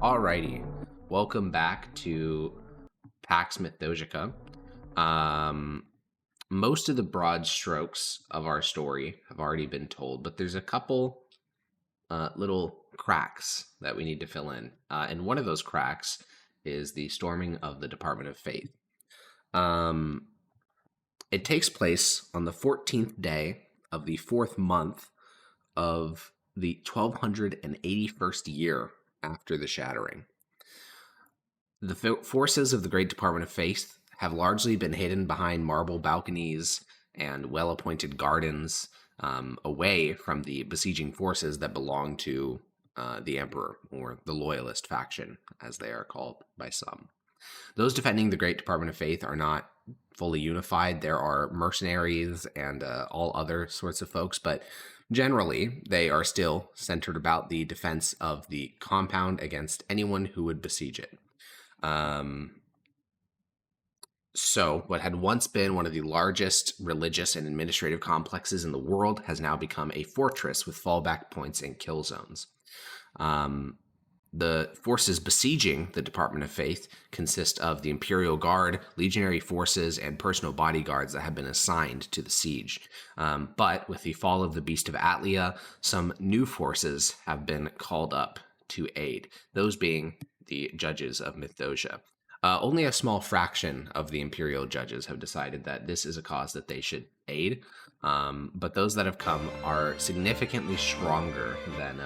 Alrighty, welcome back to Pax Mithdosica. Most of the broad strokes of our story have already been told, but there's a couple little cracks that we need to fill in. And one of those cracks is the storming of the Department of Faith. It takes place on the 14th day of the 4th month of the 1281st year after the Shattering. The forces of the Great Department of Faith have largely been hidden behind marble balconies and well-appointed gardens, away from the besieging forces that belong to the Emperor, or the Loyalist faction, as they are called by some. Those defending the Great Department of Faith are not fully unified. There are mercenaries and all other sorts of folks, but generally they are still centered about the defense of the compound against anyone who would besiege it. So what had once been one of the largest religious and administrative complexes in the world has now become a fortress with fallback points and kill zones. The forces besieging the Department of Faith consist of the Imperial Guard, legionary forces, and personal bodyguards that have been assigned to the siege. But with the fall of the Beast of Atlia, some new forces have been called up to aid, those being the judges of Mythdosia. Only a small fraction of the imperial judges have decided that this is a cause that they should aid, but those that have come are significantly stronger than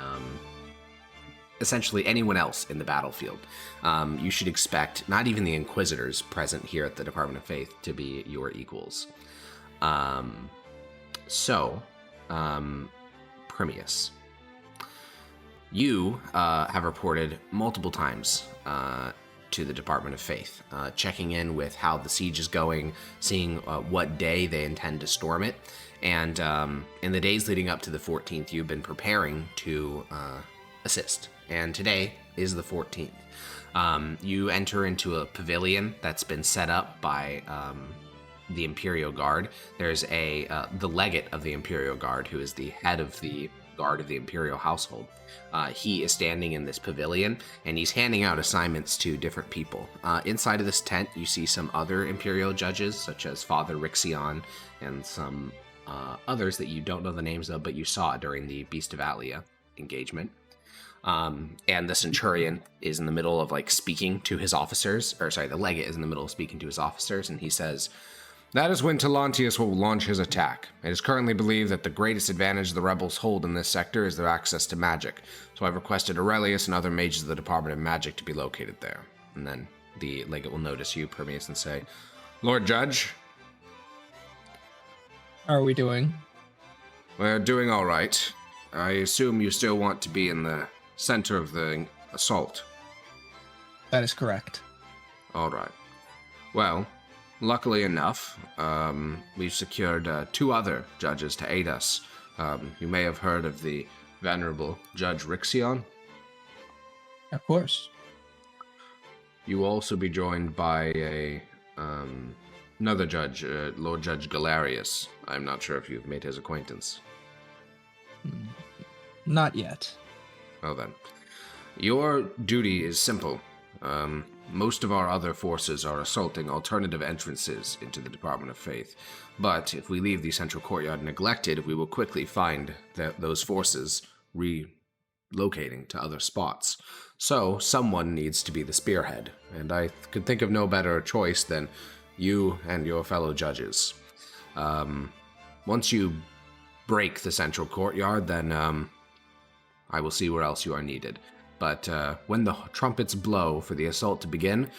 essentially anyone else in the battlefield. You should expect not even the Inquisitors present here at the Department of Faith to be your equals. Primius, you have reported multiple times to the Department of Faith, checking in with how the siege is going, seeing what day they intend to storm it, and in the days leading up to the 14th, you've been preparing to assist, and today is the 14th. You enter into a pavilion that's been set up by the Imperial Guard. There's the legate of the Imperial Guard, who is the head of the guard of the Imperial household. He is standing in this pavilion, and he's handing out assignments to different people. Inside of this tent, you see some other Imperial judges, such as Father Rixion, and some others that you don't know the names of, but you saw during the Beast of Atlia engagement. And the Centurion is in the middle of speaking to his officers, the legate is in the middle of speaking to his officers, and he says, "That is when Talantius will launch his attack. It is currently believed that the greatest advantage the rebels hold in this sector is their access to magic, so I've requested Aurelius and other mages of the Department of Magic to be located there." And then the legate will notice you, Primius, and say, "Lord Judge?" How are we doing? "We're doing all right. I assume you still want to be in the center of the assault." That is correct. All right. Well, luckily enough, we've secured 2 other judges to aid us. You may have heard of the venerable Judge Rixion. Of course. You will also be joined by another judge, Lord Judge Galerius. I'm not sure if you've made his acquaintance. Not yet. Well then, your duty is simple. Most of our other forces are assaulting alternative entrances into the Department of Faith. But if we leave the central courtyard neglected, we will quickly find those forces relocating to other spots. So someone needs to be the spearhead, and I could think of no better choice than you and your fellow judges. Once you break the central courtyard, then I will see where else you are needed. But when the trumpets blow for the assault to begin,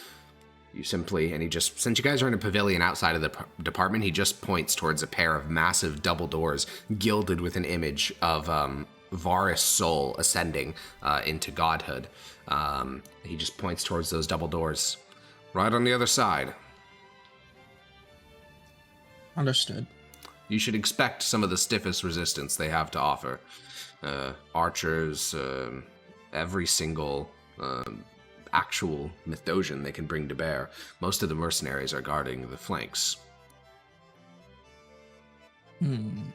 you simply, and he just, since you guys are in a pavilion outside of the department, he just points towards a pair of massive double doors gilded with an image of Varus' soul ascending into godhood. He just points towards those double doors. Right on the other side. Understood. You should expect some of the stiffest resistance they have to offer. Archers, every single actual Mythdosian they can bring to bear. Most of the mercenaries are guarding the flanks. Then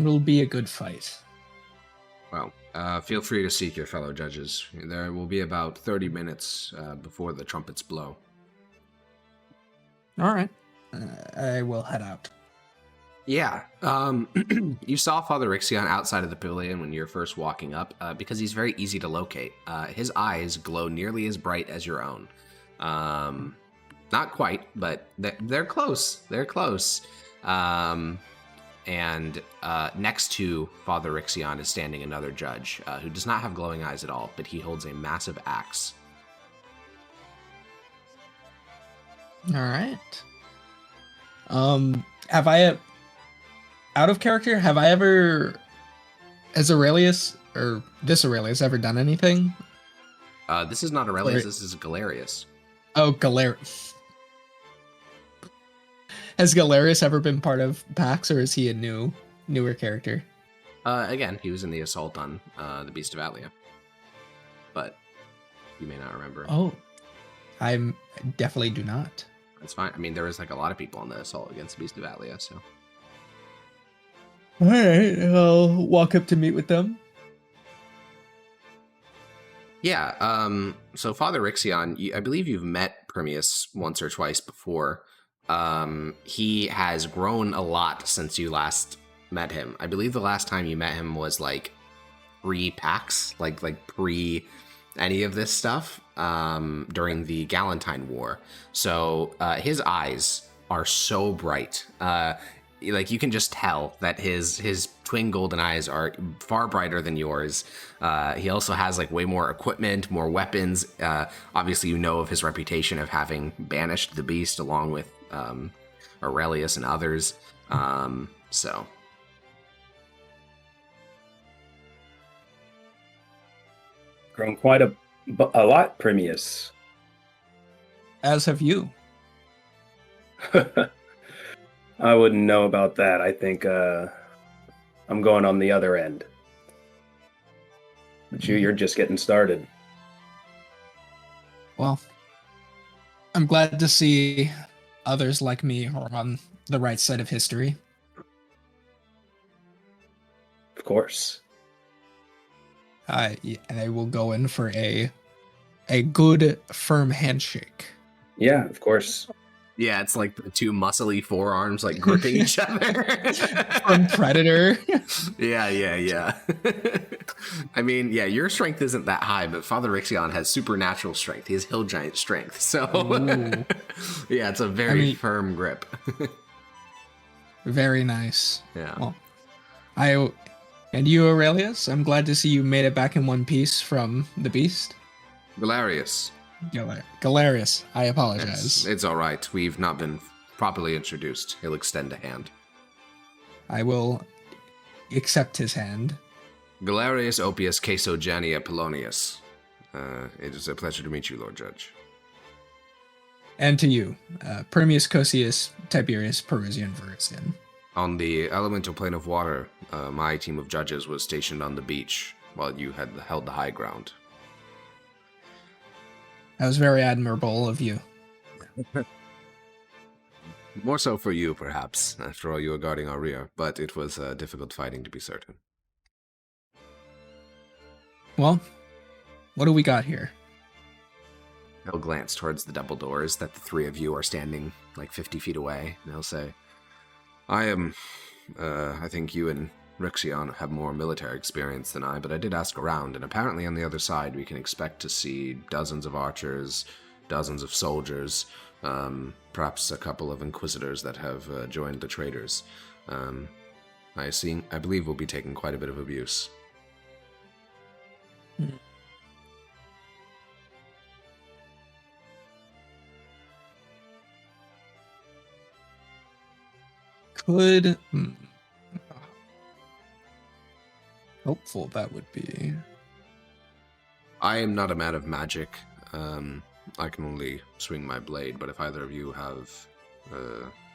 will be a good fight. Well, Feel free to seek your fellow judges. There will be about 30 minutes before the trumpets blow. All right. I will head out. Yeah. You saw Father Rixion outside of the pavilion when you were first walking up, because he's very easy to locate. His eyes glow nearly as bright as your own. Not quite, but they're close. They're close. And next to Father Rixion is standing another judge who does not have glowing eyes at all, but he holds a massive axe. All right. Have I, out of character, has Aurelius or this Aurelius ever done anything? This is not Aurelius, this is Galerius. Oh, Galerius. Has Galerius ever been part of Pax, or is he a newer character? Again, he was in the assault on the Beast of Atlia. But you may not remember. Oh, I definitely do not. That's fine. I mean, there was like a lot of people on the assault against the Beast of Atlia, so. All right, I'll walk up to meet with them. Yeah, so Father Rixion, I believe you've met Primius once or twice before. He has grown a lot since you last met him. I believe the last time you met him was like pre-Pax, like pre any of this stuff, during the Galentine War. So his eyes are so bright. Like you can just tell that his twin golden eyes are far brighter than yours. He also has like way more equipment, more weapons. Obviously, you know of his reputation of having banished the beast along with Aurelius and others. So grown quite a lot, Primius. As have you. I wouldn't know about that. I think I'm going on the other end. But you're just getting started. Well, I'm glad to see others like me are on the right side of history. Of course. I will go in for a good, firm handshake. Yeah, of course. yeah, it's like the two muscly forearms like gripping each other. From Predator. Yeah. I mean, yeah, your strength isn't that high, but Father Rixion has supernatural strength. He has hill giant strength. So, yeah, it's a very firm grip. Very nice. Yeah. Well, and you, Aurelius, I'm glad to see you made it back in one piece from the beast. Galerius. Galerius, I apologize. It's all right. We've not been properly introduced. He'll extend a hand. I will accept his hand. Galerius Opius Queso Jania Polonius. It is a pleasure to meet you, Lord Judge. And to you, Primius Cosius Tiberius Perusian Verusian. On the elemental plane of water, my team of judges was stationed on the beach while you had held the high ground. That was very admirable of you. More so for you, perhaps. After all, you were guarding our rear, but it was difficult fighting, to be certain. Well, what do we got here? He'll glance towards the double doors that the three of you are standing like 50 feet away, and he'll say, I think you and Rixion have more military experience than I, but I did ask around, and apparently on the other side we can expect to see dozens of archers, dozens of soldiers, perhaps a couple of inquisitors that have joined the traders. I believe we'll be taking quite a bit of abuse. Could... Hopeful that would be. I am not a man of magic. I can only swing my blade, but if either of you have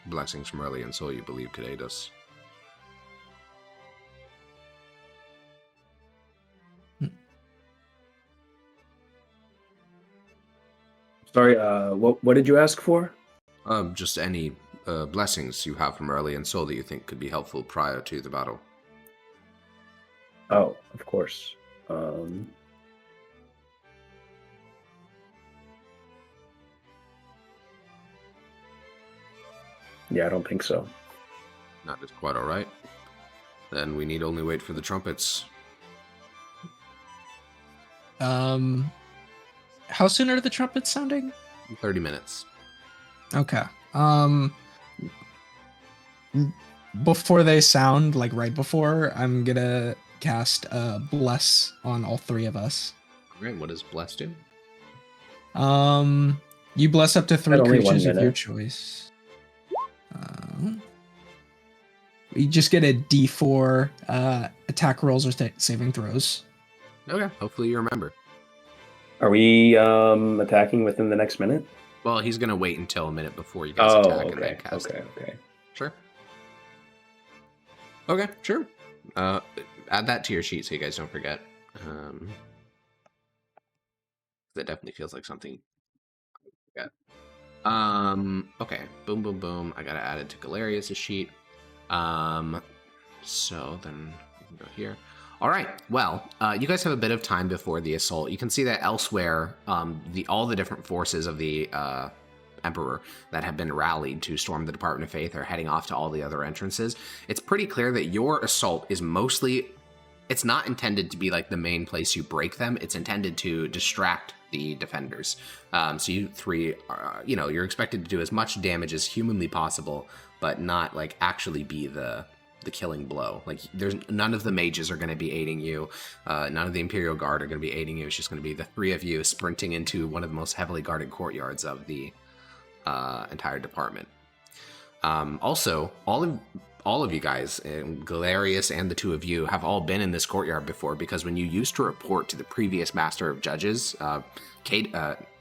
blessings from early and soul you believe could aid us. Sorry, what did you ask for? Just any blessings you have from early and soul that you think could be helpful prior to the battle. Oh, of course. Um, yeah, I don't think so. That is quite all right. Then we need only wait for the trumpets. How soon are the trumpets sounding? 30 minutes. Okay. Before they sound, like right before, I'm gonna cast bless on all three of us. All right, what does bless do? You bless up to 3 only 1 creatures of your minute. choice. You just get a D4 attack rolls or saving throws. Okay, hopefully you remember. Are we attacking within the next minute? Well, he's going to wait until a minute before you guys attack and then cast. Okay. Sure. Okay, sure. Add that to your sheet so you guys don't forget. That definitely feels like something. Yeah. Okay. Boom, boom, boom. I gotta add it to Galerius' sheet. So then we can go here. All right. Well, you guys have a bit of time before the assault. You can see that elsewhere, all the different forces of the Emperor that have been rallied to storm the Department of Faith are heading off to all the other entrances. It's pretty clear that your assault is mostly, it's not intended to be like the main place you break them. It's intended to distract the defenders. So you three are, you're expected to do as much damage as humanly possible, but not like actually be the killing blow. Like there's none of the mages are going to be aiding you. None of the Imperial Guard are going to be aiding you. It's just going to be the three of you sprinting into one of the most heavily guarded courtyards of the entire department. Also, all of you guys, Galerius and the two of you, have all been in this courtyard before, because when you used to report to the previous Master of Judges,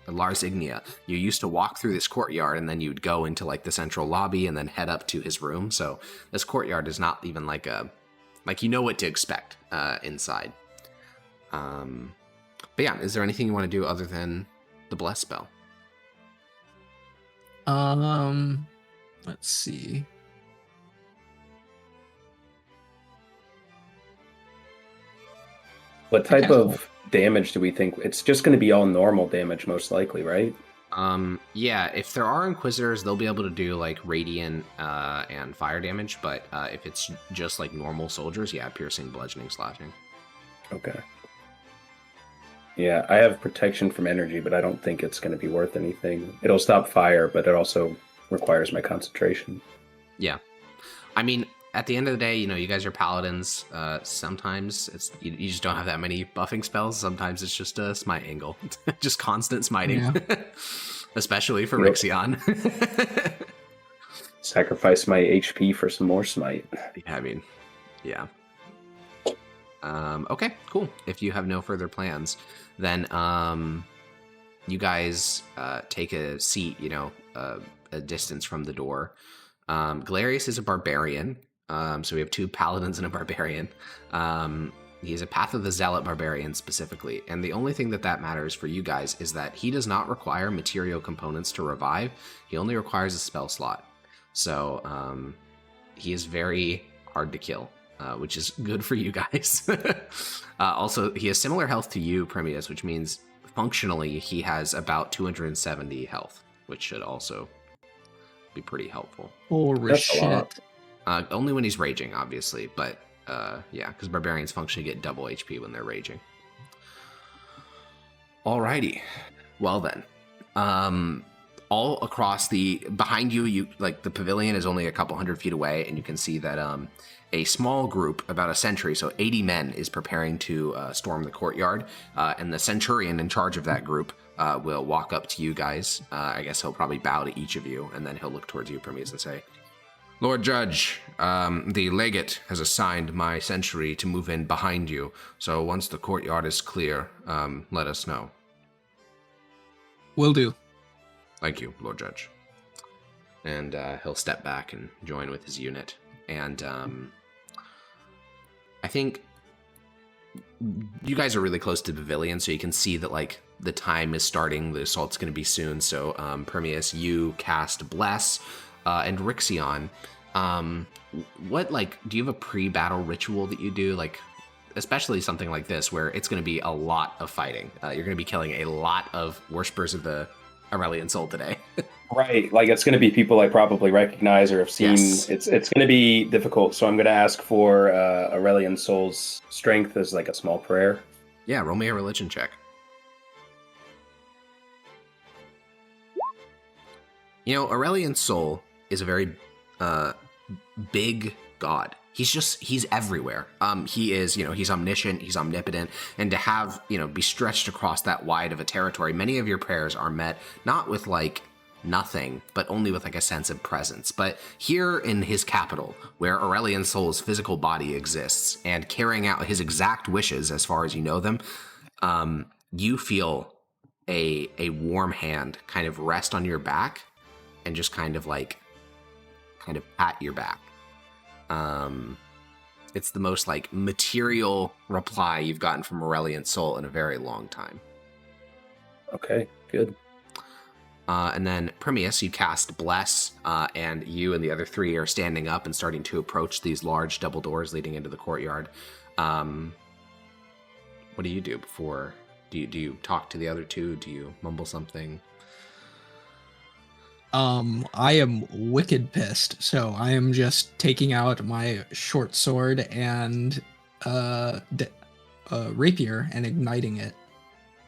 Lars Ignia, you used to walk through this courtyard and then you'd go into like the central lobby and then head up to his room. So this courtyard is not even like you know what to expect inside. But yeah, is there anything you want to do other than the bless spell? Let's see. What type of damage do we think? It's just going to be all normal damage, most likely, right? Yeah, if there are Inquisitors, they'll be able to do like radiant and fire damage, but if it's just like normal soldiers, yeah, piercing, bludgeoning, slashing. Okay. Yeah, I have protection from energy, but I don't think it's going to be worth anything. It'll stop fire, but it also requires my concentration. Yeah. I mean, at the end of the day, you guys are paladins. Sometimes it's you just don't have that many buffing spells. Sometimes it's just a smite angle. Just constant smiting. Yeah. Especially for Rixion. Sacrifice my HP for some more smite. I mean, yeah. Okay, cool. If you have no further plans, then you guys take a seat, a distance from the door. Galerius is a barbarian. So we have two paladins and a barbarian. He is a Path of the Zealot barbarian specifically, and the only thing that matters for you guys is that he does not require material components to revive. He only requires a spell slot. So he is very hard to kill, which is good for you guys. Also, he has similar health to you, Primius, which means functionally he has about 270 health, which should also be pretty helpful. Holy shit. Only when he's raging, obviously, but yeah, because barbarians functionally get double HP when they're raging. Alrighty, well then, all across behind you, like the pavilion is only a couple 100 feet away, and you can see that a small group, about a century, so 80 men, is preparing to storm the courtyard, and the centurion in charge of that group will walk up to you guys. I guess he'll probably bow to each of you, and then he'll look towards you, Primius, and say, Lord Judge, the legate has assigned my century to move in behind you, so once the courtyard is clear, let us know. Will do. Thank you, Lord Judge. And he'll step back and join with his unit. And I think you guys are really close to the pavilion, so you can see that like the time is starting. The assault's going to be soon. So Primius, you cast Bless. And Rixion, do you have a pre-battle ritual that you do? Like, especially something like this where it's going to be a lot of fighting. You're going to be killing a lot of worshippers of the Aurelian Soul today. Right, like it's going to be people I probably recognize or have seen. Yes. It's going to be difficult, so I'm going to ask for Aurelian Soul's strength as like a small prayer. Yeah, roll me a religion check. You know, Aurelian Soul is a very big god. He's everywhere. He is, he's omniscient, he's omnipotent, and to have, be stretched across that wide of a territory, many of your prayers are met not with like nothing, but only with like a sense of presence. But here in his capital, where Aurelian Soul's physical body exists, and carrying out his exact wishes as far as you know them, you feel a warm hand kind of rest on your back and just kind of pat your back. It's the most like material reply you've gotten from Aurelian Soul in a very long time. Okay, good. And then Primius, you cast Bless, and you and the other three are standing up and starting to approach these large double doors leading into the courtyard. What do you do before? Do you talk to the other two? Do you mumble something? I am wicked pissed, so I am just taking out my short sword and rapier and igniting it.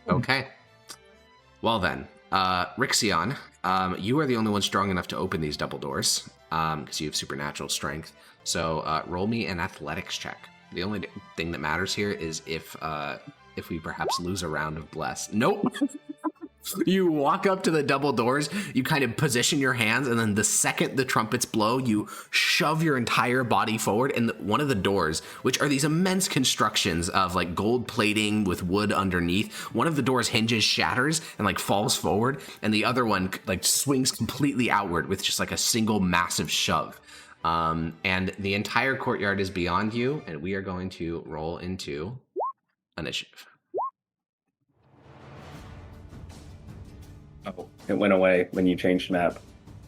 Okay. Well then, Rixion, you are the only one strong enough to open these double doors, because you have supernatural strength. So roll me an athletics check. The only thing that matters here is if we perhaps lose a round of Bless. Nope. You walk up to the double doors, you kind of position your hands, and then the second the trumpets blow, you shove your entire body forward, and one of the doors, which are these immense constructions of like gold plating with wood underneath, one of the doors hinges, shatters, and like falls forward, and the other one like swings completely outward with just like a single massive shove. And the entire courtyard is beyond you, and we are going to roll into initiative. Oh, it went away when you changed map.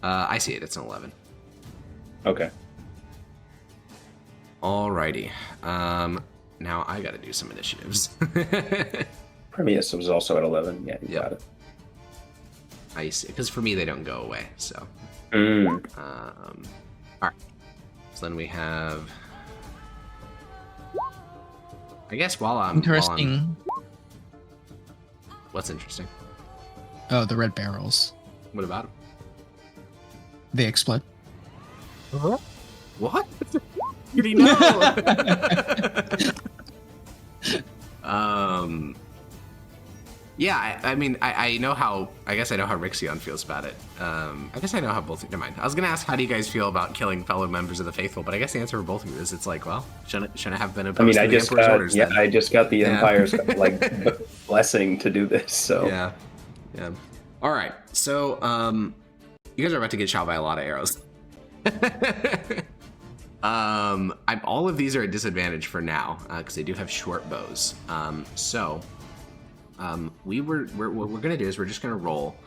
I see it. It's an 11. Okay. Alrighty. Now I got to do some initiatives. Primius was also at 11. Yeah, you got it. I see. Because for me, they don't go away. So. Mm. All right. So then we have. I guess while I'm Interesting. What's interesting? Oh, the red barrels. What about them? They explode. What? Did he know? Yeah, I mean, I know how. I guess I know how Rixion feels about it. I guess I know how both. Never mind. I was gonna ask, how do you guys feel about killing fellow members of the faithful? But I guess the answer for both of you is, it's like, well, shouldn't have been opposed to the Emperor's orders. Yeah, then. I just got the Empire's like blessing to do this. So yeah. All right, so you guys are about to get shot by a lot of arrows. All of these are at disadvantage for now because they do have short bows. What we're gonna do is we're just gonna roll.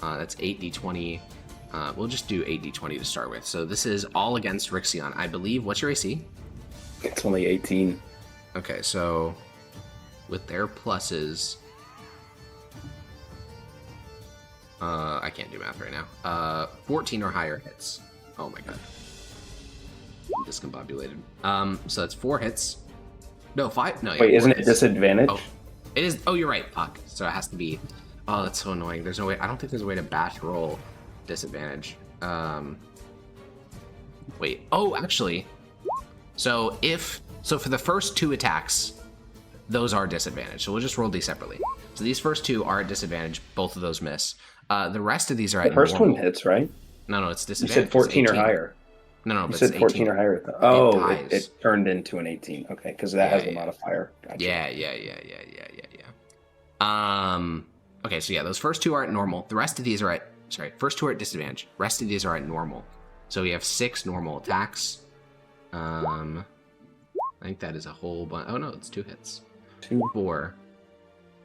That's 8d20. We'll just do 8d20 to start with. So this is all against Rixion, I believe. What's your AC? it's only 18. Okay, so with their pluses. I can't do math right now. 14 or higher hits. Oh my god. I'm discombobulated. So that's 4 hits. No, 5. No, yeah, Wait, isn't it hits. disadvantage? Oh, it is. Oh, you're right. Fuck. So it has to be. Oh, that's so annoying. There's no way. I don't think there's a way to batch roll disadvantage. Wait. Oh, actually. So for the first 2 attacks, those are disadvantage. So we'll just roll these separately. So these first 2 are at disadvantage. Both of those miss. The rest of these are at the first normal. one hits, right? No, it's You disadvantage. said 14 or 18. higher. No, You but said it's 14 18. or higher. Oh, It it turned into an 18. Okay, because that has the modifier. Gotcha. Yeah. Okay, so yeah, those first 2 are at normal. The rest of these are at, first 2 are at disadvantage. Rest of these are at normal. So we have 6 normal attacks. I think that is a whole bunch. Oh no, it's 2 hits. 2, 4,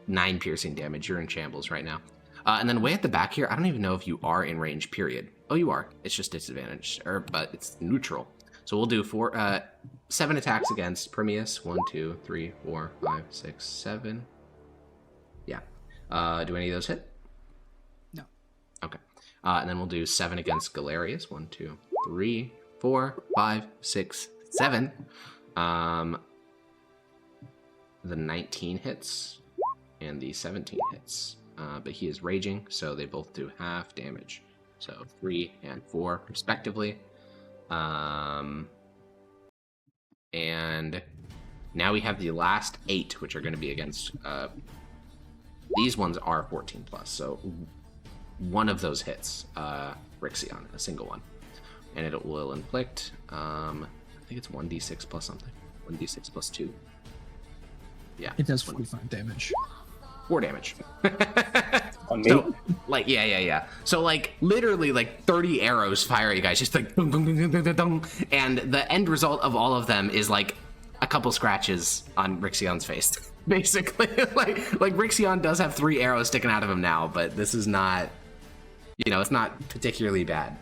9 piercing damage. You're in shambles right now. And then way at the back here, I don't even know if you are in range, period. Oh, you are. It's just disadvantage, but it's neutral. So we'll do 7 attacks against Primius. 1, 2, 3, 4, 5, 6, 7. Yeah. Do any of those hit? No. Okay. And then we'll do 7 against Galerius. 1, 2, 3, 4, 5, 6, 7. The 19 hits and the 17 hits. But he is raging, so they both do half damage. So 3 and 4 respectively. And now we have the last 8, which are going to be against... these ones are 14 plus, so one of those hits Rixion, a single one. And it will inflict, I think it's 1d6 plus something. 1d6 plus 2. Yeah. It does 45 damage. 4 damage. On me? So, like, yeah. So, like, literally, like, 30 arrows fire at you guys, just like, dun, dun, dun, dun, dun, dun. And the end result of all of them is, like, a couple scratches on Rixion's face, basically. like Rixion does have 3 arrows sticking out of him now, but this is not, you know, it's not particularly bad.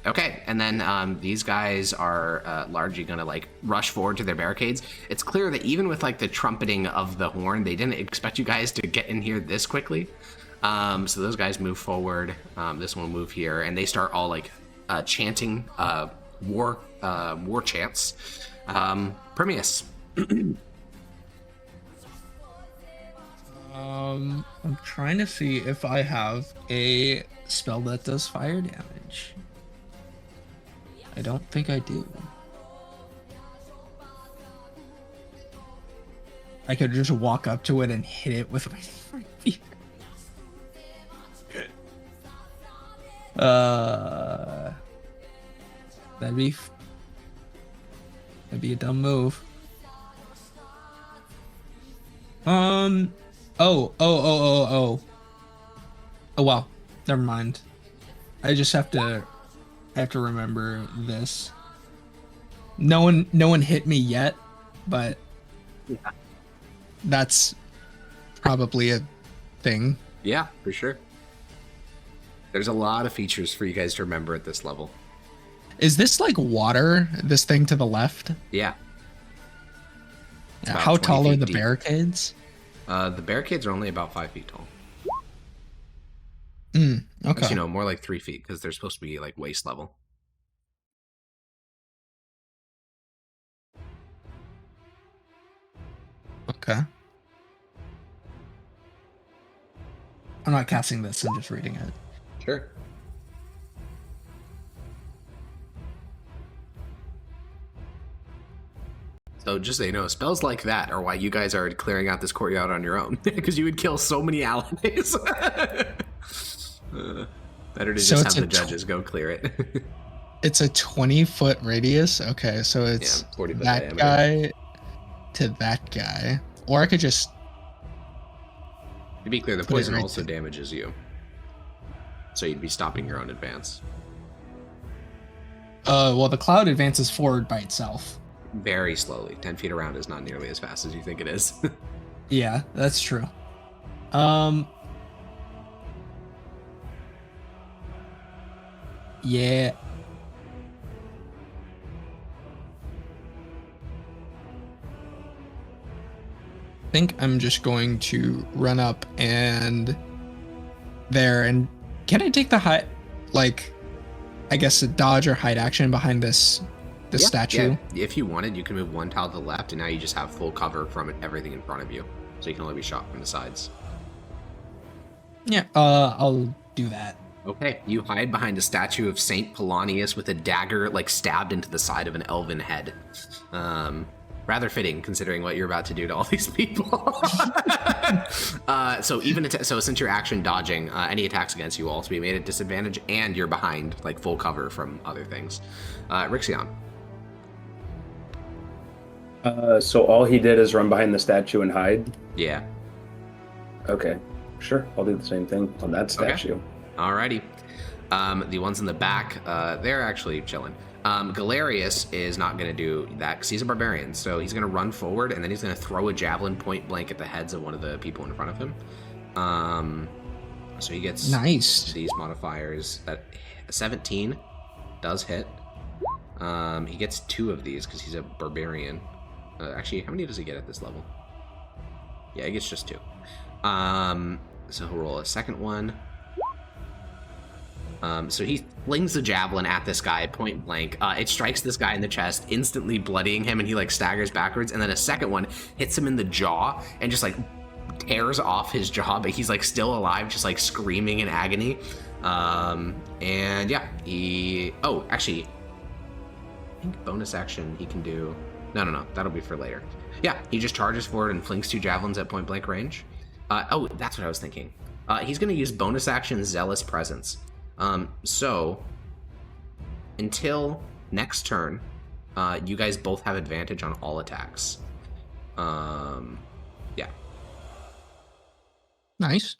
Okay, and then these guys are largely gonna like rush forward to their barricades. It's clear that even with like the trumpeting of the horn, they didn't expect you guys to get in here this quickly. So those guys move forward. This one will move here, and they start all like chanting war chants. Primius. I'm trying to see if I have a spell that does fire damage. I don't think I do. I could just walk up to it and hit it with my feet. That'd be a dumb move. Oh, well, never mind. I just have to remember this. No one hit me yet, but yeah, that's probably a thing. Yeah, for sure. There's a lot of features for you guys to remember at this level. Is this like water, this thing to the left? Yeah. How tall are the deep. barricades? The barricades are only about 5 feet tall. Okay. But, you know, more like 3 feet because they're supposed to be like waist level. Okay. I'm not casting this, I'm just reading it. Sure. So just so you know, spells like that are why you guys are clearing out this courtyard on your own. Because you would kill so many allies. Better to So just it's have the a judges go clear it. It's a 20-foot radius. Okay, so it's 40 foot that diameter. guy to that guy. Or I could just... To be clear, the Put it poison right also there. damages you. So you'd be stopping your own advance. well, the cloud advances forward by itself. Very slowly. 10 feet around is not nearly as fast as you think it is. Yeah, that's true. Yeah. I think I'm just going to run up and can I take the hide, like, I guess a dodge or hide action behind this statue? Yeah. If you wanted, you can move 1 tile to the left, and now you just have full cover from everything in front of you. So you can only be shot from the sides. Yeah, I'll do that. Okay, you hide behind a statue of Saint Polonius with a dagger like stabbed into the side of an elven head. Rather fitting considering what you're about to do to all these people. So since you're action dodging, any attacks against you will also be made at disadvantage, and you're behind like full cover from other things. Rixion. So all he did is run behind the statue and hide? Yeah. Okay, sure. I'll do the same thing on that statue. Okay. Alrighty. The ones in the back, they're actually chilling. Galerius is not going to do that because he's a barbarian. So he's going to run forward, and then he's going to throw a javelin point blank at the heads of one of the people in front of him. So he gets Nice. these modifiers. That 17 does hit. He gets 2 of these because he's a barbarian. Actually, how many does he get at this level? Yeah, he gets just 2. So he'll roll a second one. So he flings the javelin at this guy point blank. It strikes this guy in the chest, instantly bloodying him, and he like staggers backwards. And then a second one hits him in the jaw and just like tears off his jaw, but he's like still alive, just like screaming in agony. And yeah, actually, I think bonus action he can do. No, that'll be for later. Yeah, he just charges forward and flings 2 javelins at point blank range. That's what I was thinking. He's gonna use bonus action Zealous Presence. So until next turn, you guys both have advantage on all attacks. Yeah. Nice.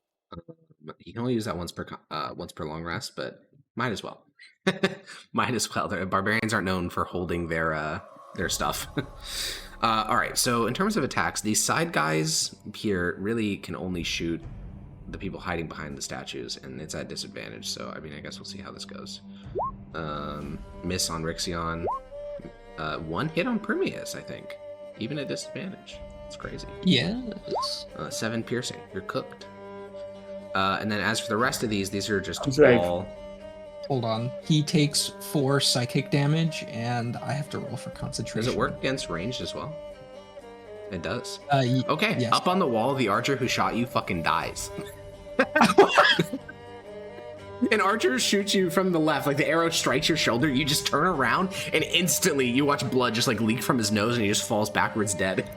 You can only use that once per long rest, but might as well. Might as well. The barbarians aren't known for holding their stuff. All right. So in terms of attacks, these side guys here really can only shoot the people hiding behind the statues, and it's at disadvantage. So I mean, I guess we'll see how this goes. Miss on Rixion. 1 hit on Primius, I think, even at disadvantage. It's crazy. Yes. 7 piercing. You're cooked. And then as for the rest of these are just all. Hold on. He takes 4 psychic damage, and I have to roll for concentration. Does it work against ranged as well? It does. Okay. Yes. Up on the wall, the archer who shot you fucking dies. An archer shoots you from the left, like the arrow strikes your shoulder. You just turn around, and instantly you watch blood just like leak from his nose, and he just falls backwards dead.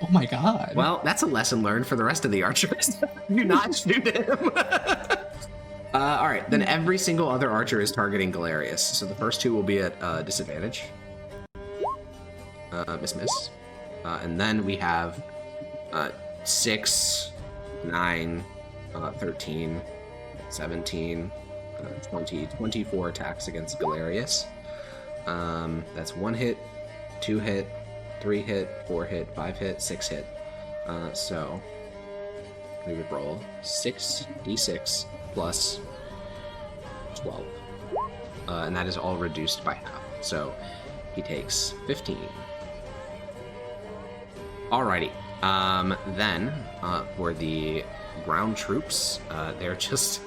Oh my god. Well, that's a lesson learned for the rest of the archers. Do not shoot him. All right, then every single other archer is targeting Galerius. So the first 2 will be at disadvantage. Miss. And then we have 6, 9, 13, 17, 20, 24 attacks against Galerius. That's 1 hit, 2 hit, 3 hit, 4 hit, 5 hit, 6 hit. So we would roll 6d6 plus 12. And that is all reduced by half. So he takes 15. Alrighty. Then for the ground troops, they're just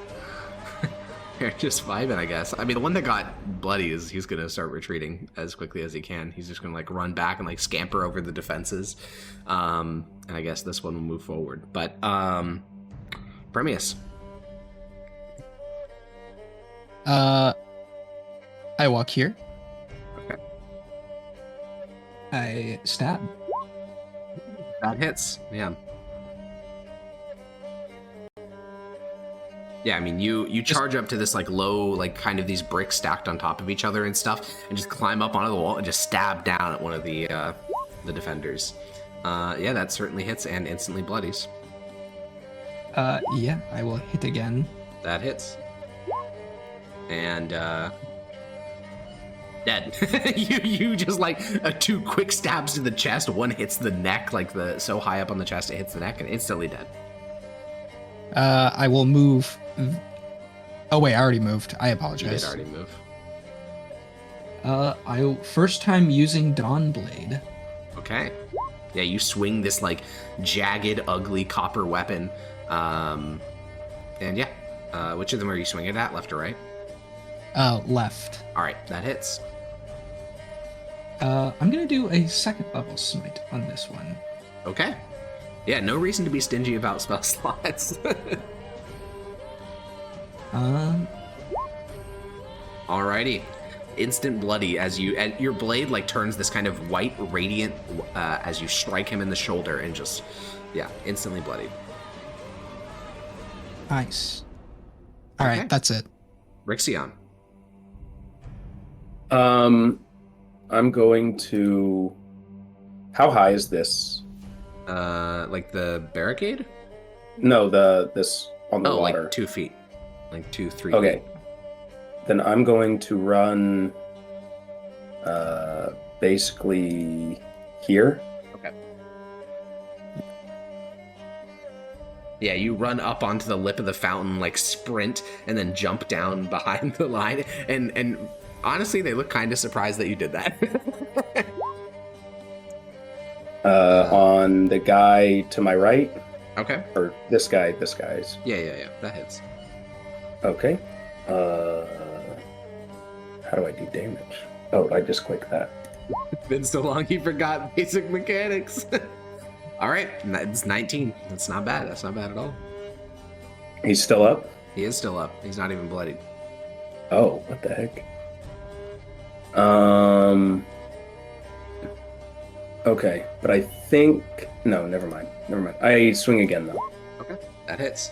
vibing, I guess. I mean, the one that got bloody he's gonna start retreating as quickly as he can. He's just gonna like run back and like scamper over the defenses. And I guess this one will move forward. But Primius. I walk here. Okay. I stab. That hits. Yeah. Yeah, I mean, you charge up to this like low, like kind of these bricks stacked on top of each other and stuff, and just climb up onto the wall and just stab down at one of the defenders. Yeah, that certainly hits and instantly bloodies. Yeah, I will hit again. That hits. And dead. you just like 2 quick stabs to the chest. One hits the neck, like so high up on the chest it hits the neck, and instantly dead. I will move. Oh wait, I already moved. I apologize. You did already move. First time using Dawnblade. Okay. Yeah, you swing this like jagged, ugly copper weapon. And yeah, which of them are you swinging at, left or right? Left. All right, that hits. I'm gonna do a 2nd level smite on this one. Okay. Yeah, no reason to be stingy about spell slots. Alrighty. Instant bloody as your blade like turns this kind of white radiant as you strike him in the shoulder and just, yeah, instantly bloodied. Nice. All right, that's it. Rixion. I'm going to. How high is this? Like the barricade? No, this on the water. Like 2 feet, like 2, 3. Okay. feet. Then I'm going to run. Basically here. Okay. Yeah, you run up onto the lip of the fountain, like sprint, and then jump down behind the line, and honestly, they look kind of surprised that you did that. On the guy to my right, Okay. or this guy's. Yeah. That hits. Okay. How do I do damage? Oh, I just click that. It's been so long he forgot basic mechanics. All right, it's 19. That's not bad. That's not bad at all. He's still up? He is still up. He's not even bloodied. Oh, what the heck? Okay, but I think... No, never mind. I swing again, though. Okay, that hits.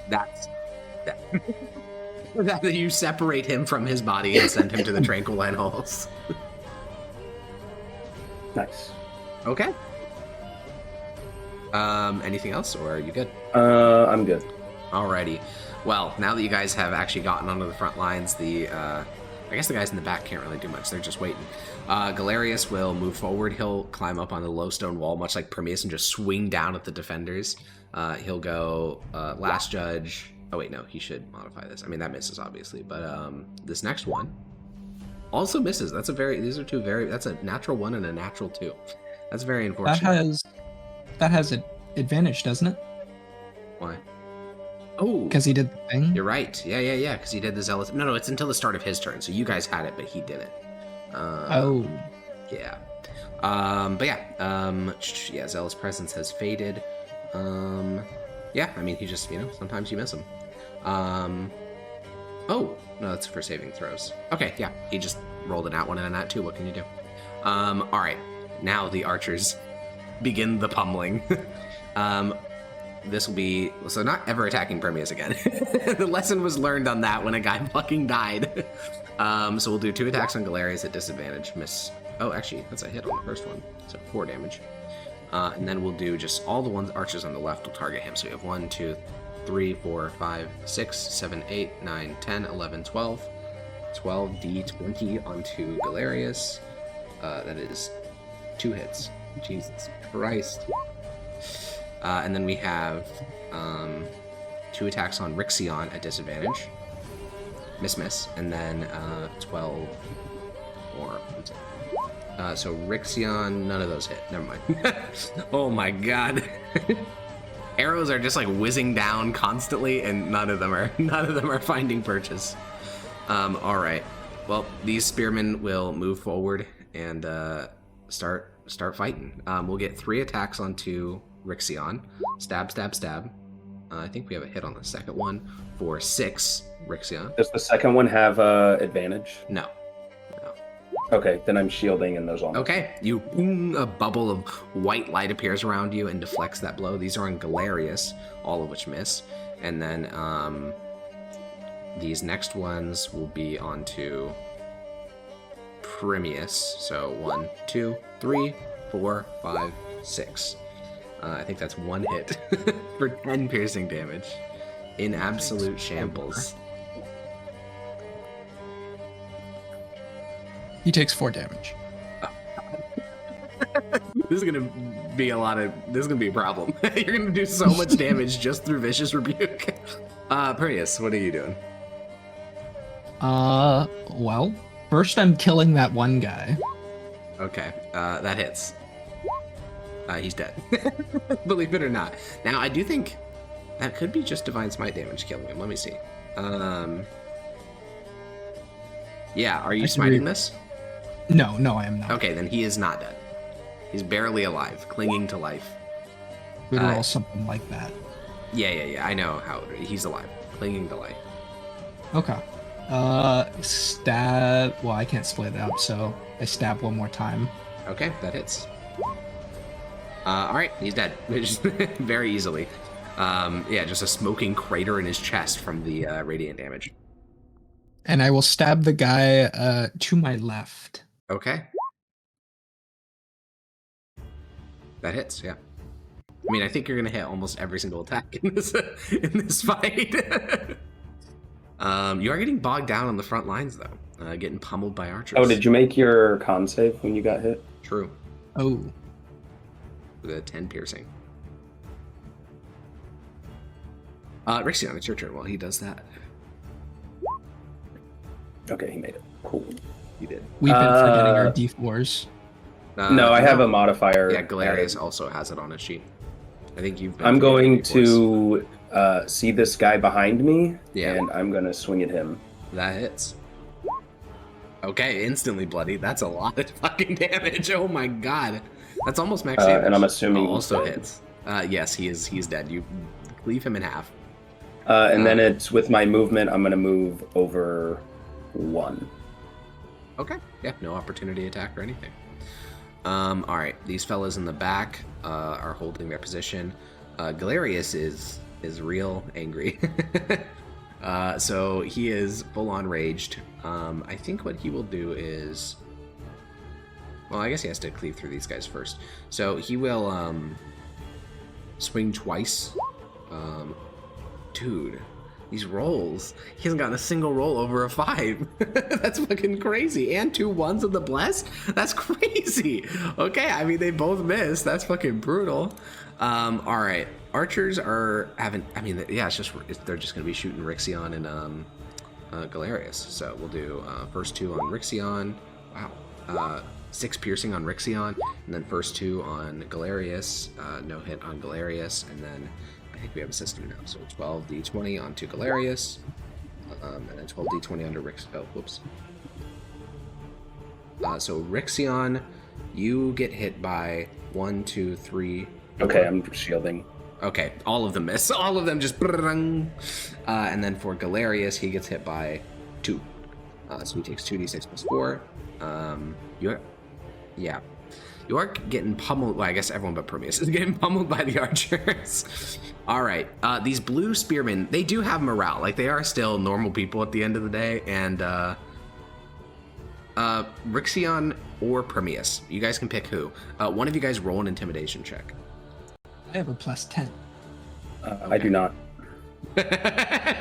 That's... that you separate him from his body and send him to the Tranquiline Halls. Nice. Okay. Anything else, or are you good? I'm good. Alrighty. Well, now that you guys have actually gotten onto the front lines, I guess the guys in the back can't really do much. They're just waiting. Galerius will move forward. He'll climb up on the low stone wall, much like Primius, and just swing down at the defenders. He'll go Last Judge. Oh, wait, no. He should modify this. I mean, that misses, obviously. But this next one also misses. That's a natural 1 and a natural 2. That's very unfortunate. That has an advantage, doesn't it? Why? Oh, because he did the thing. You're right. Yeah. Because he did the zealous. No, it's until the start of his turn. So you guys had it, but he didn't. Yeah. But yeah. Zealous presence has faded. Yeah. I mean, he just sometimes you miss him. Oh no, that's for saving throws. Okay. Yeah. He just rolled an at 1 and a nat 2. What can you do? All right. Now the archers begin the pummeling. This will be... So not ever attacking Primius again. The lesson was learned on that when a guy fucking died. So we'll do 2 attacks on Galerius at disadvantage. Miss... Oh, actually, that's a hit on the first one. So 4 damage. And then we'll do just all the archers on the left will target him. So we have 1, 2, 3, 4, 5, 6, 7, 8, 9, 10, 11, 12. 12 D20 onto Galerius. That is 2 hits. Jesus Christ. And then we have 2 attacks on Rixion at disadvantage. Miss. And then 12 more. So Rixion, none of those hit. Never mind. Oh my god. Arrows are just like whizzing down constantly, and none of them are finding purchase. All right. Well, these spearmen will move forward and start fighting. We'll get 3 attacks onto Rixion. Stab. I think we have a hit on the second one for 6 Rixion. Does the second one have advantage? No. Okay, then I'm shielding and those all. Okay, a bubble of white light appears around you and deflects that blow. These are on Galerius, all of which miss. And then these next ones will be onto Primius. So 1, 2, 3, 4, 5, 6. I think that's 1 hit for 10 piercing damage. In absolute shambles. He takes 4 damage. This is gonna be a problem. You're gonna do so much damage just through Vicious Rebuke. Primius, what are you doing? Well, first I'm killing that one guy. Okay, that hits. He's dead. Believe it or not. Now, I do think that could be just Divine Smite damage killing him. Let me see. Yeah, are you smiting this? No, I am not. Okay, then he is not dead. He's barely alive, clinging to life. We roll something like that. Yeah. I know how he's alive, clinging to life. Okay. Stab. Well, I can't split it up, so I stab 1 more time. Okay, that hits. All right, he's dead. Very easily. Yeah, just a smoking crater in his chest from the radiant damage. And I will stab the guy to my left. Okay. That hits, yeah. I mean, I think you're gonna hit almost every single attack in this fight. You are getting bogged down on the front lines, though. Getting pummeled by archers. Oh, did you make your con save when you got hit? True. Oh. With a 10 piercing. Rixion, it's your turn while he does that. Okay, he made it. Cool. You did. We've been forgetting our D4s. No, I have a modifier. Yeah, Galerius also has it on his sheet. I think you've. I'm going to see this guy behind me, and I'm going to swing at him. That hits. Okay, instantly bloody. That's a lot of fucking damage. Oh my god, that's almost max damage. And I'm assuming also hits. Yes, he's dead. You cleave him in half. And then it's with my movement. I'm going to move over 1. Okay. Yeah, no opportunity attack or anything. All right, these fellas in the back are holding their position. Galerius is real angry. So he is full on raged. I think what he will do is, well, I guess he has to cleave through these guys first. So he will swing twice. Dude, these rolls. He hasn't gotten a single roll over a 5. That's fucking crazy. And 2 1s of the blessed? That's crazy. Okay, I mean, they both missed. That's fucking brutal. All right. Archers are having, I mean, yeah, they're just going to be shooting Rixion and Galerius. So we'll do first 2 on Rixion. Wow. 6 piercing on Rixion, and then first 2 on Galerius. No hit on Galerius, and then I think we have a system now. So 12d20 onto Galerius, and then 12d20 onto Rixion. Oh, whoops. So Rixion, you get hit by 1, 2, 3. Okay, I'm shielding. Okay, all of them miss. All of them just. And then for Galerius, he gets hit by 2. So he takes 2d6 plus 4. You are getting pummeled. Well, I guess everyone but Primius is getting pummeled by the archers. All right. These blue spearmen, they do have morale. Like, they are still normal people at the end of the day. And Rixion or Primius, you guys can pick who. One of you guys roll an intimidation check. I have a +10. Okay. I do not. I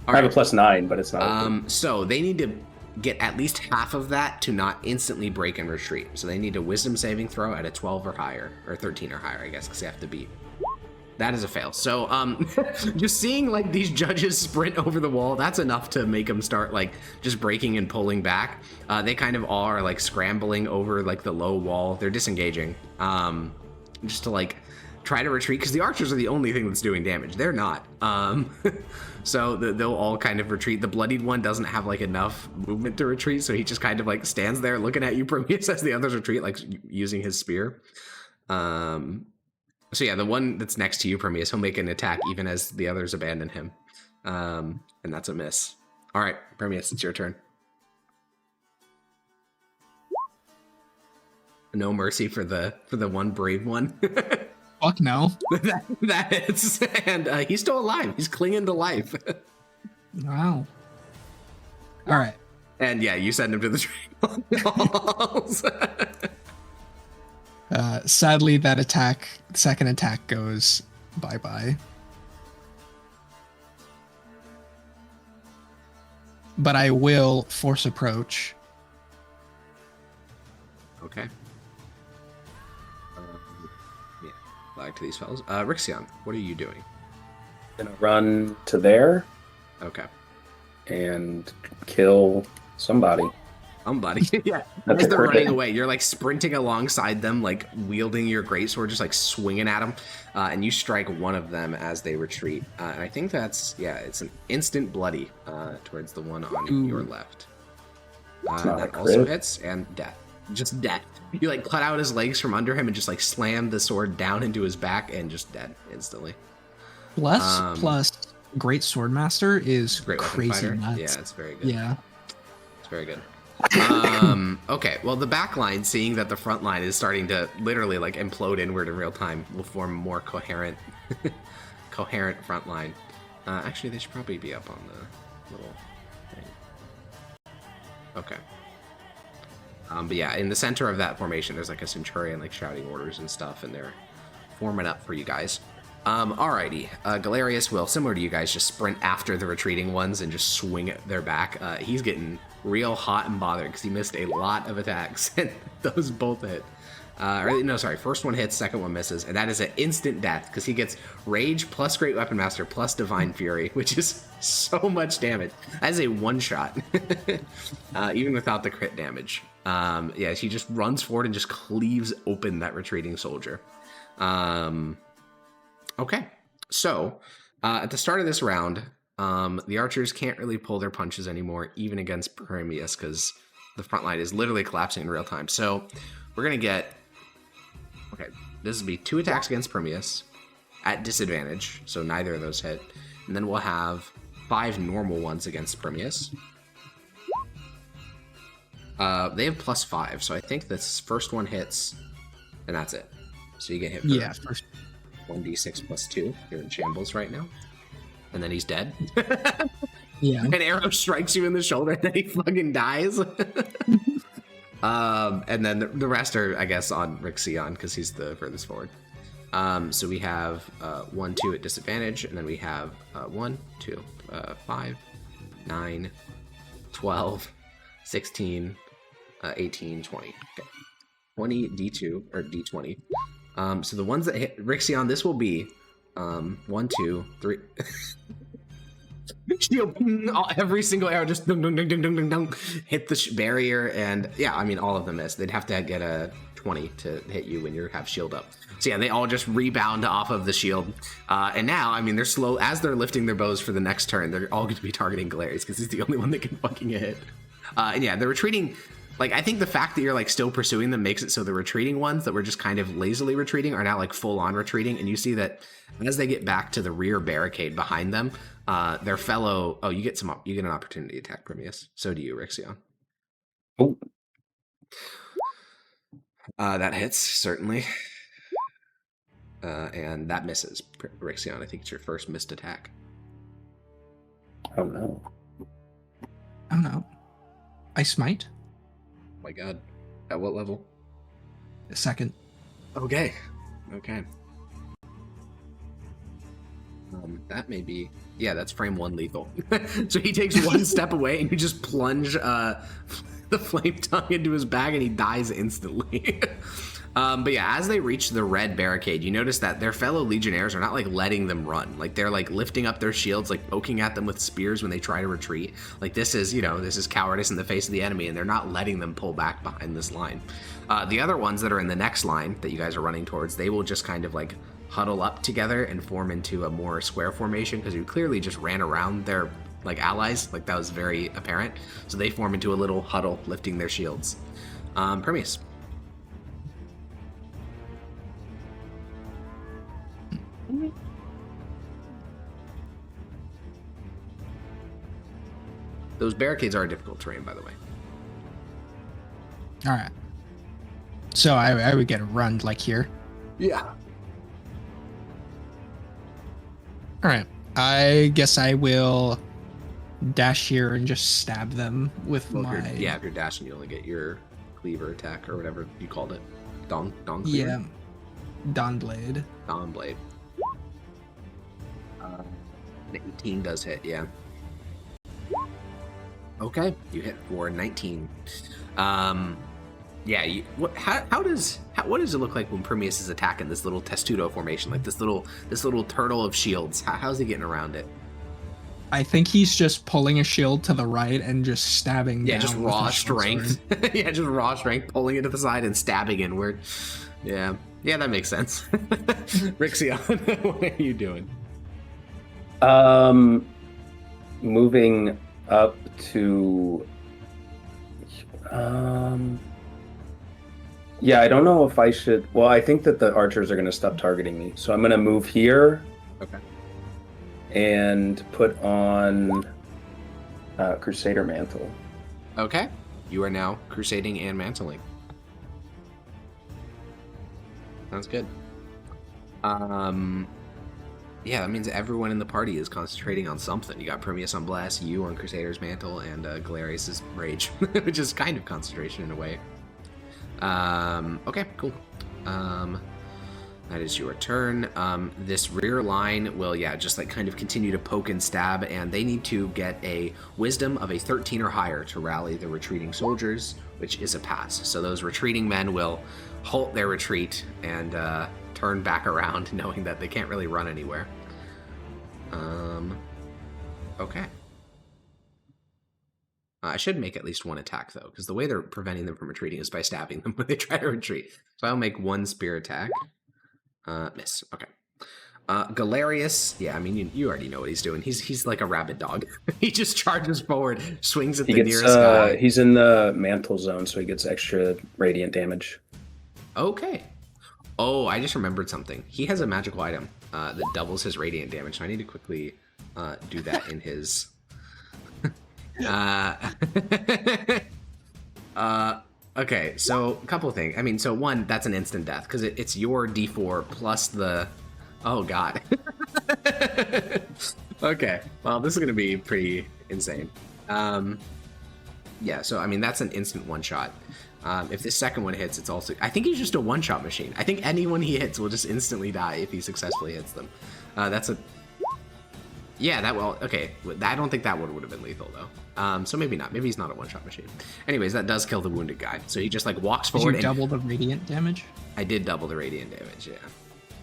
have a +9, but it's not. So they need to get at least half of that to not instantly break and retreat. So they need a wisdom saving throw at a 12 or higher, or 13 or higher, I guess, because they have to beat. That is a fail. So just seeing like these judges sprint over the wall, that's enough to make them start like just breaking and pulling back. They kind of all are like scrambling over like the low wall. They're disengaging just to like try to retreat, because the archers are the only thing that's doing damage. They're not. So they'll all kind of retreat. The bloodied one doesn't have like enough movement to retreat, so he just kind of like stands there looking at you, Primius, as the others retreat, like using his spear. So yeah, the one that's next to you, Primius, he'll make an attack even as the others abandon him. And that's a miss. All right, Primius, it's your turn. No mercy for the one brave one. Fuck no. that hits, and he's still alive. He's clinging to life. Wow. All right. And yeah, you send him to the training halls. Sadly, that second attack goes bye-bye. But I will force approach. Okay. Back to these fellas. Rixion, what are you doing? Gonna run to there. Okay. And kill somebody. Yeah. As they're running away, you're like sprinting alongside them, like wielding your greatsword, just like swinging at them, and you strike one of them as they retreat. And I think that's it's an instant bloody towards the one on your left. That also hits, and death. Just dead. You like cut out his legs from under him and just like slammed the sword down into his back, and just dead instantly. Plus Great Swordmaster is great crazy nuts. Yeah, it's very good. Yeah. It's very good. Okay, well, the back line, seeing that the front line is starting to literally like implode inward in real time, will form a more coherent front line. Actually, they should probably be up on the little thing. Okay. But yeah, in the center of that formation, there's like a centurion like shouting orders and stuff, and they're forming up for you guys. Alrighty, Galerius will, similar to you guys, just sprint after the retreating ones and just swing at their back. He's getting real hot and bothered because he missed a lot of attacks, and those both hit. First one hits, second one misses, and that is an instant death because he gets Rage plus Great Weapon Master plus Divine Fury, which is so much damage. That is a one-shot, even without the crit damage. He just runs forward and just cleaves open that retreating soldier. Okay, so at the start of this round, the archers can't really pull their punches anymore, even against Primius, because the front line is literally collapsing in real time. So we're going to get... Okay, this will be 2 attacks against Primius at disadvantage, so neither of those hit. And then we'll have 5 normal ones against Primius. They have +5, so I think this first one hits, and that's it. So you get hit for first 1d6 + 2. You're in shambles right now. And then he's dead. Yeah. An arrow strikes you in the shoulder, and then he fucking dies. And then the rest are, I guess, on Rixion, because he's the furthest forward. So we have 1, 2 at disadvantage, and then we have 1, 2, 5, 9, 12, 16, 18, 20. Okay. 20 D2, or D20. So the ones that hit Rixion, this will be 1, 2, 3... Shield, every single arrow just dung, dung, dung, dung, dung, dung, dung, hit the barrier, and yeah, I mean, all of them miss. They'd have to get a 20 to hit you when you have shield up. So yeah, they all just rebound off of the shield. And now, I mean, they're slow, as they're lifting their bows for the next turn, they're all going to be targeting Galerius, because he's the only one that can fucking hit. And yeah, they're retreating. Like, I think the fact that you're, like, still pursuing them makes it so the retreating ones that were just kind of lazily retreating are now, like, full-on retreating, and you see that as they get back to the rear barricade behind them, their fellow... Oh, you get an opportunity to attack Primius. So do you, Rixion. Oh. That hits, certainly. And that misses, Rixion. I think it's your first missed attack. Oh, no. Oh, no. I smite? My god. At what level? Second. Okay. That may be... Yeah, that's frame 1 lethal. So he takes one step away and you just plunge the flame tongue into his bag and he dies instantly. But yeah, as they reach the red barricade, you notice that their fellow legionnaires are not like letting them run. Like they're like lifting up their shields, like poking at them with spears when they try to retreat. Like this is cowardice in the face of the enemy, and they're not letting them pull back behind this line. The other ones that are in the next line that you guys are running towards, they will just kind of like huddle up together and form into a more square formation, because you clearly just ran around their like allies. Like that was very apparent. So they form into a little huddle, lifting their shields. Primius. Those barricades are difficult terrain, by the way. All right. So I would get a run like here. Yeah. All right. I guess I will dash here and just stab them with my... If you're dashing, you only get your cleaver attack or whatever you called it. Dong cleaver? Yeah. Dawn Blade. Dawn Blade. 18 does hit, yeah. Okay, you hit for 19. What does it look like when Primius is attacking this little testudo formation, like this little turtle of shields? How's he getting around it? I think he's just pulling a shield to the right and just stabbing. Yeah, just raw strength. Yeah, just raw strength, pulling it to the side and stabbing inward. Yeah, that makes sense. Rixion, what are you doing? Moving up to... Yeah, I don't know if I should... Well, I think that the archers are going to stop targeting me. So I'm going to move here. Okay. And put on Crusader Mantle. Okay. You are now crusading and mantling. Sounds good. Yeah, that means everyone in the party is concentrating on something. You got Primius on Blast, you on Crusader's Mantle, and Galerius' Rage, which is kind of concentration in a way. Okay, cool. That is your turn. This rear line will, just like kind of continue to poke and stab, and they need to get a wisdom of a 13 or higher to rally the retreating soldiers, which is a pass. So those retreating men will halt their retreat and turn back around, knowing that they can't really run anywhere. Okay. I should make at least one attack, though, because the way they're preventing them from retreating is by stabbing them when they try to retreat. So I'll make one spear attack. Miss. Okay. Galerius, yeah, I mean, you already know what he's doing. He's like a rabid dog. He just charges forward, swings at the nearest guy. He's in the mantle zone, so he gets extra radiant damage. Okay. Oh, I just remembered something. He has a magical item that doubles his radiant damage, so I need to quickly do that in his... okay, so a couple of things. I mean, so one, that's an instant death, because it's your d4 plus the... Oh, God. Okay, well, this is going to be pretty insane. Yeah, so, I mean, that's an instant one-shot. If the second one hits, it's also... I think he's just a one-shot machine. I think anyone he hits will just instantly die if he successfully hits them. That's a... Yeah, that will... Okay, I don't think that one would have been lethal, though. So maybe not. Maybe he's not a one-shot machine. Anyways, that does kill the wounded guy. So he just, like, walks forward. Did you double the radiant damage? I did double the radiant damage, yeah.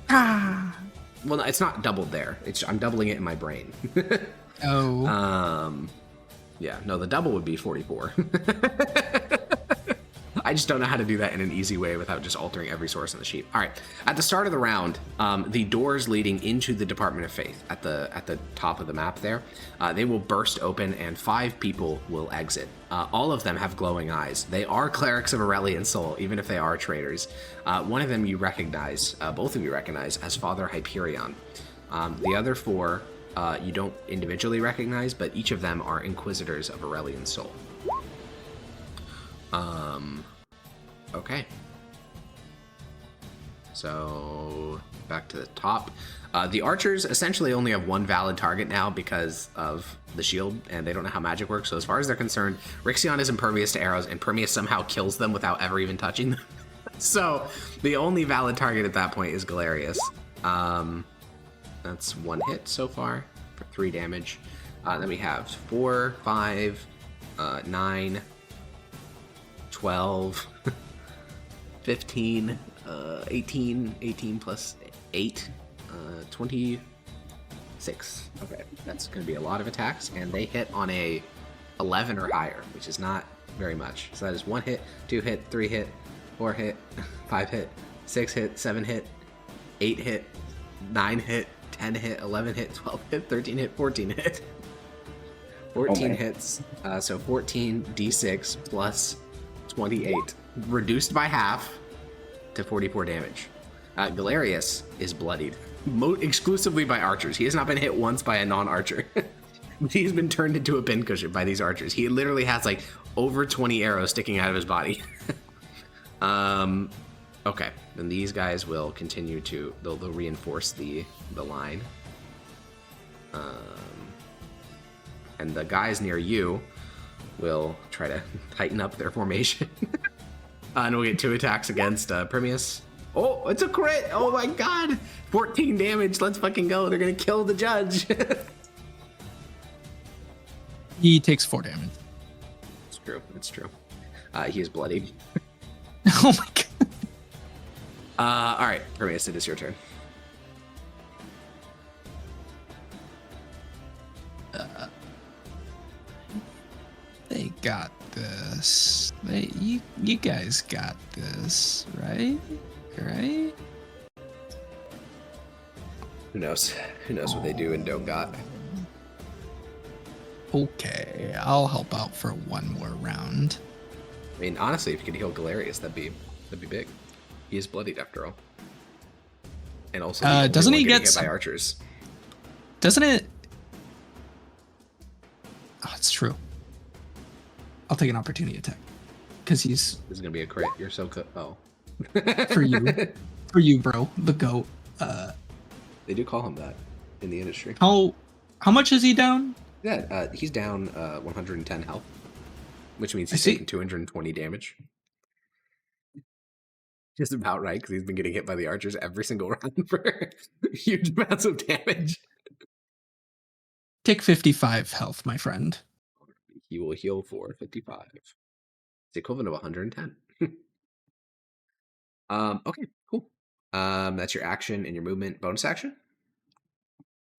Ah! Well, no, it's not doubled there. I'm doubling it in my brain. Oh. Yeah, no, the double would be 44. I just don't know how to do that in an easy way without just altering every source on the sheet. All right, at the start of the round, the doors leading into the Department of Faith at the top of the map there, they will burst open and 5 people will exit. All of them have glowing eyes. They are clerics of Aurelian Soul, even if they are traitors. One of them you recognize, both of you recognize as Father Hyperion. The other 4 you don't individually recognize, but each of them are Inquisitors of Aurelian Soul. Okay. So, back to the top. The archers essentially only have one valid target now because of the shield, and they don't know how magic works. So as far as they're concerned, Rixion is impervious to arrows, and Primius somehow kills them without ever even touching them. So the only valid target at that point is Galerius. That's 1 hit so far for 3 damage. Then we have 4, 5, 9, 12, 15, 18 plus 8, 26. Okay, that's going to be a lot of attacks, and they hit on a 11 or higher, which is not very much. So that is 1 hit, 2 hit, 3 hit, 4 hit, 5 hit, 6 hit, 7 hit, 8 hit, 9 hit, 10 hit, 11 hit, 12 hit, 13 hit, 14 hit. 14 hits, so 14 d6 plus 28, reduced by half to 44 damage. Galerius is bloodied, exclusively by archers. He has not been hit once by a non-archer. He's been turned into a pincushion by these archers. He literally has like over 20 arrows sticking out of his body. Okay, then these guys will continue to, they'll reinforce the line. And the guys near you will try to tighten up their formation. And we'll get 2 attacks against Primius. Oh, it's a crit! Oh my god! 14 damage, let's fucking go. They're gonna kill the judge. He takes 4 damage. It's true, it's true. He is bloodied. Oh my god. Alright, Primius, it is your turn. They got this. You guys got this, right? Right? Who knows? Who knows what they do and don't got? Okay, I'll help out for 1 more round. I mean, honestly, if you could heal Galerius, that'd be big. He is bloodied after all. And also, doesn't he get hit by archers? Doesn't it? Oh, it's true. I'll take an opportunity attack because he's. This is gonna be a crit. You're so good. Oh. For you, bro, the goat. They do call him that in the industry. How much is he down? Yeah, he's down 110 health, which means he's taking 220 damage. Just about right, because he's been getting hit by the archers every single round for huge amounts of damage. Take 55 health, my friend. He will heal for 55. It's the equivalent of 110. Okay, cool. That's your action and your movement. Bonus action?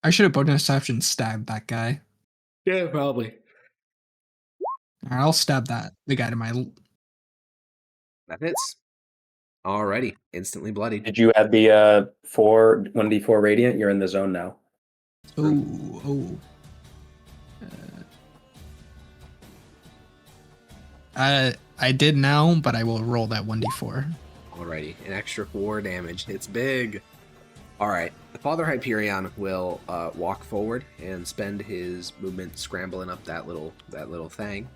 I should have bonus action stabbed that guy. Yeah, probably. Alright, I'll stab the guy to my. That hits. Alrighty, instantly bloodied. Did you add the 1d4 radiant? You're in the zone now. Oh. I did now, but I will roll that 1d4. Alrighty, an extra 4 damage. It's big. Alright, the Father Hyperion will walk forward and spend his movement scrambling up that little thing,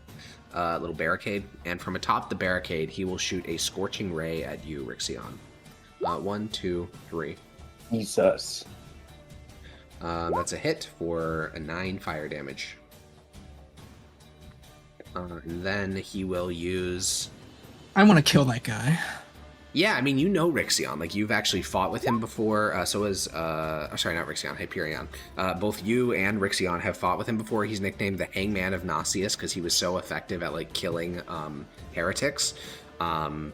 little barricade. And from atop the barricade, he will shoot a scorching ray at you, Rixion. 1, 2, 3. Jesus. That's a hit for a 9 fire damage. And then he will use... I want to kill that guy. Yeah, I mean, you know Rixion. Like, you've actually fought with him before. So is... sorry, not Rixion, Hyperion. Both you and Rixion have fought with him before. He's nicknamed the Hangman of Gnostius because he was so effective at, like, killing heretics. And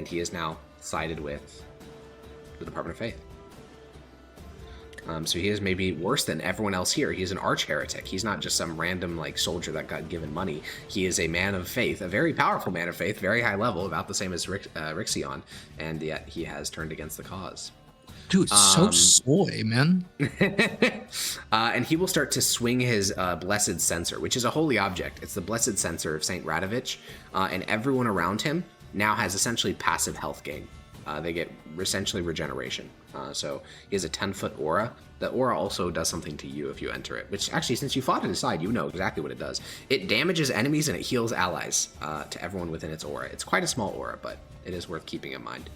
he is now sided with the Department of Faith. So he is maybe worse than everyone else here. He is an arch heretic. He's not just some random like soldier that got given money. He is a man of faith, a very powerful man of faith, very high level, about the same as Rixion, and yet he has turned against the cause. Dude, so soy, man. And he will start to swing his blessed censer, which is a holy object. It's the blessed censer of Saint Radovich, and everyone around him now has essentially passive health gain. They get essentially regeneration. So he has a 10-foot aura. The aura also does something to you if you enter it, which actually, since you fought it aside, you know exactly what it does. It damages enemies and it heals allies to everyone within its aura. It's quite a small aura, but it is worth keeping in mind.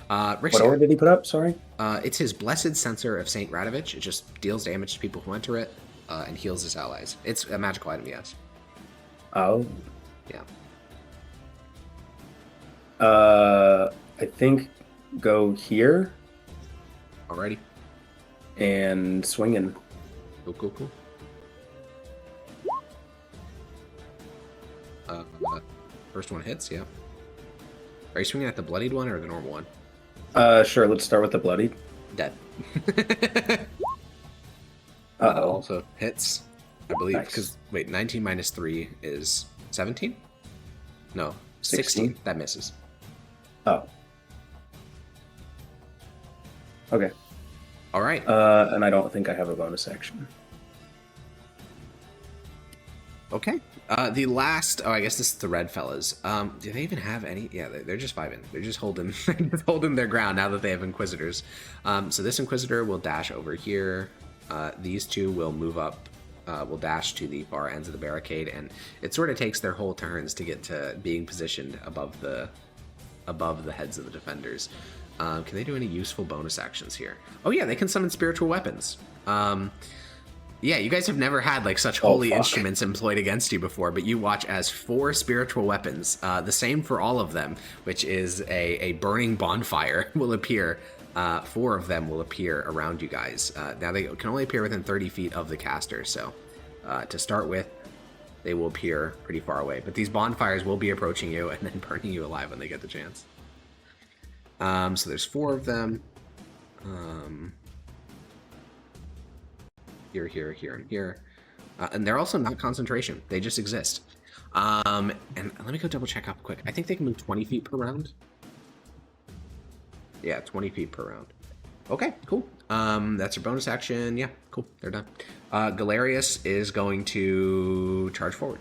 What aura did he put up? Sorry? It's his Blessed Censer of Saint Radovich. It just deals damage to people who enter it and heals his allies. It's a magical item, yes. Oh. Yeah. I think go here. Alrighty. And swinging. Cool. First one hits, yeah. Are you swinging at the bloodied one or the normal one? Sure, let's start with the bloodied. Dead. Uh-oh. Also hits, I believe. Nice. Because, wait, 19 minus 3 is 17? No, 16. That misses. Oh. Okay. All right. And I don't think I have a bonus action. Okay. The last... Oh, I guess this is the red fellas. Do they even have any... Yeah, they're just vibing. They're just holding their ground now that they have Inquisitors. So this Inquisitor will dash over here. These two will move up. Will dash to the far ends of the barricade. And it sort of takes their whole turns to get to being positioned above the heads of the defenders. Can they do any useful bonus actions here? Oh yeah, they can summon spiritual weapons. Yeah, you guys have never had like such holy instruments employed against you before, but you watch as 4 spiritual weapons, the same for all of them, which is a burning bonfire will appear. 4 of them will appear around you guys. Now they can only appear within 30 feet of the caster, so to start with, they will appear pretty far away. But these bonfires will be approaching you and then burning you alive when they get the chance. So there's 4 of them. Here, and here. And they're also not concentration. They just exist. And let me go double check up quick. I think they can move 20 feet per round. Yeah, 20 feet per round. Okay, cool. That's your bonus action. Yeah, cool. They're done. Galerius is going to charge forward.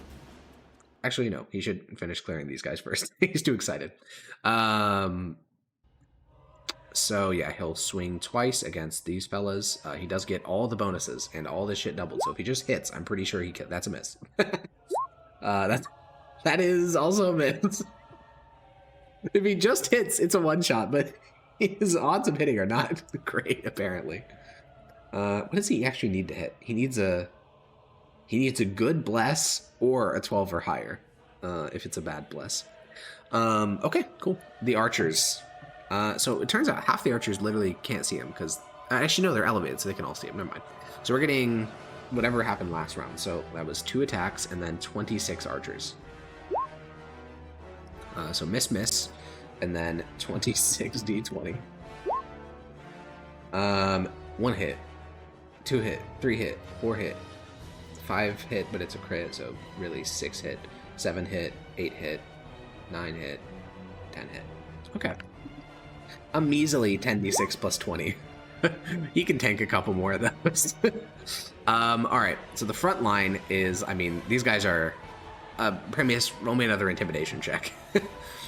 Actually, no. He should finish clearing these guys first. He's too excited. So yeah, he'll swing twice against these fellas. He does get all the bonuses and all this shit doubled. So if he just hits, I'm pretty sure that's a miss. That is also a miss. If he just hits, it's a one-shot, but his odds of hitting are not great, apparently. What does he actually need to hit? He needs a good bless or a 12 or higher, if it's a bad bless. Okay, cool. The archers. So it turns out half the archers literally can't see him because actually no, they're elevated, so they can all see him. Never mind. So we're getting whatever happened last round. So that was 2 attacks and then 26 archers. So miss. and then 26 d20. 1 hit, 2 hit, 3 hit, 4 hit, 5 hit, but it's a crit, so really 6 hit, 7 hit, 8 hit, 9 hit, 10 hit. Okay. A measly 10d6 plus 20. He can tank a couple more of those. Alright, so the front line is, I mean, these guys are... Primius, roll me another intimidation check.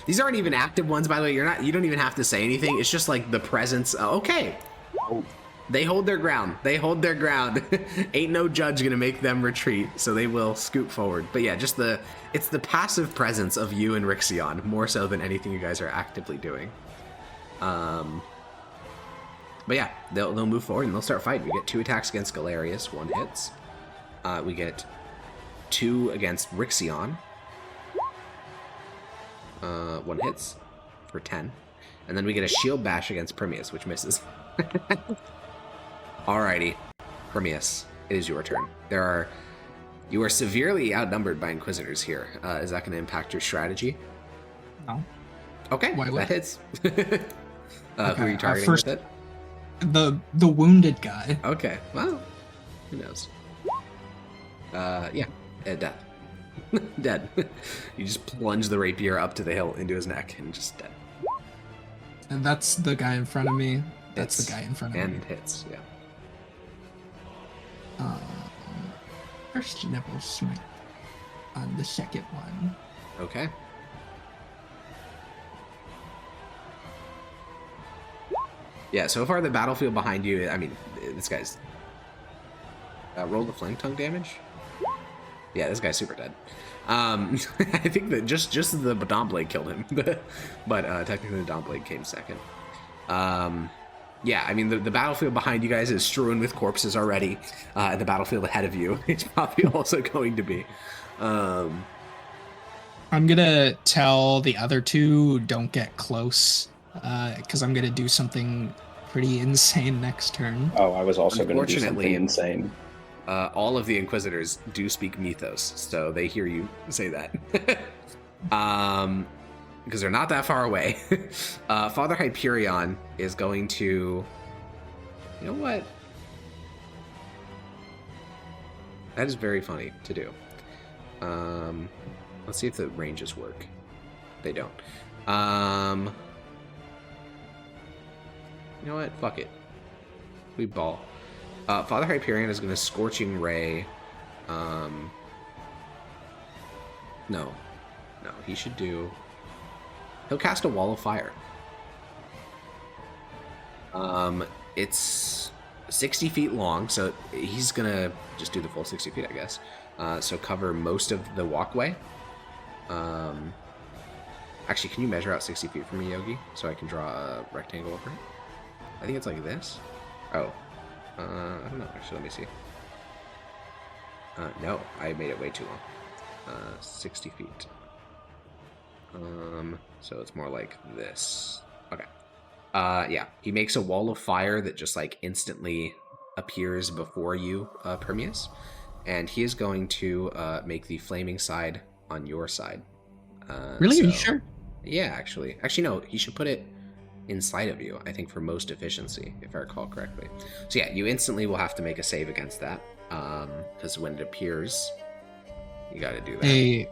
These aren't even active ones, by the way. You don't even have to say anything. It's just like the presence. Okay. They hold their ground. They hold their ground. Ain't no judge gonna make them retreat, so they will scoot forward. But yeah, just it's the passive presence of you and Rixion, more so than anything you guys are actively doing. But yeah, they'll move forward and they'll start fighting. We get 2 attacks against Galerius, 1 hits. We get 2 against Rixion. 1 hits for 10. And then we get a shield bash against Primius, which misses. Alrighty, Primius, it is your turn. You are severely outnumbered by Inquisitors here. Is that going to impact your strategy? No. Okay, that hits. Okay, who are you targeting with it? The wounded guy. Okay, well, who knows? Yeah, death. Dead. You just plunge the rapier up to the hilt into his neck and just dead. And that's the guy in front of me. That's the guy in front of me. And hits, yeah. First nipple smite on the second one. Okay. Yeah, so far the battlefield behind you, I mean, this guy's... roll the flame tongue damage? Yeah, this guy's super dead. I think that just the Dawn Blade killed him, but technically the Dawn Blade came second. Yeah, I mean, the battlefield behind you guys is strewn with corpses already, and the battlefield ahead of you is probably also going to be. I'm gonna tell the other 2 don't get close, because I'm gonna do something pretty insane next turn. Oh, I was also going to do something insane. All of the Inquisitors do speak Mythos, so they hear you say that. Because they're not that far away. Father Hyperion is going to... You know what? That is very funny to do. Let's see if the ranges work. They don't. You know what? Fuck it. We ball. Father Hyperion is going to Scorching Ray. No, he should do... He'll cast a Wall of Fire. It's 60 feet long, so he's going to just do the full 60 feet, I guess. So cover most of the walkway. Actually, can you measure out 60 feet for me, Yogi? So I can draw a rectangle over it? I think it's like this. Oh. I don't know. Actually, let me see. No, I made it way too long. 60 feet. So it's more like this. Okay. Yeah, he makes a wall of fire that just like instantly appears before you, Primius, and he is going to make the flaming side on your side. Really? Are you sure? Yeah, actually, no. He should put it inside of you, I think, for most efficiency, if I recall correctly. So yeah, you instantly will have to make a save against that, because when it appears, you got to do that. A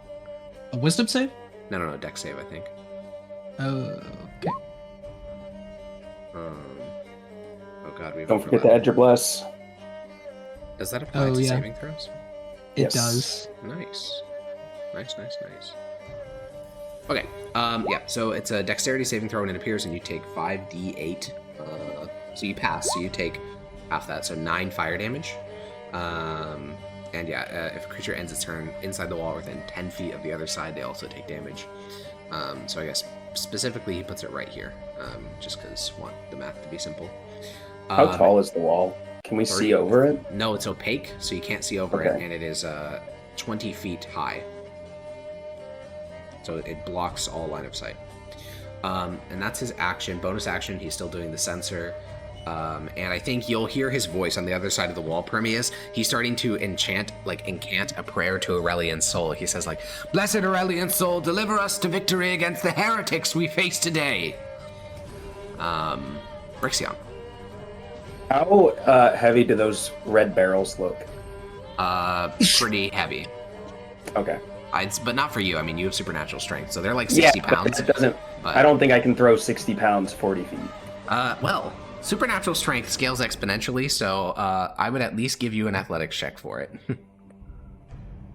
wisdom save? No, dex save, I think. Okay. Oh god, we have Don't forget to add your bless. Does that apply to saving throws? It does. Nice. Okay, yeah, so it's a dexterity saving throw and it appears and you take 5d8. So you pass, so you take half that, so 9 fire damage. And yeah, if a creature ends its turn inside the wall or within 10 feet of the other side, they also take damage. So I guess specifically he puts it right here, just because I want the math to be simple. How tall is the wall? Can we see over it? No, it's opaque, so you can't see over it, and it is 20 feet high. So it blocks all line of sight. And that's his action. Bonus action, he's still doing the sensor. And I think you'll hear his voice on the other side of the wall, Primius. He's starting to incant a prayer to Aurelian's soul. He says, like, "Blessed Aurelian soul, deliver us to victory against the heretics we face today." Rixion. How heavy do those red barrels look? Pretty heavy. Okay. But not for you. I mean, you have supernatural strength, so they're like 60 pounds. It doesn't. I don't think I can throw 60 pounds 40 feet. Well, supernatural strength scales exponentially, so I would at least give you an athletics check for it.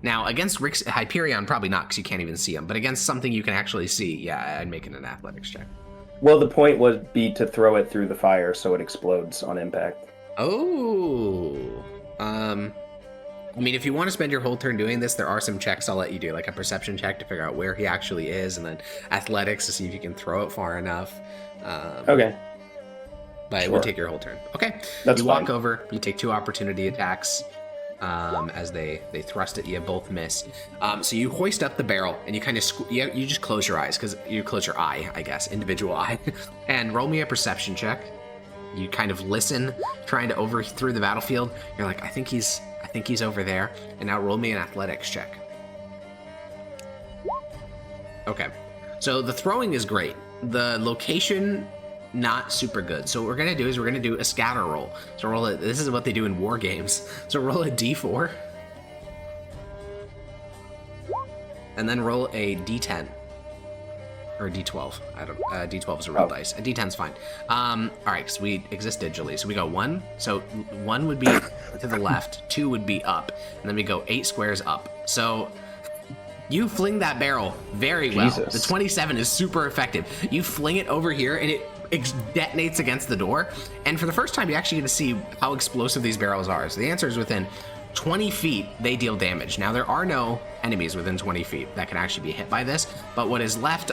Now, against Hyperion, probably not, because you can't even see him, but against something you can actually see, yeah, I'd make it an athletics check. Well, the point would be to throw it through the fire so it explodes on impact. Oh. I mean, if you want to spend your whole turn doing this, there are some checks I'll let you do, like a perception check to figure out where he actually is, and then athletics to see if you can throw it far enough. Okay. But it would take your whole turn. Okay. That's you fine. walk over, you take 2 opportunity attacks as they thrust at you, both miss. So you hoist up the barrel, and you kind of, you just close your eyes, because you close your eye, I guess, individual eye, and roll me a perception check. You kind of listen, trying to overthrow the battlefield. You're like, I think he's over there. And now roll me an athletics check. Okay. So the throwing is great. The location, not super good. So what we're going to do is we're going to do a scatter roll. So roll it. This is what they do in war games. So roll a d4. And then roll a d10. Or a d12. I don't. D12 is a real dice. A d10's fine. All right, because we exist digitally. So we go 1. So 1 would be to the left. 2 would be up, and then we go 8 squares up. So you fling that barrel very well. Jesus. The 27 is super effective. You fling it over here, and it detonates against the door. And for the first time, you actually get to see how explosive these barrels are. So the answer is within 20 feet, they deal damage. Now, there are no enemies within 20 feet that can actually be hit by this, but what is left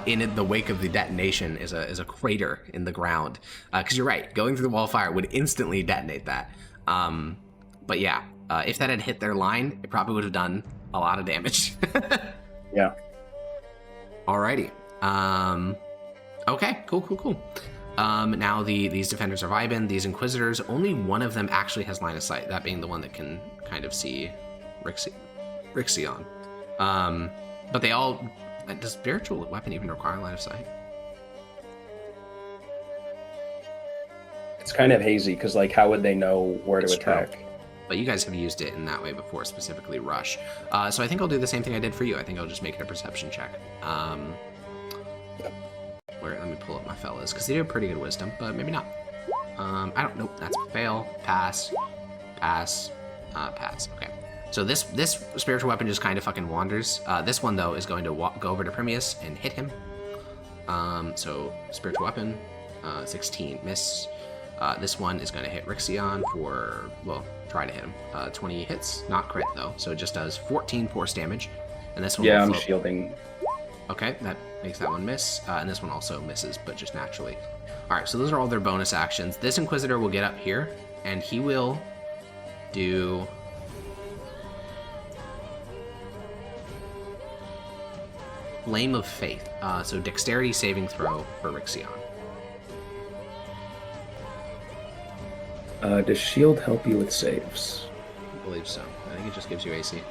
in the wake of the detonation is a crater in the ground. Because you're right, going through the wall of fire would instantly detonate that. But yeah, if that had hit their line, it probably would have done a lot of damage. Yeah. Alrighty. Okay, cool. Now these defenders are vibing. These inquisitors, only one of them actually has line of sight, that being the one that can kind of see Rixion. But they all... Does spiritual weapon even require line of sight? It's kind of hazy, because, like, how would they know where It's to true. attack? But you guys have used it in that way before, specifically rush. So I think I'll do the same thing I did for you. I think I'll just make it a perception check. Let me pull up my fellas, because they do a pretty good wisdom, but maybe not. I don't know. That's fail, pass. Okay. So this spiritual weapon just kind of fucking wanders. This one, though, is going to go over to Primius and hit him. So spiritual weapon, 16, miss. This one is going to hit Rixion for, well, try to hit him. 20 hits, not crit, though, so it just does 14 force damage. And this one Yeah, will I'm float. shielding. Okay, that makes that one miss, and this one also misses, but just naturally. Alright, so those are all their bonus actions. This Inquisitor will get up here, and he will do... Flame of Faith. So dexterity saving throw for Rixion. Does shield help you with saves? I believe so. I think it just gives you AC.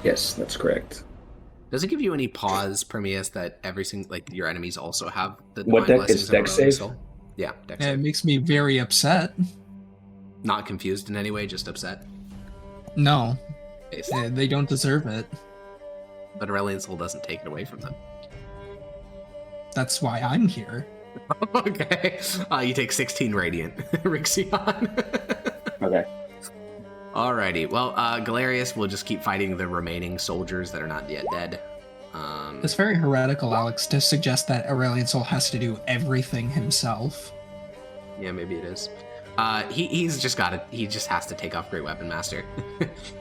Yes, that's correct. Does it give you any pause, Primius, that every single, like, your enemies also have the What divine deck blessings is of dex Heroic save? Soul? Yeah, dex It save. makes me very upset. Not confused in any way, just upset. No, Basically. they don't deserve it. But Aurelian Soul doesn't take it away from them. That's why I'm here. Okay. You take 16 Radiant, Rixion. Okay. Alrighty. Well, Galerius will just keep fighting the remaining soldiers that are not yet dead. It's very heretical, Alex, to suggest that Aurelian Soul has to do everything himself. Yeah, maybe it is. He's just got it. He just has to take off Great Weapon Master.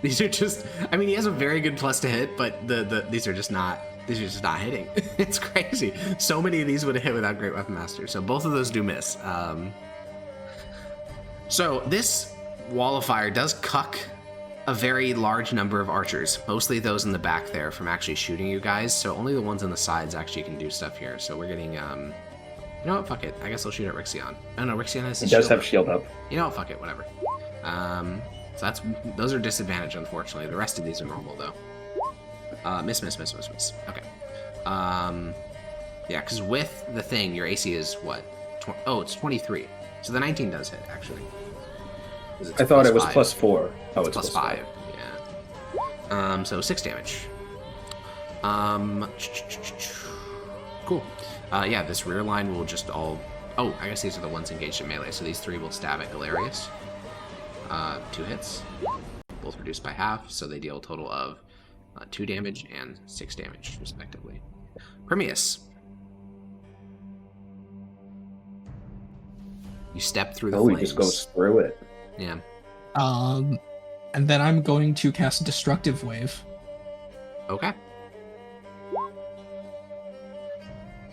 These are just. I mean, he has a very good plus to hit, but these are just not. These are just not hitting. It's crazy. So many of these would have hit without Great Weapon Master. So both of those do miss. So this wall of fire does cuck a very large number of archers, mostly those in the back there, from actually shooting you guys. So only the ones on the sides actually can do stuff here. So we're getting You know what? Fuck it. I guess I'll shoot at Rixion. Oh no, Rixion has He his does shield have shield up. You know what? Fuck it. Whatever. So those are disadvantage, unfortunately. The rest of these are normal though. Miss. Okay. Yeah, because with the thing, your AC is what? It's 23. So the 19 does hit actually. I thought it was +5. +4. Oh, It's plus 5. Yeah. So 6 damage. Cool. Yeah, this rear line will just all... Oh, I guess these are the ones engaged in melee. So these 3 will stab at Galerius. 2 hits. Both reduced by half, so they deal a total of 2 damage and 6 damage, respectively. Primius. You step through the Oh, he flames. just goes through it. Yeah. And then I'm going to cast Destructive Wave. Okay.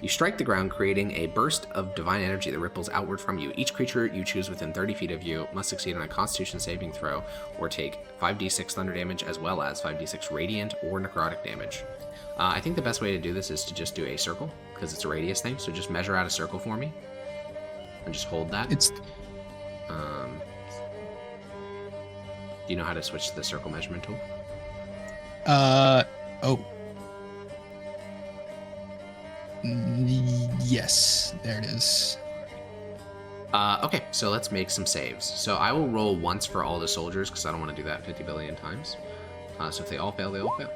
You strike the ground, creating a burst of divine energy that ripples outward from you. Each creature you choose within 30 feet of you must succeed on a Constitution saving throw or take 5d6 thunder damage as well as 5d6 radiant or necrotic damage. I think the best way to do this is to just do a circle, because it's a radius thing. So just measure out a circle for me and just hold that. It's Do you know how to switch to the circle measurement tool? Yes, there it is. Okay, so let's make some saves. So I will roll once for all the soldiers because I don't want to do that 50 billion times. So if they all fail, they all fail.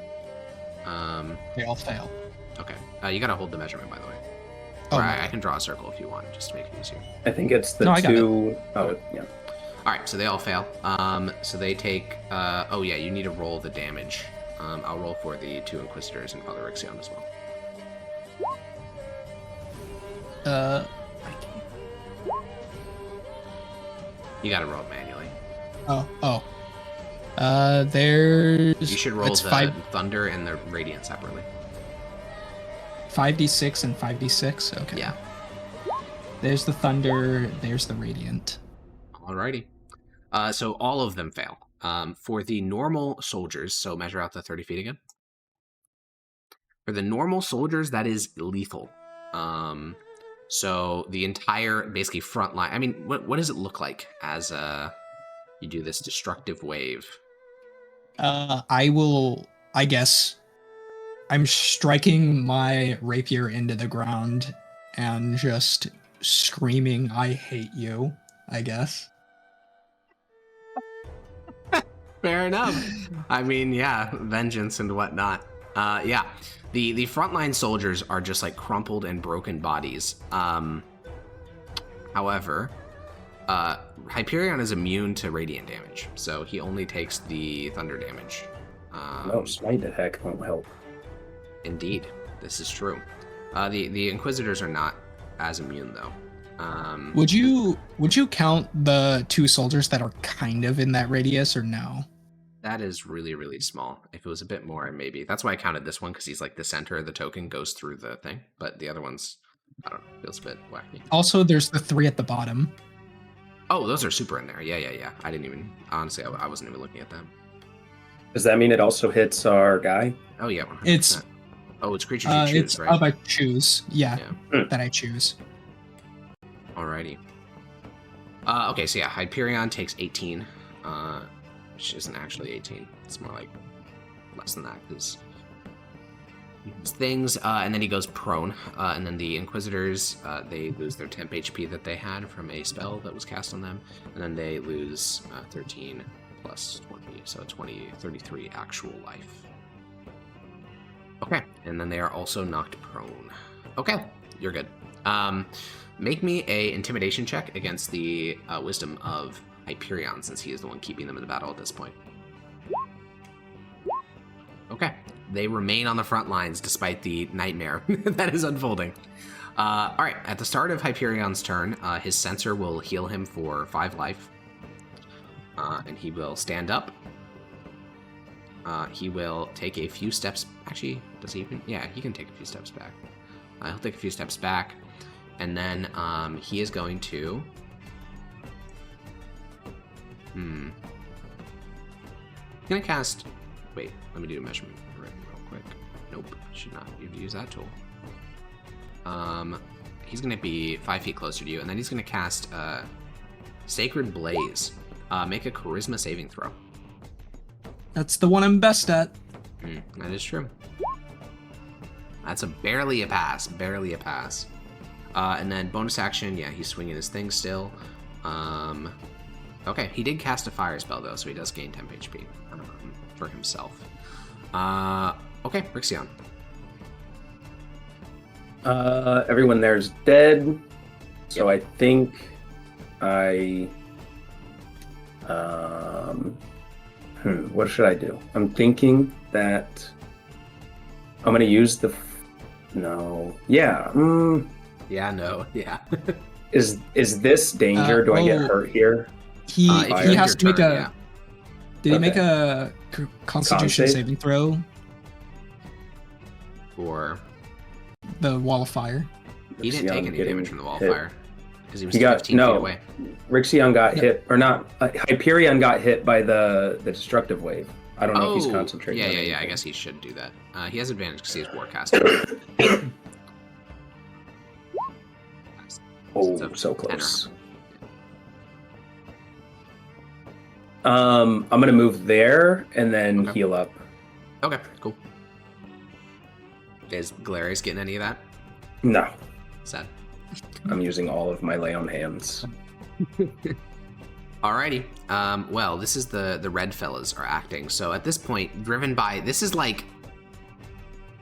They all fail. Okay. You gotta hold the measurement, by the way. Oh, Or I can draw a circle if you want, just to make it easier. I think it's the No, I got two... Oh, yeah. All right, so they all fail. So they take. Oh yeah, you need to roll the damage. I'll roll for the 2 Inquisitors and Father Rixion as well. You gotta roll it manually. There's... You should roll it's the Thunder and the Radiant separately. 5d6 and 5d6? Okay. Yeah. There's the Thunder, there's the Radiant. Alrighty. So all of them fail. For the normal soldiers, so measure out the 30 feet again. For the normal soldiers, that is lethal. So the entire, basically, front line. I mean, what does it look like as you do this destructive wave? I guess, I'm striking my rapier into the ground and just screaming, "I hate you," I guess. Fair enough. I mean, yeah, vengeance and whatnot. Yeah, the frontline soldiers are just like crumpled and broken bodies. However, Hyperion is immune to radiant damage, so he only takes the thunder damage. No, smite attack won't help. Indeed, this is true. The Inquisitors are not as immune though. Would you count the 2 soldiers that are kind of in that radius or no? That is really, really small. If it was a bit more, maybe. That's why I counted this one, because he's like the center of the token goes through the thing. But the other ones, I don't know, feels a bit wacky. Also, there's the 3 at the bottom. Oh, those are super in there. Yeah. I didn't even, honestly, I wasn't even looking at them. Does that mean it also hits our guy? Oh, yeah, 100%. It's creatures you choose, it's right? of I choose. Yeah, Hmm. that I choose. Alrighty. Okay, so yeah, Hyperion takes 18, which isn't actually 18. It's more like less than that, because things, and then he goes prone, and then the Inquisitors, they lose their temp HP that they had from a spell that was cast on them, and then they lose 13 plus 20, so 33 actual life. Okay, and then they are also knocked prone. Okay, you're good. Make me a intimidation check against the wisdom of Hyperion, since he is the one keeping them in the battle at this point. Okay, they remain on the front lines despite the nightmare that is unfolding. All right, at the start of Hyperion's turn, his sensor will heal him for 5 life, and he will stand up. He will take a few steps. Actually, does he even? Yeah, he can take a few steps back. He'll take a few steps back, and then he is going to. He's gonna cast. Wait, let me do a measurement real quick. Nope, should not. You'd use that tool. he's gonna be 5 feet closer to you, and then he's gonna cast Sacred Blaze. Make a Charisma saving throw. That's the one I'm best at. That is true. That's barely a pass. Barely a pass. And then bonus action, yeah, he's swinging his thing still. Okay, he did cast a fire spell though, so he does gain 10 HP for himself. Okay, Rixion. Everyone there's dead, so I think what should I do? I'm thinking that I'm gonna use the Is this danger? Do I get hurt here? He has to make a. Yeah. Did he make a Constitution saving throw? For the Wall of Fire. He didn't take any damage from the Wall of Fire because he was 15 feet away. Rixion got hit, or not? Hyperion got hit by the destructive wave. I don't know if he's concentrating. Yeah. I guess he should do that. He has advantage because he has Warcaster. So close. I'm gonna move there and then heal up. Okay, cool. Is Galerius getting any of that? No. Sad. I'm using all of my lay on hands. Alrighty. Well, this is the red fellas are acting. So at this point, driven by this is like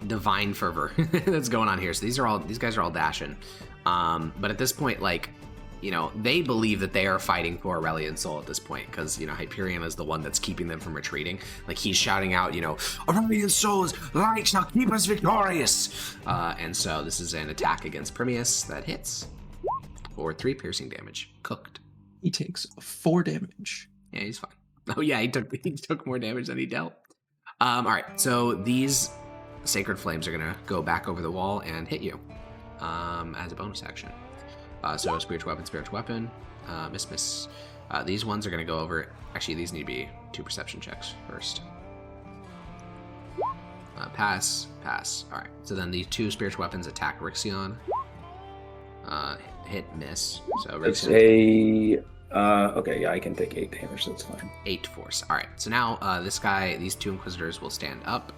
divine fervor that's going on here. So these guys are all dashing. But at this point, like, you know, they believe that they are fighting for Aurelian Soul at this point because, you know, Hyperion is the one that's keeping them from retreating. Like, he's shouting out, you know, Aurelian Soul's light shall keep us victorious. And so this is an attack against Primius that hits for 3 piercing damage. Cooked. He takes 4 damage. Yeah, he's fine. Oh yeah, he took more damage than he dealt. All right, so these Sacred Flames are gonna go back over the wall and hit you as a bonus action. So spiritual weapon, miss. These ones are gonna go over. Actually, these need to be 2 perception checks first. Pass. All right. So then these 2 spiritual weapons attack Rixion. Hit, miss. So it's a okay. Yeah, I can take 8 damage. That's fine. 8 force. All right. So now these 2 Inquisitors will stand up.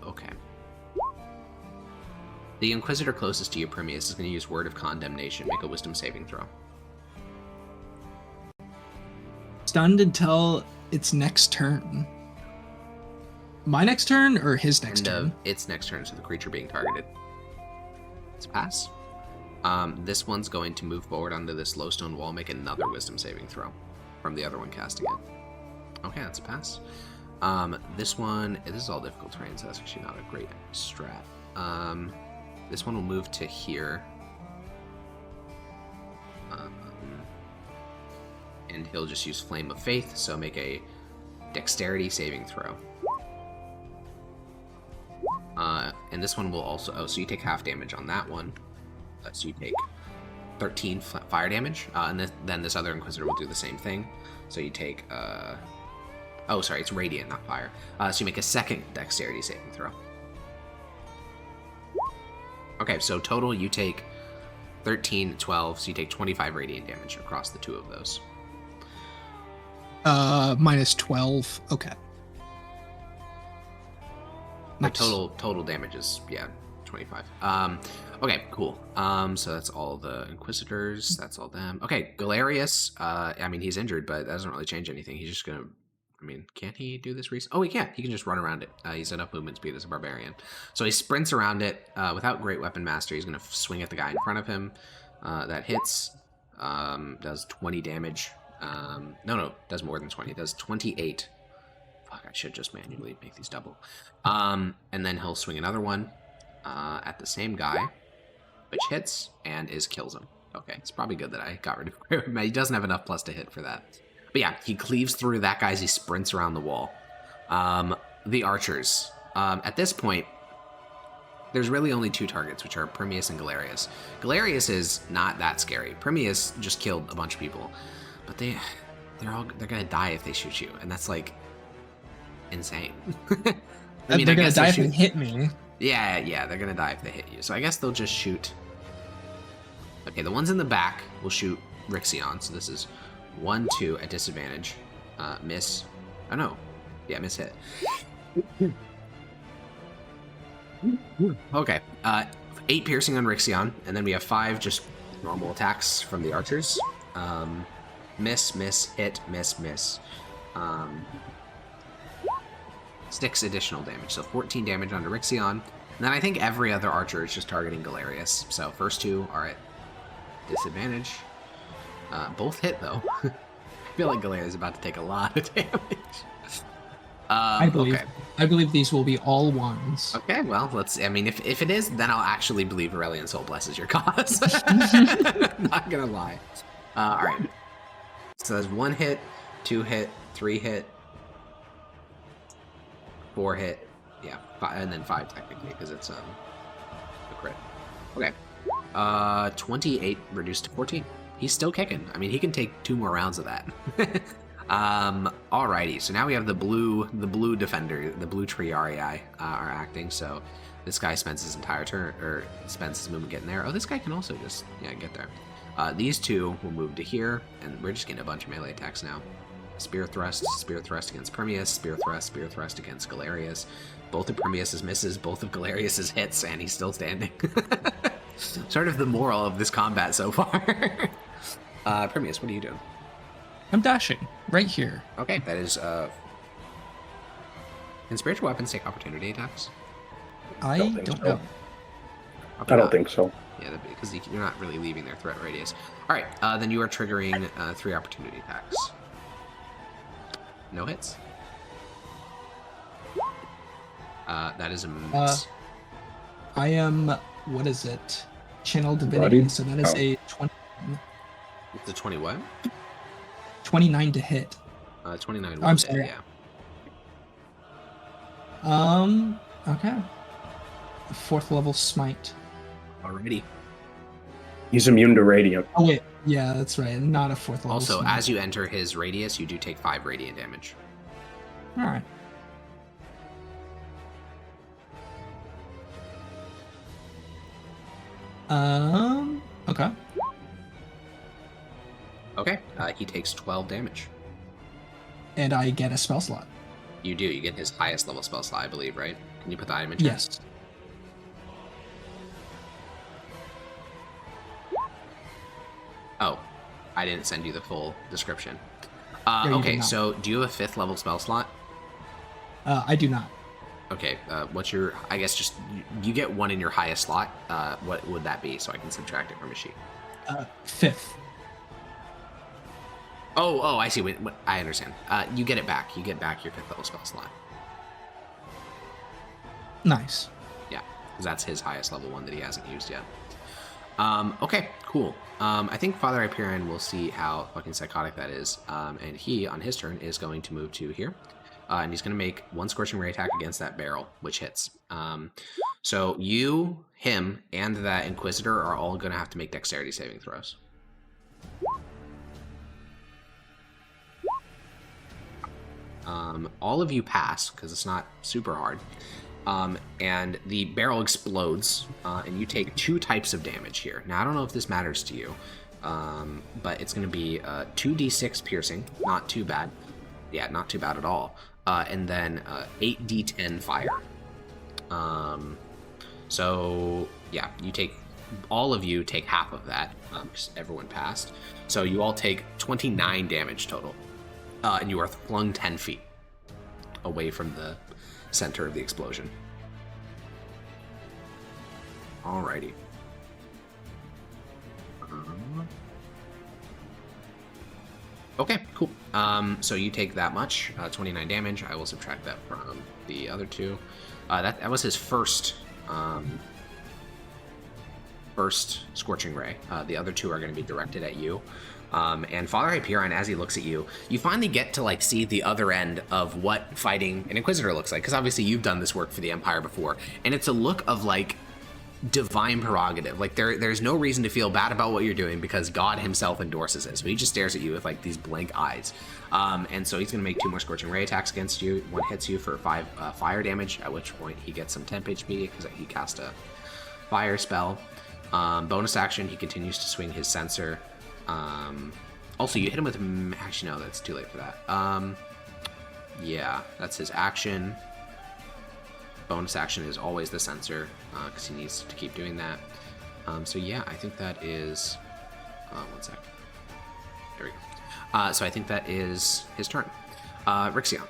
Okay. The Inquisitor closest to you, Primius, is going to use Word of Condemnation. Make a Wisdom saving throw. Stunned until its next turn. My next turn or his next turn? Its next turn, so the creature being targeted. It's a pass. This one's going to move forward onto this low stone wall, make another Wisdom saving throw from the other one casting it. Okay, that's a pass. This is all difficult terrain, so that's actually not a great strat. This one will move to here. And he'll just use Flame of Faith, so make a Dexterity saving throw. And this one will also... so you take half damage on that one. So you take 13 fire damage. And then this other Inquisitor will do the same thing. So you take... it's Radiant, not Fire. So you make a second Dexterity saving throw. Okay, so total you take 13, 12, so you take 25 radiant damage across the 2 of those. Minus 12. Okay. Nice. Total damage is 25. Okay, cool. So that's all the Inquisitors. That's all them. Okay, Galerius. I mean, he's injured, but that doesn't really change anything. He's just gonna. I mean, can't he do this recently? Oh, he can. He can just run around it. He's enough movement speed as a barbarian. So he sprints around it without Great Weapon Master. He's going to swing at the guy in front of him. That hits. Does 20 damage. No, does more than 20. It does 28. Fuck, I should just manually make these double. And then he'll swing another one at the same guy, which hits and kills him. Okay, it's probably good that I got rid of Great Weapon. He doesn't have enough plus to hit for that. But yeah, he cleaves through that guy as he sprints around the wall. The archers. At this point, there's really only 2 targets, which are Primius and Galerius. Galerius is not that scary. Primius just killed a bunch of people, but they're gonna die if they shoot you, and that's like insane. I mean, they're gonna die if they hit me. Yeah, they're gonna die if they hit you. So I guess they'll just shoot. Okay, the ones in the back will shoot Rixion. So this is 1, 2 at disadvantage. Miss. Oh no. Yeah, miss hit. Okay. 8 piercing on Rixion, and then we have 5 just normal attacks from the archers. Miss, miss, hit, miss, miss. 6 additional damage, so 14 damage onto Rixion. And then I think every other archer is just targeting Galerius. So first 2 are at disadvantage. Both hit though. I feel like Galerius is about to take a lot of damage. I believe. Okay. I believe these will be all ones. Okay, well, let's. I mean, if it is, then I'll actually believe Aurelian Soul blesses your cause. Not gonna lie. All right. So there's 1 hit, 2 hit, 3 hit, 4 hit, yeah, 5, and then 5 technically because it's a crit. Okay. 28 reduced to 14. He's still kicking. I mean, he can take 2 more rounds of that. Alrighty, so now we have the blue defender, the blue Triarii are acting. So this guy spends his entire turn, or spends his movement getting there. Oh, this guy can also just get there. These 2 will move to here, and we're just getting a bunch of melee attacks now. Spear thrust against Primius, spear thrust against Galerius. Both of Primius's misses, both of Galerius's hits, and he's still standing. Sort of the moral of this combat so far. Primius, what are you doing? I'm dashing right here. Okay, that is. Can spiritual weapons take opportunity attacks? I don't so. know. I don't think so. Yeah, because you're not really leaving their threat radius. All right, then you are triggering 3 opportunity attacks. No hits. That is a miss. I am. What is it? Channel Divinity. Bloodied? So that is a 20. It's a 20 what? 29 to hit. 29. I'm sorry. Yeah. Okay. 4th level smite. Already. He's immune to radiant. Oh wait, yeah, that's right. Not a 4th level. Also, smite. as you enter his radius, you do take 5 radiant damage. All right. Okay. Okay. He takes 12 damage. And I get a spell slot. You do. You get his highest level spell slot, I believe, right? Can you put the item in chat? Yes. Oh, I didn't send you the full description. Yeah, you okay, did not. so do you have a 5th level spell slot? I do not. Okay, what's your... I guess just... You get 1 in your highest slot. What would that be, so I can subtract it from a sheet? 5th. Oh, I see. Wait, I understand. You get it back. You get back your 5th level spell slot. Nice. Yeah, because that's his highest level one that he hasn't used yet. Okay, cool. I think Father Hyperion will see how fucking psychotic that is. And he, on his turn, is going to move to here. And he's going to make 1 Scorching Ray attack against that barrel, which hits. So you, him, and that Inquisitor are all going to have to make dexterity saving throws. All of you pass, because it's not super hard. And the barrel explodes, and you take 2 types of damage here. Now, I don't know if this matters to you, but it's going to be 2d6 piercing, not too bad. Yeah, not too bad at all. And then 8d10 fire. So, yeah, all of you take half of that, because everyone passed. So you all take 29 damage total, and you are flung 10 feet away from the center of the explosion. Alrighty. Okay, cool. So you take that much, 29 damage. I will subtract that from the other 2. That was his first Scorching Ray. The other 2 are going to be directed at you. And Father Hyperion, as he looks at you, you finally get to see the other end of what fighting an Inquisitor looks like. Because obviously you've done this work for the Empire before. And it's a look of divine prerogative. Like there's no reason to feel bad about what you're doing because God himself endorses it. So he just stares at you with like these blank eyes. And so he's gonna make 2 more scorching ray attacks against you. One hits you for 5 fire damage, at which point he gets some temp HP because he cast a fire spell. Bonus action, he continues to swing his sensor. Also, you hit him with actually no, that's too late for that. Yeah, that's his action. Bonus action is always the sensor because he needs to keep doing that. So yeah, I think that is. 1 sec. There we go. So I think that is his turn. Rixion.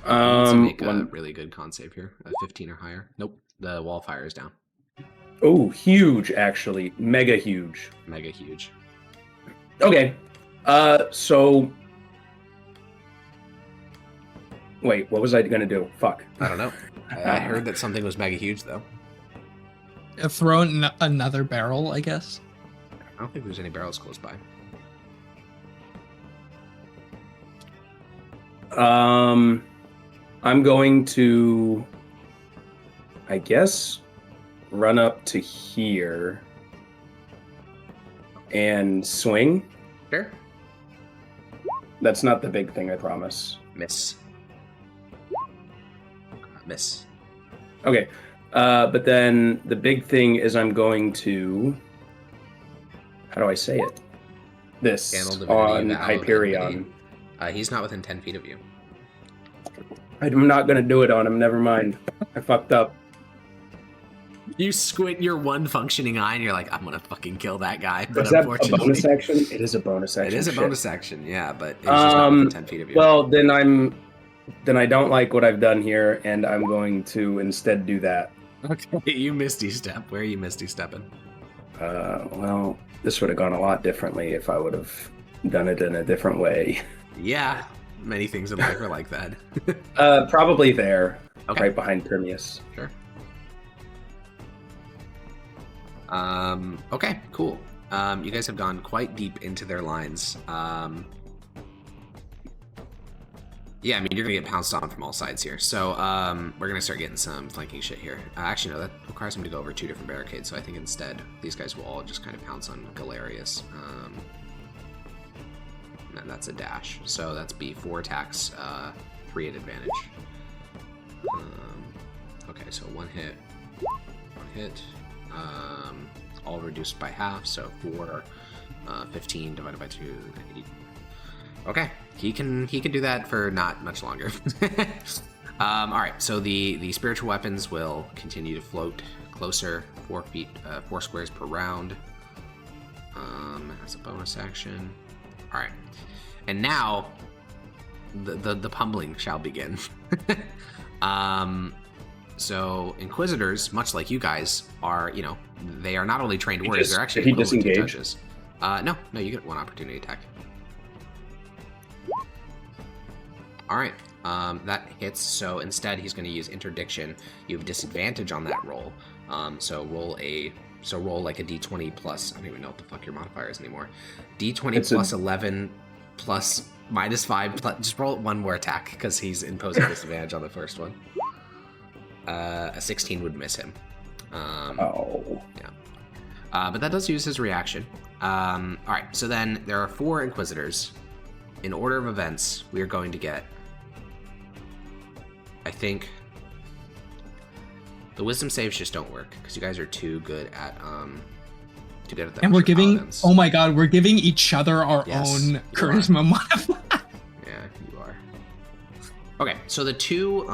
Make a really good con save here. 15 or higher. Nope. The wall fire is down. Oh, huge, actually. Mega huge. Mega huge. Okay. So... Wait, what was I going to do? Fuck. I don't know. I heard that something was mega huge, though. Throw in another barrel, I guess. I don't think there's any barrels close by. I'm going to, I guess, run up to here and swing. Sure. That's not the big thing, I promise. Miss. Miss. Okay. But then the big thing is I'm going to, how do I say it? This on Hyperion. He's not within 10 feet of you. I'm not going to do it on him. Never mind. I fucked up. You squint your one functioning eye and you're like, I'm going to fucking kill that guy. But is that a bonus action? It is a bonus action. It is a bonus action, yeah, but it's just not within 10 feet of you. Well, then I don't like what I've done here, and I'm going to instead do that. Okay, you Misty Step. Where are you Misty Stepping? Well, this would have gone a lot differently if I would have done it in a different way. Yeah, many things in life are like that. Probably there, okay. Right behind Primius. Sure. Okay, cool. You guys have gone quite deep into their lines. Yeah, I mean, you're going to get pounced on from all sides here. So we're going to start getting some flanking shit here. Actually, no, that requires him to go over 2 different barricades. So I think instead, these guys will all just kind of pounce on Galerius. And that's a dash. So that's B. 4 attacks, 3 at advantage. Okay, so 1 hit. 1 hit. All reduced by half. So 4, 15 divided by 2, 8. Okay, he can do that for not much longer. All right, so the spiritual weapons will continue to float closer, 4 squares per round. As a bonus action. All right, and now the pummeling shall begin. So Inquisitors, much like you guys, are they are not only trained warriors, they're actually equivalent to judges. No, you get 1 opportunity attack. All right, that hits. So instead, he's going to use interdiction. You have disadvantage on that roll. So roll like a d20 plus. I don't even know what the fuck your modifier is anymore. D20 plus 11 plus -5. Plus, just roll 1 more attack because he's imposing disadvantage on the first one. A 16 would miss him. Yeah. But that does use his reaction. All right. So then there are 4 Inquisitors. In order of events, we are going to get, I think, the wisdom saves just don't work because you guys are too good at that. And we're giving, oh my god, we're giving each other our own charisma modifier. Yeah, you are. Okay, so the 2.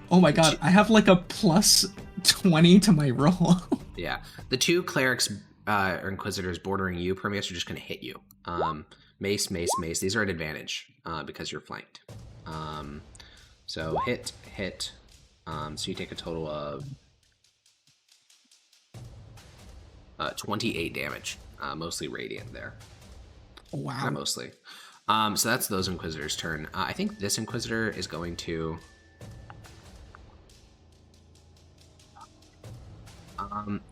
Oh my god, I have like a plus 20 to my roll. Yeah, the 2 clerics or Inquisitors bordering you, Primius, are just going to hit you. Mace. These are at advantage because you're flanked. So hit. So you take a total of 28 damage, mostly radiant there. Wow. Not mostly. So that's those Inquisitors' turn. I think this Inquisitor is going to.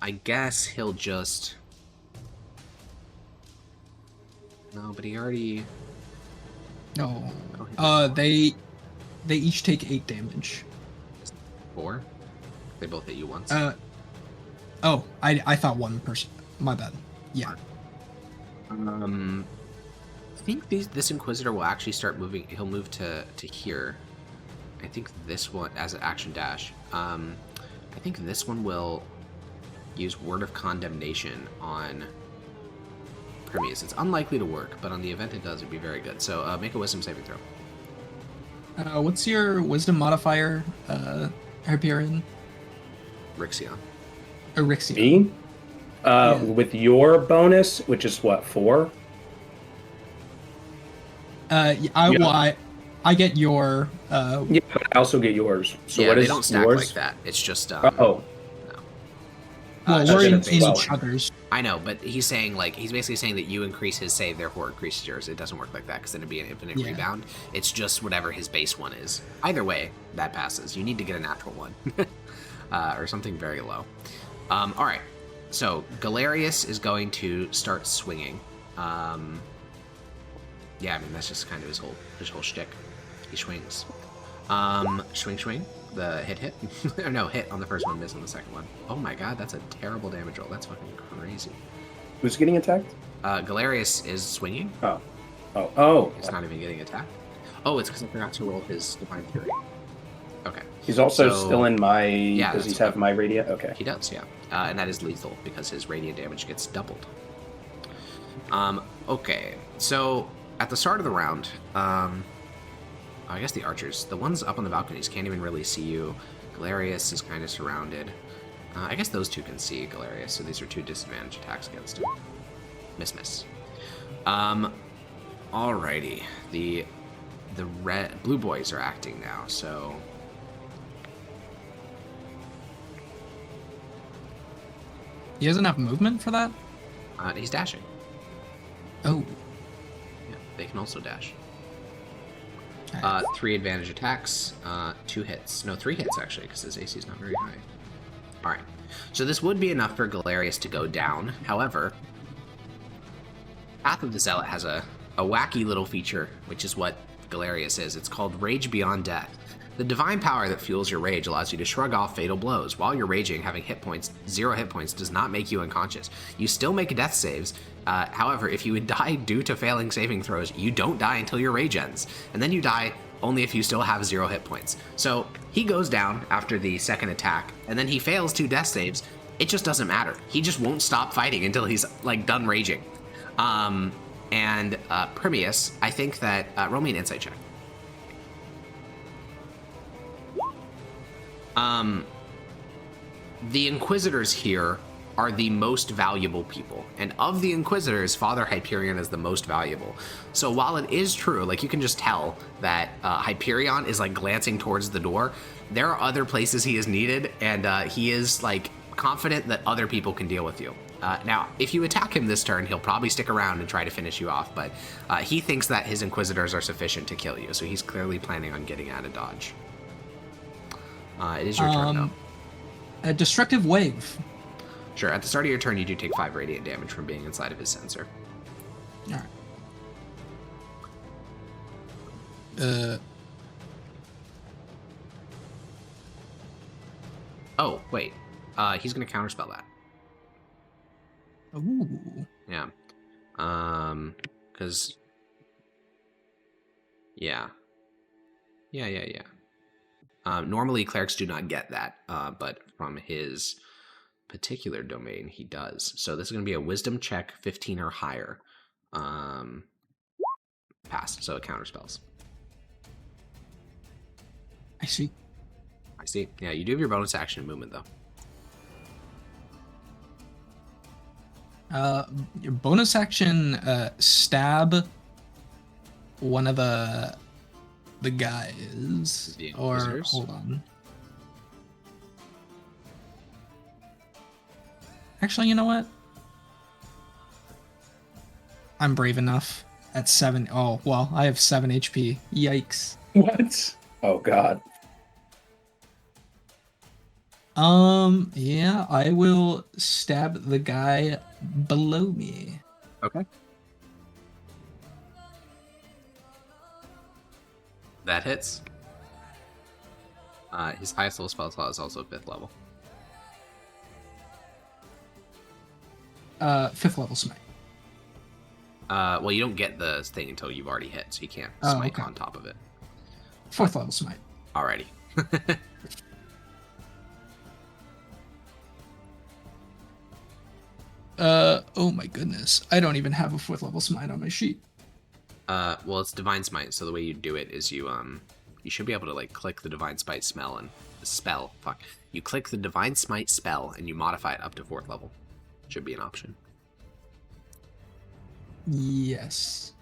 I guess he'll just. No, but he already. No. Oh, he does They each take 8 damage. 4? They both hit you once? I thought one person. My bad. Yeah. I think this Inquisitor will actually start moving. He'll move to here. I think this one, as an action dash. I think this one will use Word of Condemnation on Primius. It's unlikely to work, but on the event it does, it'd be very good. So make a Wisdom saving throw. What's your Wisdom modifier, Hyperion? Rixion. Rixion. Me? With your bonus, which is what, 4? I get your. Yeah, but I also get yours. So yeah, what they is don't stack yours? like that. It's just. Oh. No. Well, we're in each other's. I know, but he's saying he's basically saying that you increase his save, therefore increases yours. It doesn't work like that because then it'd be an infinite rebound. It's just whatever his base one is. Either way, that passes. You need to get a natural one, or something very low. All right, so Galerius is going to start swinging. Yeah, I mean that's just kind of his whole shtick. He swings. Swing. The hit. Or no, hit on the first one, miss on the second one. Oh my god, that's a terrible damage roll. That's fucking crazy. Who's getting attacked? Galerius is swinging. Oh. He's not even getting attacked. Oh, it's because I forgot to roll his Divine Fury. Okay. He's also still in my... does he have my radiant? Okay. He does, yeah. And that is lethal because his radiant damage gets doubled. Okay, so at the start of the round, I guess the archers, the ones up on the balconies can't even really see you. Galerius is kind of surrounded. I guess those two can see Galerius, so these are 2 disadvantage attacks against him. Miss. Alrighty. The blue boys are acting now, so... He doesn't have movement for that? He's dashing. Oh. Yeah, they can also dash. Right. 3 advantage attacks, 2 hits. No, 3 hits, actually, because his AC is not very high. Alright. So this would be enough for Galerius to go down. However, Path of the Zealot has a wacky little feature, which is what Galerius is. It's called Rage Beyond Death. The divine power that fuels your rage allows you to shrug off fatal blows. While you're raging, having 0 hit points does not make you unconscious. You still make death saves. However, if you would die due to failing saving throws, you don't die until your rage ends. And then you die only if you still have 0 hit points. So he goes down after the second attack, and then he fails 2 death saves. It just doesn't matter. He just won't stop fighting until he's done raging. And Primius, I think that roll me an insight check. The Inquisitors here are the most valuable people, and of the Inquisitors, Father Hyperion is the most valuable. So while it is true, you can just tell that Hyperion is glancing towards the door, there are other places he is needed, and he is confident that other people can deal with you. Now, if you attack him this turn, he'll probably stick around and try to finish you off, but he thinks that his Inquisitors are sufficient to kill you, so he's clearly planning on getting out of dodge. It is your turn, though. A destructive wave. Sure, at the start of your turn, you do take 5 radiant damage from being inside of his sensor. Alright. Oh, wait. He's going to counterspell that. Ooh. Yeah. Because... Yeah. Normally, clerics do not get that, but from his particular domain, he does. So this is going to be a Wisdom check, 15 or higher. Pass, so it counterspells. I see. Yeah, you do have your bonus action and movement, though. Your bonus action, stab one of the guys. Or hold on. Actually, you know what? I'm brave enough at 7. Oh, well, I have 7 HP. Yikes. What? Oh, God. Yeah, I will stab the guy below me. Okay. That hits. His highest level spell slot is also 5th level. 5th level smite. Well, you don't get the thing until you've already hit, so you can't smite on top of it. 4th level smite. Alrighty. Oh my goodness. I don't even have a 4th level smite on my sheet. Well, it's Divine Smite, so the way you do it is you should be able to like click the Divine Smite spell. You click the Divine Smite spell and you modify it up to 4th level. Should be an option. Yes.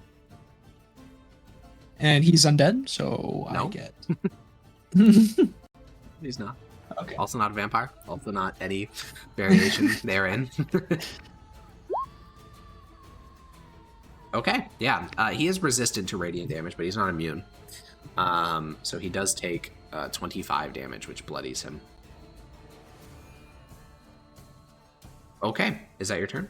And he's undead, so No. I get. He's not. Okay. Also not a vampire. Also not any variation therein. Okay, yeah. He is resistant to radiant damage, but he's not immune. So he does take 25 damage, which bloodies him. Okay, is that your turn?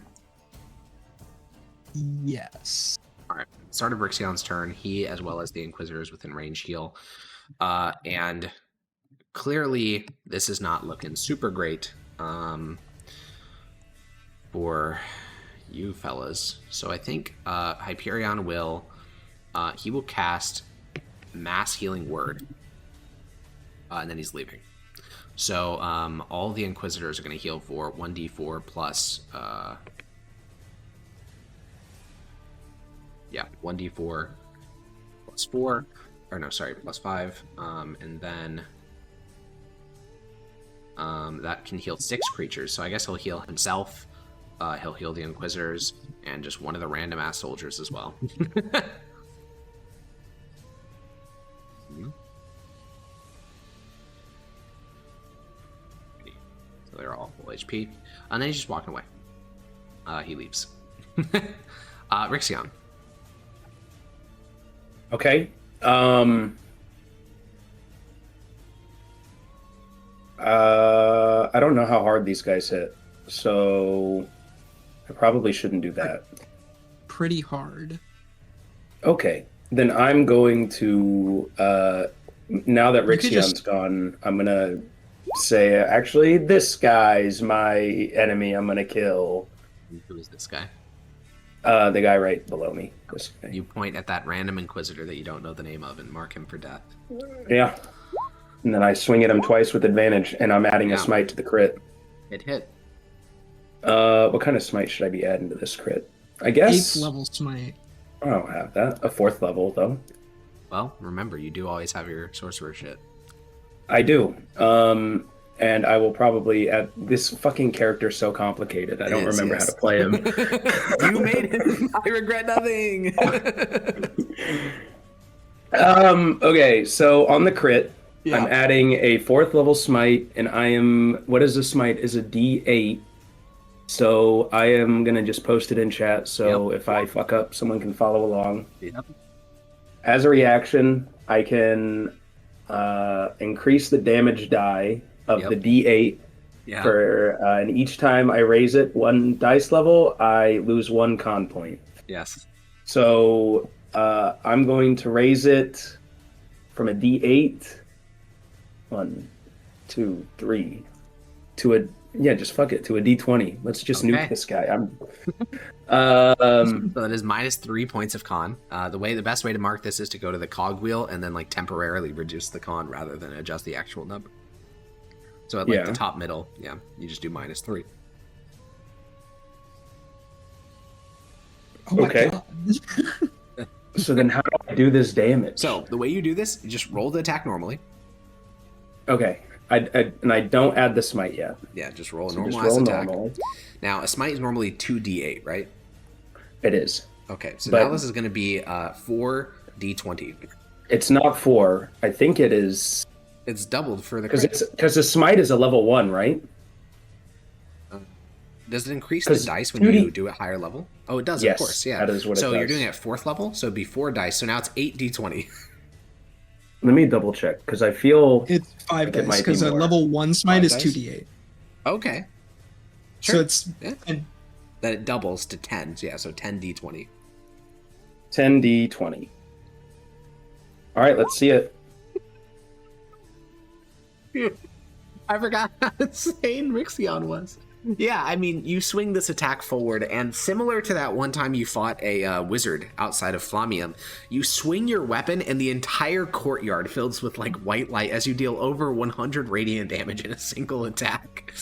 Yes. All right. Start of Rixion's turn. He, as well as the Inquisitors within range, heal. And clearly, this is not looking super great for you fellas. So I think Hyperion will cast Mass Healing Word, and then he's leaving. So all the Inquisitors are going to heal for 1d4 plus 1d4 plus 4, or no, sorry, plus 5, and then that can heal 6 creatures. So I guess he'll heal himself, he'll heal the Inquisitors, and just one of the random ass soldiers as well. So they're all full HP. And then he's just walking away. He leaves. Rixion. Okay. I don't know how hard these guys hit, so I probably shouldn't do that. Pretty hard. Okay, then I'm going to, now that Rixion's gone, I'm going to say, actually, this guy's my enemy I'm going to kill. Who is this guy? The guy right below me. This guy. You point at that random Inquisitor that you don't know the name of and mark him for death. Yeah. And then I swing at him twice with advantage, and I'm adding a smite to the crit. It hit. What kind of smite should I be adding to this crit? I guess 8th level smite. I don't have that. A 4th level, though. Well, remember, you do always have your sorcerer shit. I do. And I will probably add... This fucking character's so complicated. I don't remember how to play him. You made it. I regret nothing. Okay, so on the crit, yeah. I'm adding a 4th level smite, and I am... What is a smite? Is a D8. So I am going to just post it in chat, so if I fuck up, someone can follow along. Yep. As a reaction, I can increase the damage die of the D8 for, and each time I raise it 1 dice level, I lose 1 con point. Yes. So I'm going to raise it from a D8, 1, 2, 3, to a... Yeah, just fuck it, to a D20. Let's just nuke this guy. So that is minus 3 points of con. The best way to mark this is to go to the cog wheel and then like temporarily reduce the con rather than adjust the actual number. So at like the top middle, you just do minus 3. Oh my God. So then how do I do this damage? So the way you do this, you just roll the attack normally. Okay. And I don't add the smite yet. Yeah, just roll a normal attack. Now, a smite is normally 2d8, right? It is. Okay, so now this is going to be 4d20. It's not 4. I think it is... It's doubled for the because the smite is a level 1, right? Does it increase the dice when you do it higher level? Oh, it does, of course, yeah. That is what it does. So you're doing it at 4th level, so it'd be 4 dice, so now it's 8d20. Let me double check, because I feel... It's 5 dice, because a level 1 smite is 2d8. Okay. Sure. So it's... Then it doubles to 10, so 10d20. 10d20. All right, let's see it. I forgot how insane Rixion was. Yeah, I mean, you swing this attack forward, and similar to that one time you fought a wizard outside of Flamium, you swing your weapon, and the entire courtyard fills with like white light as you deal over 100 radiant damage in a single attack.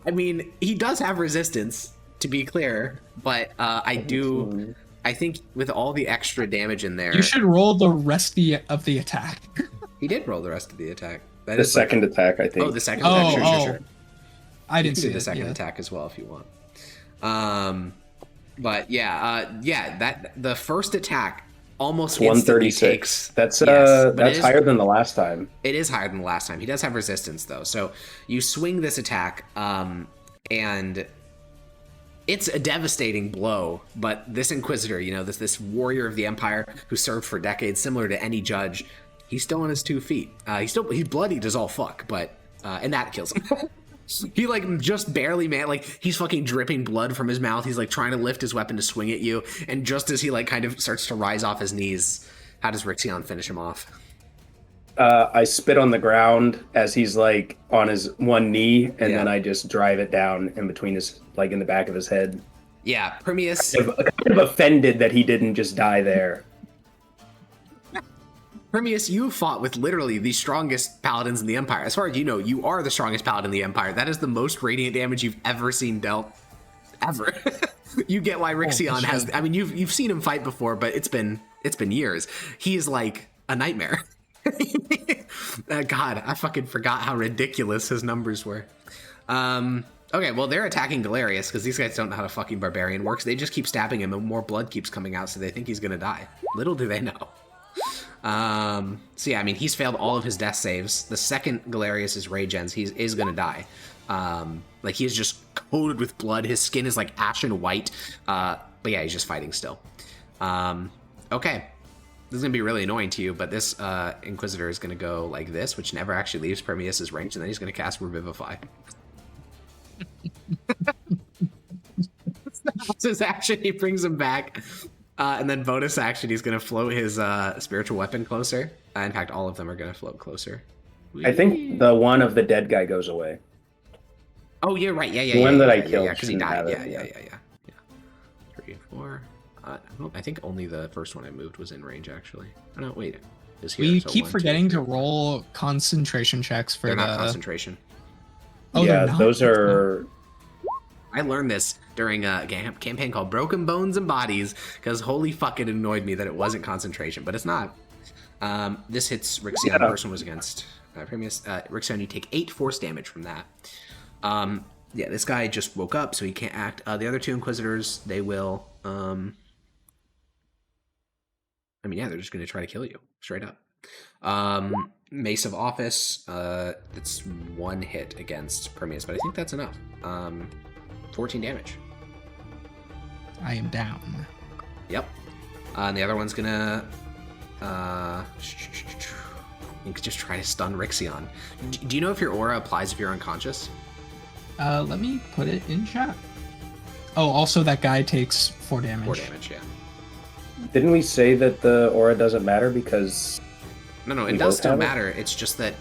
I mean, he does have resistance, to be clear, but I think with all the extra damage in there, you should roll the rest of the attack. He did roll the rest of the attack. That the is second attack, I think. Oh, the second attack. Sure. I didn't see the second attack as well if you want. But that the first attack almost 136. That's higher than the last time. It is higher than the last time. He does have resistance though, so you swing this attack, and it's a devastating blow. But this Inquisitor, this warrior of the Empire who served for decades, similar to any judge, he's still on his 2 feet. He's bloodied as all fuck, but and that kills him. He like just barely he's fucking dripping blood from his mouth. He's like trying to lift his weapon to swing at you, and just as he like kind of starts to rise off his knees, how does Rixion finish him off? I spit on the ground as he's like on his one knee, and then I just drive it down in between his in the back of his head. Yeah, Primius kind of offended that he didn't just die there. Primius, you fought with literally the strongest paladins in the Empire. As far as you know, you are the strongest paladin in the Empire. That is the most radiant damage you've ever seen dealt. Ever. You get why Rixion has... I mean, you've seen him fight before, but it's been years. He's like a nightmare. God, I fucking forgot how ridiculous his numbers were. Okay, well, they're attacking Galerius because these guys don't know how a fucking barbarian works. They just keep stabbing him and more blood keeps coming out, so they think he's gonna die. Little do they know. So yeah, I mean, he's failed all of his death saves. The second Galerius's rage ends, he is gonna die. Like he is just coated with blood. His skin is like ashen white. But yeah, he's just fighting still. Okay, this is gonna be really annoying to you, but this Inquisitor is gonna go like this, which never actually leaves Primius's range, and then he's gonna cast Revivify. That's his action. He brings him back. And then bonus action, he's going to float his spiritual weapon closer. In fact, all of them are going to float closer. I think the one of the dead guy goes away. Oh, you're right. Yeah. The one that I killed. Because he died. Yeah. 3 and 4. I think only the first one I moved was in range, actually. Oh, no, wait. We keep forgetting to roll concentration checks for They're not concentration. Oh, yeah, those are... I learned this during a campaign called Broken Bones and Bodies, because holy fuck, it annoyed me that it wasn't concentration, but it's not. This hits Rixion. The first one was against Primius. Rixion, you take 8 force damage from that. Yeah, this guy just woke up, so he can't act. The other 2 Inquisitors, they will... I mean, yeah, they're just going to try to kill you, straight up. Mace of Office, it's 1 hit against Primius, but I think that's enough. 14 damage. I am down. Yep. And the other one's gonna you could just try to stun Rixion. Do you know if your aura applies if you're unconscious? Let me put it in chat. Oh, also that guy takes 4 damage. 4 damage, yeah. Didn't we say that the aura doesn't matter because... No, it does still matter. It's just that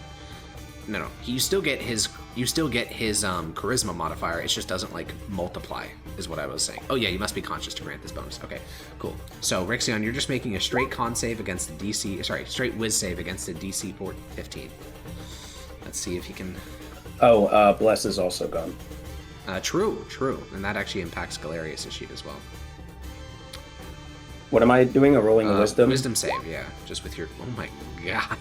no, you still get his charisma modifier. It just doesn't like multiply, is what I was saying. Oh yeah, you must be conscious to grant this bonus. Okay, cool. So Rixion, you're just making a straight con save against the DC. Sorry, straight whiz save against the DC 15. Let's see if he can. Oh, bless is also gone. True, and that actually impacts Galerius' sheet as well. What am I doing? A rolling wisdom? Wisdom save, yeah. Just with your... Oh my god.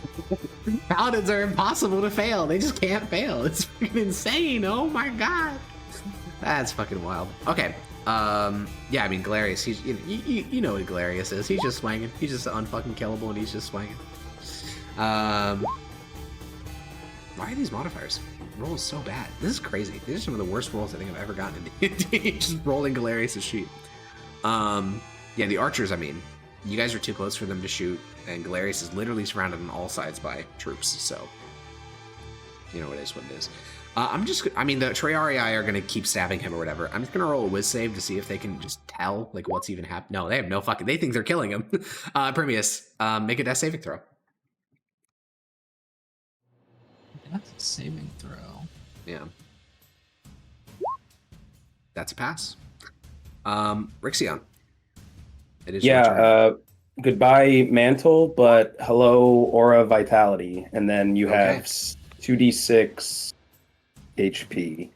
Paladins are impossible to fail. They just can't fail. It's freaking insane. Oh my god. That's fucking wild. Okay. Yeah, I mean, Galerius, he's... You know what Galerius is. He's just swinging. He's just unfucking killable, and he's just swinging. Why are these modifiers? Rolls so bad. This is crazy. These are some of the worst rolls I think I've ever gotten in D&D. Just rolling Galerius' sheet. Yeah, the archers, I mean, you guys are too close for them to shoot, and Galerius is literally surrounded on all sides by troops, so you know, it is what it is. I mean, the Triarii are going to keep stabbing him or whatever. I'm just going to roll a whiz save to see if they can just tell, like, what's even happening. No, they have no fucking... They think they're killing him. Primius, make a death saving throw. That's a saving throw. Yeah. That's a pass. Rixion. It is your turn. Goodbye, Mantle, but hello, Aura Vitality. And then you have 2d6 HP.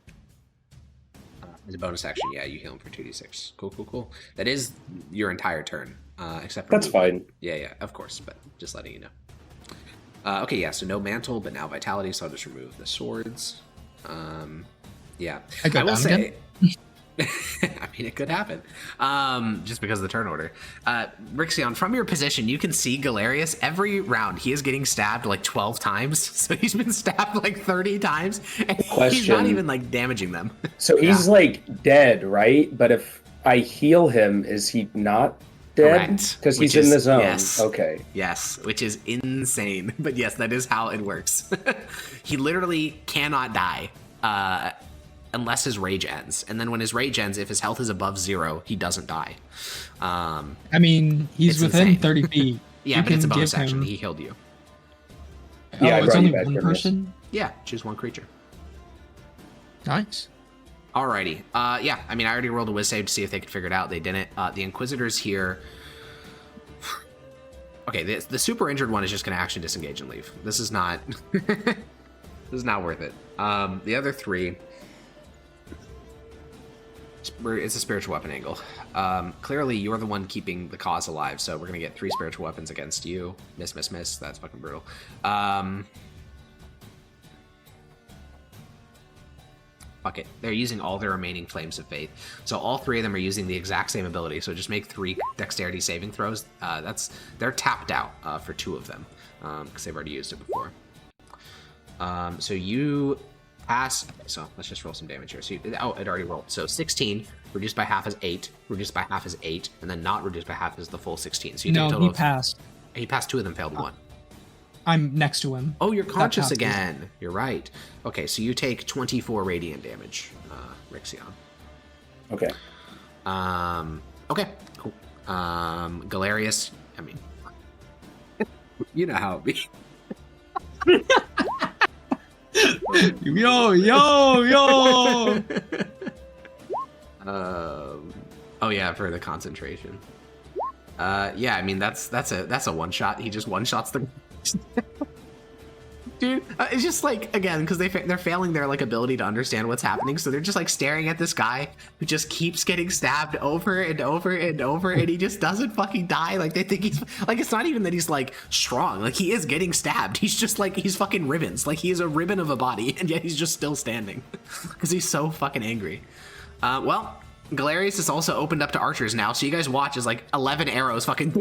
As a bonus action, yeah, you heal him for 2d6. Cool. That is your entire turn, except for... That's fine. Yeah, of course, but just letting you know. Okay, yeah, so no Mantle, but now Vitality, so I'll just remove the swords. Yeah. I will say... Again? I mean, it could happen, just because of the turn order. Rixion, from your position, you can see Galerius every round. He is getting stabbed like 12 times, so he's been stabbed like 30 times, and he's not even like damaging them. So he's like dead, right? But if I heal him, is he not dead? Because he's in the zone. Yes. Okay. Yes, which is insane. But yes, that is how it works. He literally cannot die. Unless his rage ends. And then when his rage ends, if his health is above 0, he doesn't die. I mean, he's within insane. 30 feet. Yeah, but it's a bonus action. He healed you. Yeah, it's only one person? Yeah, choose one creature. Nice. Alrighty. Yeah, I mean, I already rolled a whiz save to see if they could figure it out. They didn't. The Inquisitors here... Okay, the super injured one is just going to action disengage and leave. This is not... this is not worth it. The other 3... It's a spiritual weapon angle. Clearly, you're the one keeping the cause alive, so we're going to get 3 spiritual weapons against you. Miss. That's fucking brutal. Fuck it. They're using all their remaining Flames of Faith. So all 3 of them are using the exact same ability. So just make 3 dexterity saving throws. They're tapped out for 2 of them because they've already used it before. So you... pass. So let's just roll some damage here. So it already rolled. So 16 reduced by half is 8, reduced by half is 8, and then not reduced by half is the full 16. So you take a total he passed. He passed 2 of them, failed 1. I'm next to him. Oh, you're conscious again. You're right. Okay, so you take 24 radiant damage, Rixion. Okay. Okay, cool. Galerius, I mean, you know how it be. Yo! Oh yeah, for the concentration. Yeah, I mean that's a one shot. He just one shots the dude. It's just like, again, because they're failing their like ability to understand what's happening, so they're just like staring at this guy who just keeps getting stabbed over and over and over, and he just doesn't fucking die. Like they think he's like, it's not even that he's like strong. Like he is getting stabbed. He's just like, he's fucking ribbons. Like he is a ribbon of a body, and yet he's just still standing because he's so fucking angry. Well, Galerius is also opened up to archers now, so you guys watch as like 11 arrows fucking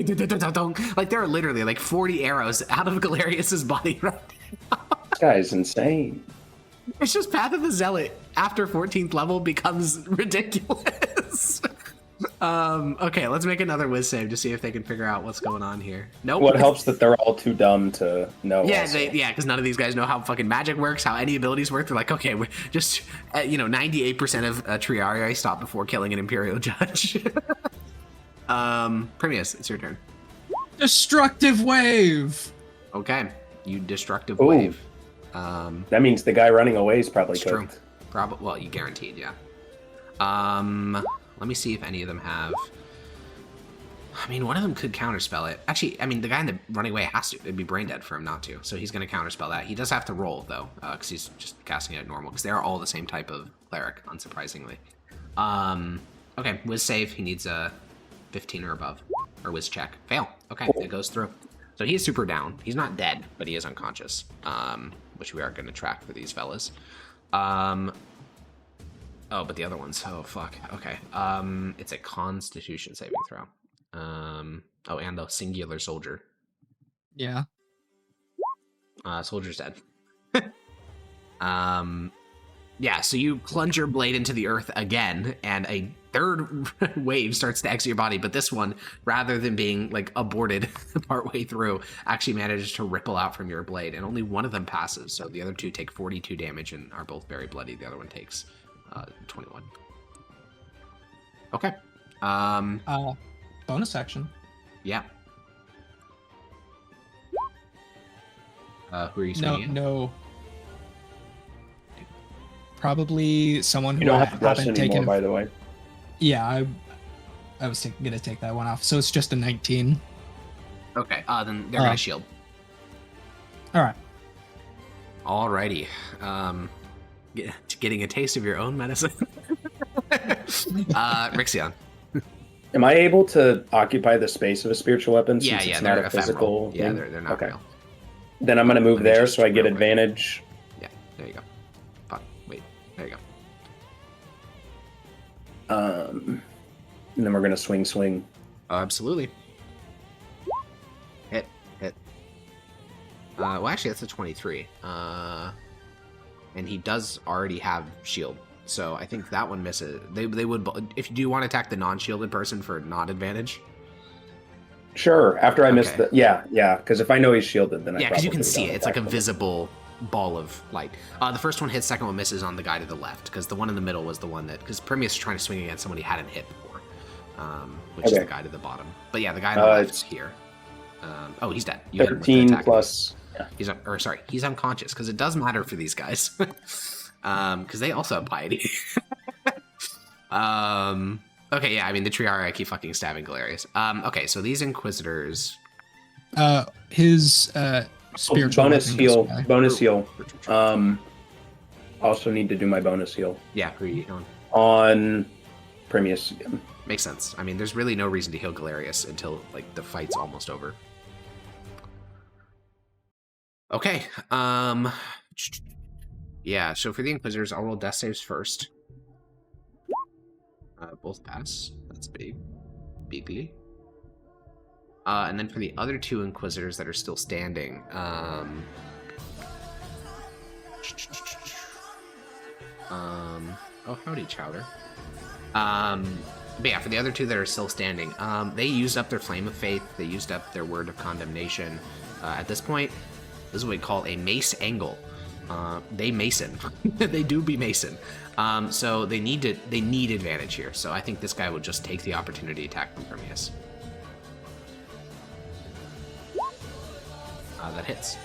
like there are literally like 40 arrows out of Galerius's body right now. This guy's insane. It's just Path of the Zealot after 14th level becomes ridiculous. Okay, let's make another whiz save to see if they can figure out what's going on here. Nope. What helps that they're all too dumb to know. Yeah, because none of these guys know how fucking magic works, how any abilities work. They're like, okay, we're just 98% of Triarii stop before killing an Imperial Judge. Primius, it's your turn. Destructive Wave. Okay, you destructive wave. That means the guy running away is probably cooked. True. Probably. Well, you guaranteed, yeah. Let me see if any of them have... I mean, one of them could counterspell it. Actually, I mean, the guy in the running away has to. It'd be brain dead for him not to. So he's going to counterspell that. He does have to roll, though, because he's just casting it at normal. Because they're all the same type of cleric, unsurprisingly. Okay, whiz save. He needs a 15 or above. Or whiz check. Fail. Okay, it goes through. So he is super down. He's not dead, but he is unconscious, which we are going to track for these fellas. Oh, but the other ones. Oh, fuck. Okay. It's a Constitution saving throw. Oh, and the singular soldier. Yeah. Soldier's dead. Yeah, so you plunge your blade into the earth again, and a third wave starts to exit your body, but this one, rather than being like aborted partway through, actually manages to ripple out from your blade, and only one of them passes, so the other 2 take 42 damage and are both very bloody. The other one takes 21. Okay. Bonus action. Yeah. Who are you swinging at? No. Probably someone who You don't have rest haven't anymore, taken. by the way. Yeah, I was gonna take that one off. So it's just a 19. Okay, then they're gonna shield. All right. Alrighty. Getting a taste of your own medicine. Rixion. Am I able to occupy the space of a spiritual weapon since it's not they're a physical ephemeral. thing? They're not real. Then I'm going to move there so I get advantage. Yeah, there you go. Fuck, wait, there you go. And then we're going to swing. Absolutely. Hit. Well, actually, that's a 23. And he does already have shield. So I think that one misses. They would. If you do want to attack the non-shielded person for non-advantage. Sure. After I miss the yeah. Because if I know he's shielded, then because you can see it. It's like a visible ball of light. The first one hits. Second one misses on the guy to the left because the one in the middle was the one that because Primius is trying to swing against someone he hadn't hit before, which is the guy to the bottom. But yeah, the guy on the left is here. He's dead. 13 plus. Yeah. He's unconscious because it does matter for these guys. Because they also have piety. Okay, yeah, I mean, the Triara keep fucking stabbing Galerius. Okay, so these Inquisitors... His spiritual... Bonus heal. Also need to do my bonus heal. Yeah, who are you on? On Primius again. Makes sense. I mean, there's really no reason to heal Galerius until, like, the fight's almost over. Okay, yeah, so for the Inquisitors, I'll roll death saves first. Both pass. That's big. Bigly. And then for the other two Inquisitors that are still standing, oh, howdy, Chowder. But yeah, for the other two that are still standing, they used up their Flame of Faith. They used up their Word of Condemnation. At this point, this is what we call a mace angle. They mason. They do be mason. So they need advantage here. So I think this guy will just take the opportunity attack from Primius. That hits.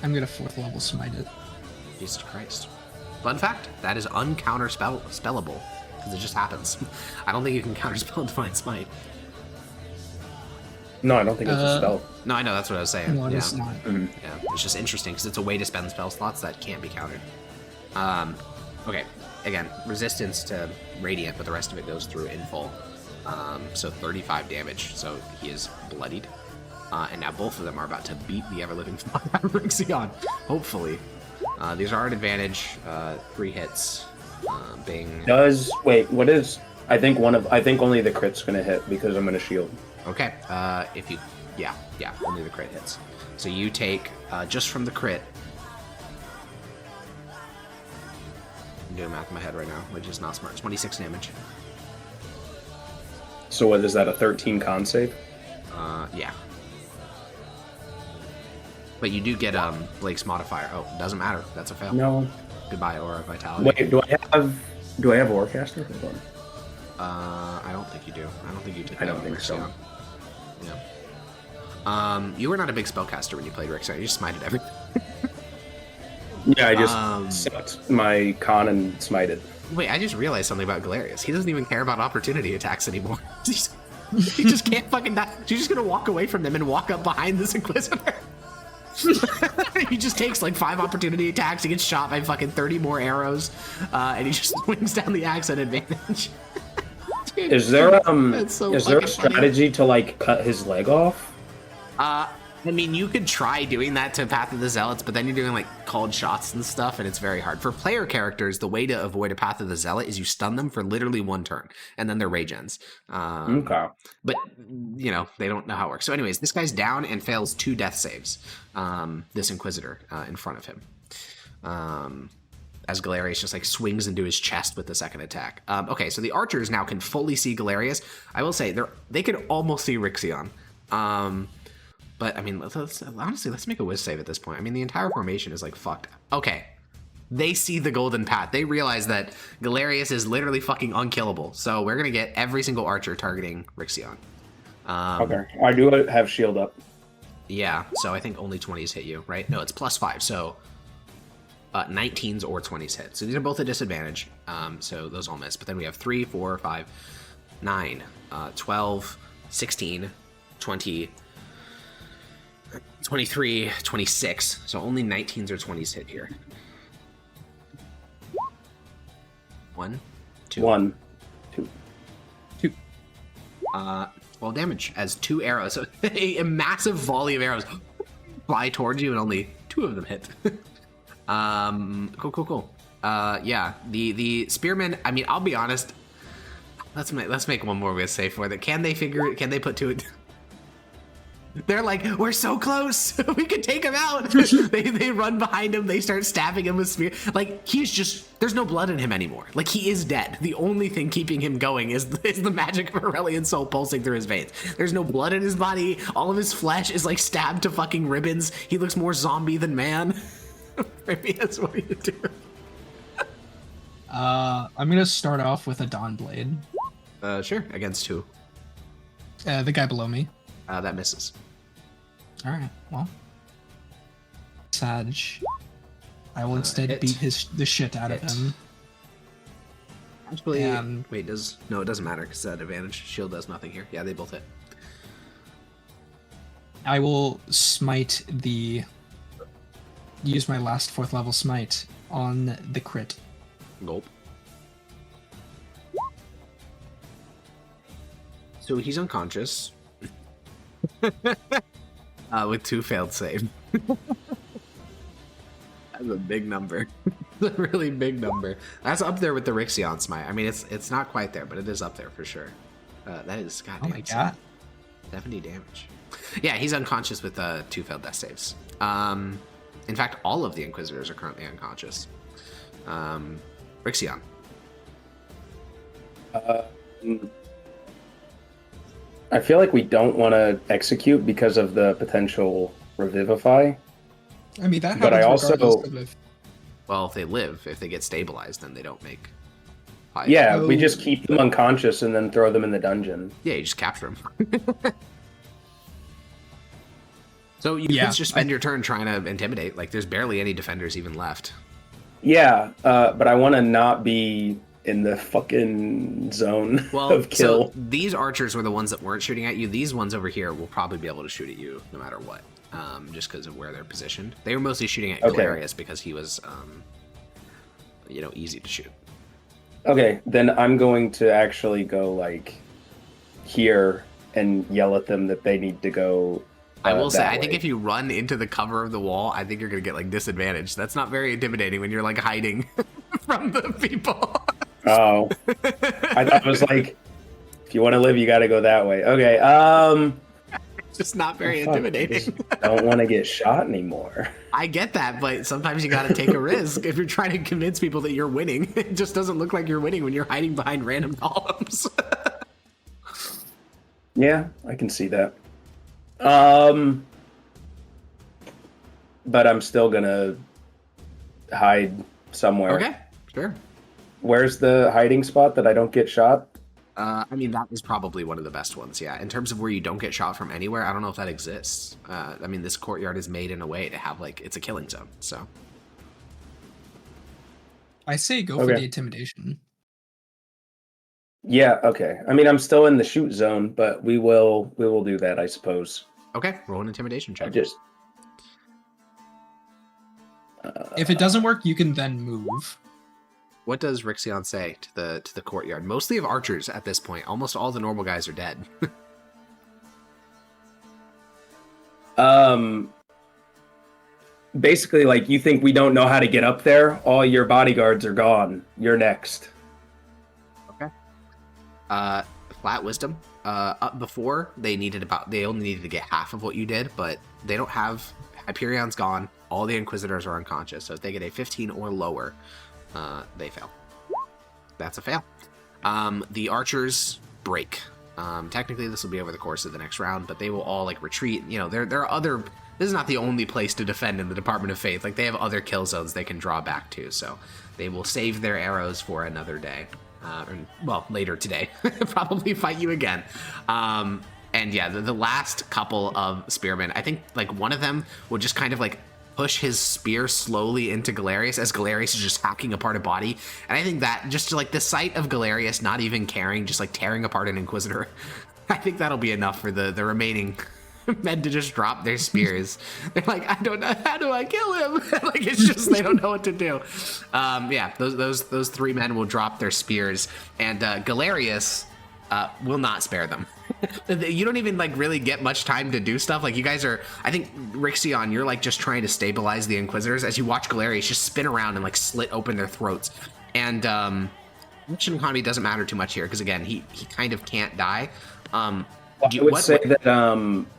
I'm gonna 4th level smite it. Jesus Christ. Fun fact, that is uncounterspellable. Because it just happens. I don't think you can counterspell Divine Smite. No, I don't think it's a spell. No, I know, that's what I was saying. No, it's not. Yeah, it's just interesting because it's a way to spend spell slots that can't be countered. Okay, again, resistance to Radiant, but the rest of it goes through in full. So 35 damage, so he is bloodied. And now both of them are about to beat the ever-living fuck out of Rixion, hopefully. These are at advantage, 3 hits. Bing. What is... I think only the crit's gonna hit because I'm gonna shield. Okay, yeah, only the crit hits. So you take, just from the crit, I'm doing math in my head right now, which is not smart, 26 damage. So what is that, a 13 con save? Yeah. But you do get, Blake's modifier. Oh, doesn't matter, that's a fail. No. Goodbye, Aura Vitality. Wait, do I have Warcaster? Hold on. I don't think you do. I don't think you did. I don't think so. Yeah. You were not a big spellcaster when you played Rixion. You just smited everything. Yeah, I just sucked my con and smited. Wait, I just realized something about Galerius. He doesn't even care about opportunity attacks anymore. He just can't fucking die. You're just gonna walk away from them and walk up behind this Inquisitor. He just takes like 5 opportunity attacks. He gets shot by fucking 30 more arrows, and he just swings down the axe at advantage. Dude, is there a strategy to like cut his leg off? I mean, you could try doing that to Path of the Zealots, but then you're doing like called shots and stuff, and it's very hard. For player characters, the way to avoid a Path of the Zealot is you stun them for literally 1 turn, and then they're rage ends. Okay. But, you know, they don't know how it works. So anyways, this guy's down and fails 2 death saves, this Inquisitor in front of him. As Galerius just like swings into his chest with the second attack. Okay, so the archers now can fully see Galerius. I will say, they could almost see Rixion. But, I mean, let's make a whiz save at this point. I mean, the entire formation is, like, fucked. Okay. They see the golden path. They realize that Galerius is literally fucking unkillable. So we're going to get every single archer targeting Rixion. Okay. I do have shield up. Yeah, so I think only 20s hit you, right? No, it's +5, so... 19s or 20s hit. So these are both a disadvantage. So those all miss. But then we have 3, 4, 5, 9, 12, 16, 20, 23, 26. So only 19s or 20s hit here. 1, 2. 1, 2. 2. 12 damage as 2 arrows. So a massive volley of arrows fly towards you and only 2 of them hit. Cool. Yeah, the spearmen, I mean, I'll be honest. Let's make one more risk save for that. Can they put 2? They're like, we're so close. We could take him out. they run behind him. They start stabbing him with spear. Like, there's no blood in him anymore. Like, he is dead. The only thing keeping him going is the magic of Aurelian soul pulsing through his veins. There's no blood in his body. All of his flesh is like stabbed to fucking ribbons. He looks more zombie than man. Primius, what are you doing? I'm gonna start off with a Dawn Blade. Sure. Against who? The guy below me. That misses. All right. Well, Sag. I will instead beat the shit out of him. Actually, wait. No, it doesn't matter because that advantage shield does nothing here. Yeah, they both hit. I will smite use my last 4th level smite on the crit. Nope. So he's unconscious. With 2 failed save. That's a big number. That's a really big number. That's up there with the Rixion smite. I mean, it's not quite there, but it is up there for sure. That is goddamn. Oh my god. 70 damage. Yeah, he's unconscious with 2 failed death saves. In fact, all of the Inquisitors are currently unconscious. Rixion. I feel like we don't want to execute because of the potential revivify. I mean, that happens but I also... Well, if they get stabilized, then they don't make... Yeah, we just keep them unconscious and then throw them in the dungeon. Yeah, you just capture them. So you can just spend your turn trying to intimidate. Like, there's barely any defenders even left. Yeah, but I want to not be in the fucking zone of kill. So these archers were the ones that weren't shooting at you. These ones over here will probably be able to shoot at you no matter what, just because of where they're positioned. They were mostly shooting at Galerius because he was, easy to shoot. Okay, then I'm going to actually go, like, here and yell at them that they need to go I will say, I think if you run into the cover of the wall, I think you're going to get, like, disadvantaged. That's not very intimidating when you're, like, hiding from the people. Oh. I thought it was like, if you want to live, you got to go that way. Okay, It's just not very intimidating. Don't want to get shot anymore. I get that, but sometimes you got to take a risk. If you're trying to convince people that you're winning, it just doesn't look like you're winning when you're hiding behind random columns. Yeah, I can see that. But I'm still gonna hide somewhere. Okay, sure. Where's the hiding spot that I don't get shot? I mean, that is probably one of the best ones, yeah. In terms of where you don't get shot from anywhere, I don't know if that exists. I mean, this courtyard is made in a way to have, like, it's a killing zone, so. I say go for the intimidation. Yeah, okay. I mean, I'm still in the shoot zone, but we will do that, I suppose. Okay, roll an intimidation check. If it doesn't work, you can then move. What does Rixion say to the courtyard? Mostly of archers at this point. Almost all the normal guys are dead. Basically, like, you think we don't know how to get up there? All your bodyguards are gone. You're next. Okay. Flat wisdom. Up before they only needed to get half of what you did, but they don't have. Hyperion's gone. All the Inquisitors are unconscious, so if they get a 15 or lower, they fail. That's a fail. The archers break. Technically, this will be over the course of the next round, but they will all, like, retreat. You know, there are other. This is not the only place to defend in the Department of Faith. Like, they have other kill zones they can draw back to, so they will save their arrows for another day. Later today. Probably fight you again. And yeah, the last couple of spearmen, I think, like, one of them will just kind of, like, push his spear slowly into Galerius as Galerius is just hacking apart a body. And I think that just like the sight of Galerius not even caring, just like tearing apart an Inquisitor, I think that'll be enough for the remaining men to just drop their spears. They're like, I don't know, how do I kill him? Like, it's just, they don't know what to do. Yeah, those 3 men will drop their spears, and Galerius will not spare them. You don't even like really get much time to do stuff. Like, you guys are, I think, Rixion, you're like just trying to stabilize the Inquisitors as you watch Galerius just spin around and like slit open their throats. And mission economy doesn't matter too much here, because again, he kind of can't die. I would say that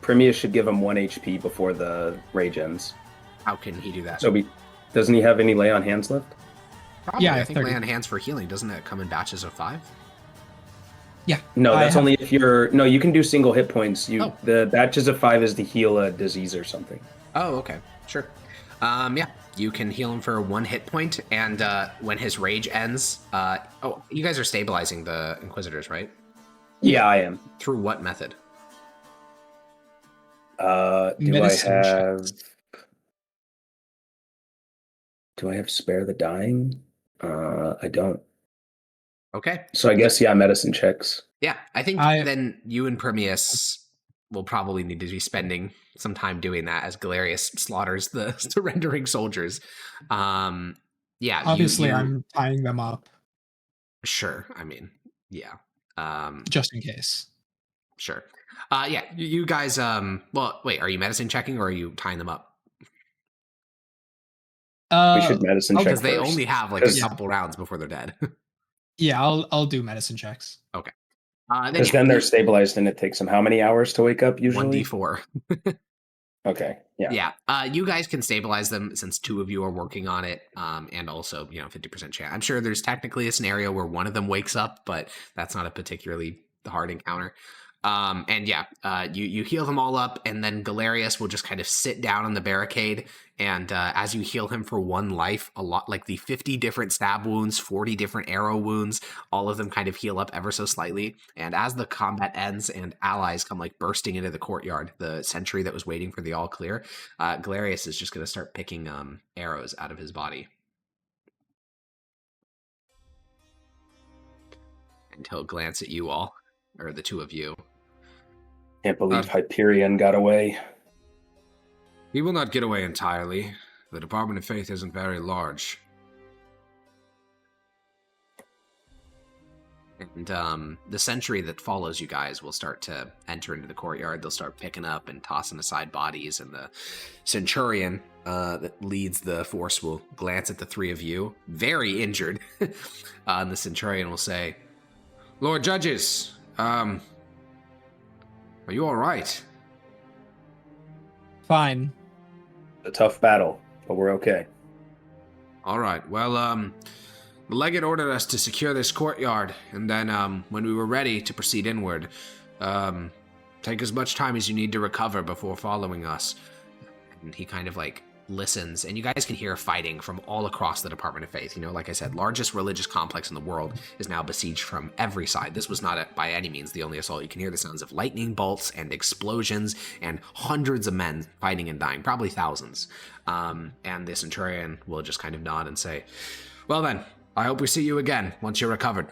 Primius should give him 1 HP before the rage ends. How can he do that? So doesn't he have any lay on hands left? Probably. Yeah, I think lay on hands for healing, doesn't it come in batches of 5? Yeah. No, that's only if you're... No, you can do single hit points. The batches of 5 is to heal a disease or something. Oh, okay. Sure. Yeah, you can heal him for 1 hit point, and when his rage ends... oh, you guys are stabilizing the Inquisitors, right? Yeah, I am. Through what method? Do I have spare the dying? I don't. Okay. So I guess, yeah, medicine checks. Yeah, I think then you and Primius will probably need to be spending some time doing that as Galerius slaughters the surrendering soldiers. Yeah. Obviously, I'm tying them up. Sure. I mean, yeah. Just in case. Sure. Yeah, you guys, well, wait, are you medicine checking or are you tying them up? We should medicine check because they only have like a couple rounds before they're dead. Yeah, I'll do medicine checks. Okay. Because then they're stabilized and it takes them how many hours to wake up usually? 1d4. Okay. Yeah. Yeah. You guys can stabilize them since 2 of you are working on it. And also, 50% chance. I'm sure there's technically a scenario where one of them wakes up, but that's not a particularly hard encounter. And yeah, you heal them all up, and then Galerius will just kind of sit down on the barricade. And as you heal him for 1 life, a lot like the 50 different stab wounds, 40 different arrow wounds, all of them kind of heal up ever so slightly. And as the combat ends and allies come like bursting into the courtyard, the sentry that was waiting for the all clear, Galerius is just going to start picking arrows out of his body. And he'll glance at you all, or the 2 of you. Can't believe Hyperion got away. He will not get away entirely. The Department of Faith isn't very large. And the sentry that follows you guys will start to enter into the courtyard. They'll start picking up and tossing aside bodies, and the centurion that leads the force will glance at the 3 of you, very injured. And the centurion will say, Lord Judges, are you all right? Fine. A tough battle, but we're okay. All right. Well, the legate ordered us to secure this courtyard, and then when we were ready to proceed inward, take as much time as you need to recover before following us. And he kind of like listens, and you guys can hear fighting from all across the Department of Faith. Like I said, largest religious complex in the world is now besieged from every side. This was not by any means the only assault. You can hear the sounds of lightning bolts and explosions and hundreds of men fighting and dying, probably thousands. And the centurion will just kind of nod and say, well then, I hope we see you again once you're recovered.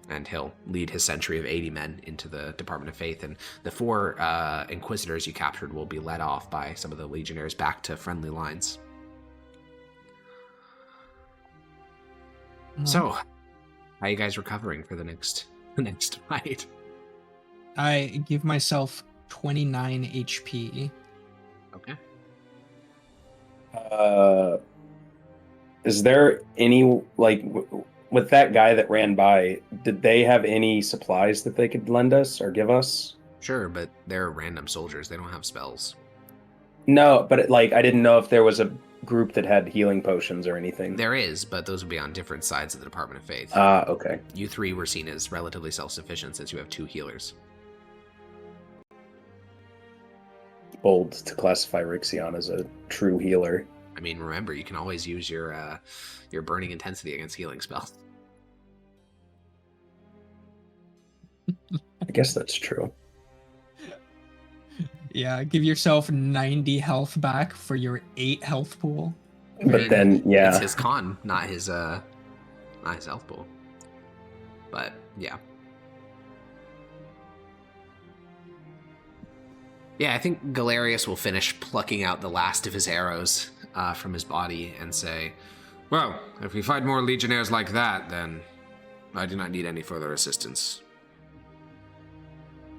And he'll lead his sentry of 80 men into the Department of Faith, and the 4 Inquisitors you captured will be led off by some of the Legionnaires back to friendly lines. So, how are you guys recovering for the next fight? I give myself 29 HP. Okay. Is there any, like, with that guy that ran by, did they have any supplies that they could lend us or give us? Sure, but they're random soldiers. They don't have spells. No, but I didn't know if there was a group that had healing potions or anything. There is, but those would be on different sides of the Department of Faith. Okay. You 3 were seen as relatively self-sufficient since you have 2 healers. Bold to classify Rixion as a true healer. I mean, remember, you can always use your burning intensity against healing spells. I guess that's true. Yeah, give yourself 90 health back for your 8 health pool. But then, yeah. It's his con, not his health pool. But, yeah. Yeah, I think Galerius will finish plucking out the last of his arrows from his body and say, well, if we fight more legionnaires like that, then I do not need any further assistance.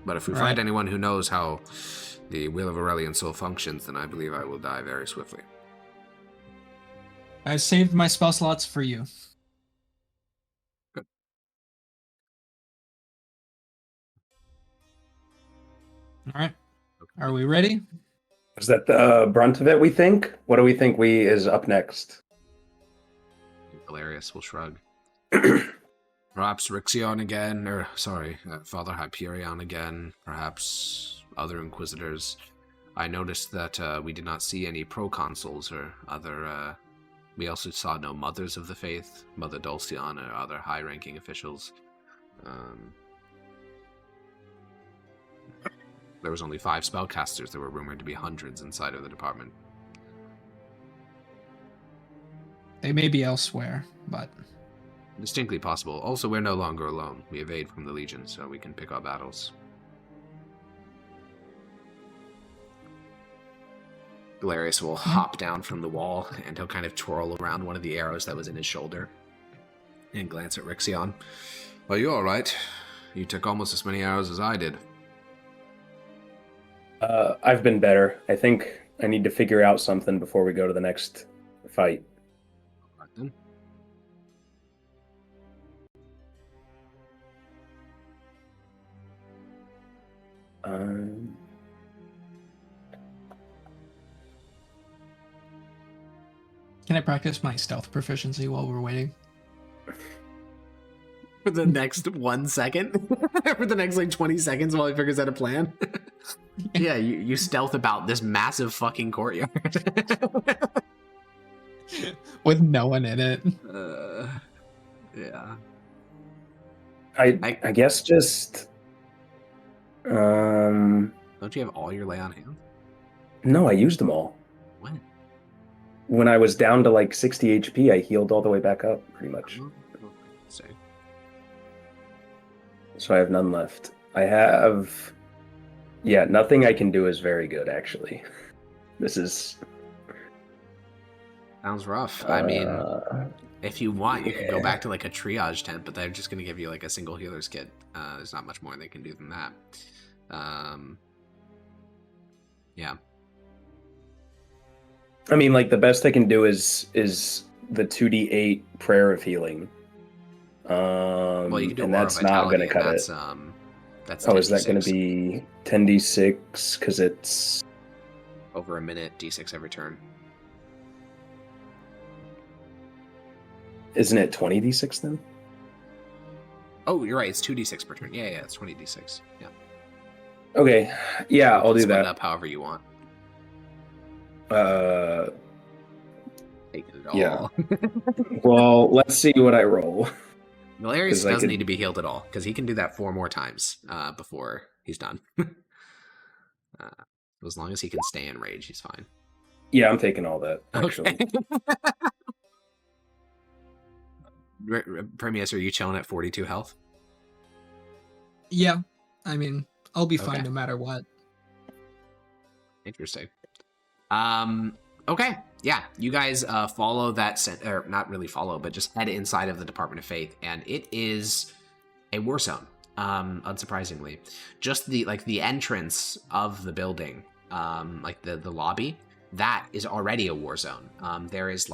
But if we find anyone who knows how the will of Aurelian soul functions, then I believe I will die very swiftly. I saved my spell slots for you. Good. All right. Are we ready? Is that the brunt of it, we think? What do we think is up next? Galerius will shrug. Perhaps Rixion again, or sorry, Father Hyperion again, perhaps other Inquisitors. I noticed that we did not see any proconsuls or other... we also saw no Mothers of the Faith, Mother Dulcian, or other high-ranking officials. There was only 5 spellcasters. There were rumored to be hundreds inside of the department. They may be elsewhere, but... Distinctly possible. Also, we're no longer alone. We evade from the Legion, so we can pick our battles. Galerius will hop down from the wall, and he'll kind of twirl around one of the arrows that was in his shoulder and glance at Rixion. Well, you're all right. You took almost as many arrows as I did. I've been better. I think I need to figure out something before we go to the next fight. All right, then. Can I practice my stealth proficiency while we're waiting? For the next 1 second? For the next, 20 seconds while he figures out a plan? Yeah, you stealth about this massive fucking courtyard. With no one in it. Yeah. I guess just... Don't you have all your lay on hands? No, I used them all. When? When I was down to 60 HP, I healed all the way back up, pretty much. So I have none left. I have... Yeah, nothing I can do is very good, actually. This is... Sounds rough. I mean, if you want, you could go back to a triage tent, but they're just going to give you a single healer's kit. There's not much more they can do than that. Yeah. I mean, the best I can do is the 2d8 prayer of healing. Well, you can do and Aura that's not going to cut it. That's is that going to be 10d6? Because it's over a minute, d6 every turn. Isn't it 20d6 then? Oh, you're right. It's 2d6 per turn. Yeah, it's 20d6. Yeah. Okay. Yeah, I'll do Split that. it up however you want. Take it all. Yeah. Well, let's see what I roll. Galerius doesn't need to be healed at all, because he can do that 4 more times before he's done. As long as he can stay in rage, he's fine. Yeah, I'm taking all that, actually. Okay. Primius, are you chilling at 42 health? Yeah, I mean, I'll be fine no matter what. Interesting. Okay, yeah, you guys follow that, or not really follow, but just head inside of the Department of Faith, and it is a war zone, unsurprisingly. Just the entrance of the building, the lobby, that is already a war zone. There is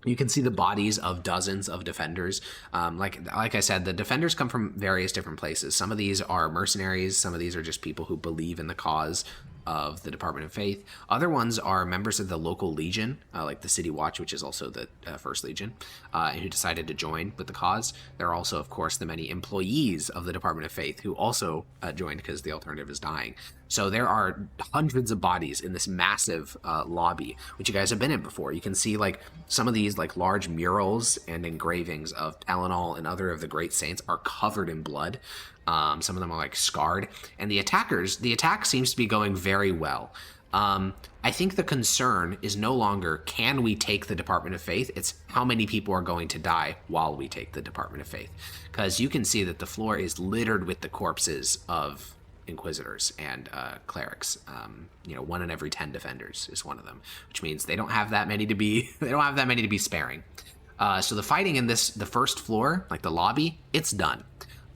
you can see the bodies of dozens of defenders. Like I said, the defenders come from various different places. Some of these are mercenaries. Some of these are just people who believe in the cause of the Department of Faith. Other ones are members of the local legion, like the City Watch, which is also the First Legion, who decided to join with the cause. There are also, of course, the many employees of the Department of Faith who also joined because the alternative is dying. So there are hundreds of bodies in this massive lobby, which you guys have been in before. You can see like some of these like large murals and engravings of Eleanor and other of the great saints are covered in blood. Some of them are like scarred, and the attack seems to be going very well. I think the concern is no longer can we take the Department of Faith, it's how many people are going to die while we take the Department of Faith. Because you can see that the floor is littered with the corpses of Inquisitors and clerics. 1 in every 10 defenders is one of them, which means they don't have that many to be sparing. So the fighting in the first floor, like the lobby, it's done.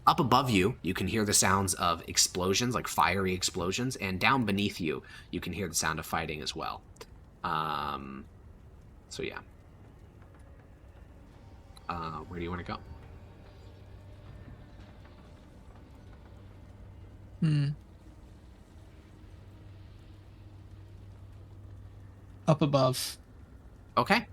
Up above you, you can hear the sounds of explosions, like fiery explosions, and down beneath you, you can hear the sound of fighting as well. So yeah. Where do you want to go? Up above. Okay.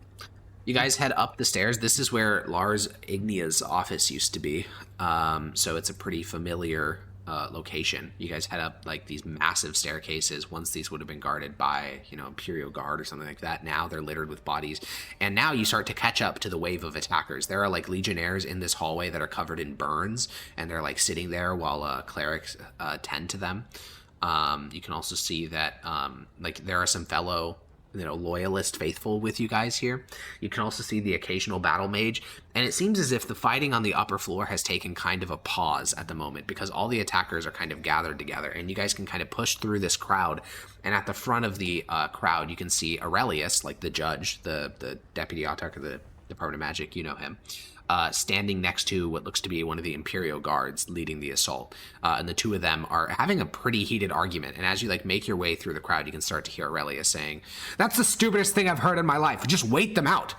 You guys head up the stairs. This is where Lars Ignia's office used to be. So it's a pretty familiar location. You guys head up like these massive staircases. Once these would have been guarded by, Imperial Guard or something like that. Now they're littered with bodies. And now you start to catch up to the wave of attackers. There are like legionnaires in this hallway that are covered in burns, and they're like sitting there while clerics tend to them. You can also see that there are some fellow loyalist faithful with you guys here. You can also see the occasional battle mage, and it seems as if the fighting on the upper floor has taken kind of a pause at the moment because all the attackers are kind of gathered together, and you guys can kind of push through this crowd. And at the front of the crowd, you can see Aurelius, like the judge, the deputy autarch of the Department of Magic, you know him, standing next to what looks to be one of the Imperial Guards leading the assault. And the two of them are having a pretty heated argument. And as you make your way through the crowd, you can start to hear Aurelius saying, "That's the stupidest thing I've heard in my life. Just wait them out.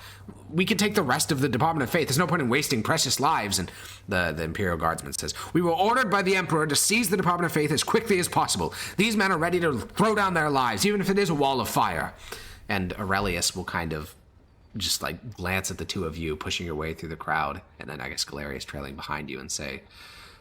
We can take the rest of the Department of Faith. There's no point in wasting precious lives." And the Imperial Guardsman says, "We were ordered by the Emperor to seize the Department of Faith as quickly as possible. These men are ready to throw down their lives, even if it is a wall of fire." And Aurelius will kind of just glance at the two of you pushing your way through the crowd, and then I guess Galerius trailing behind you, and say,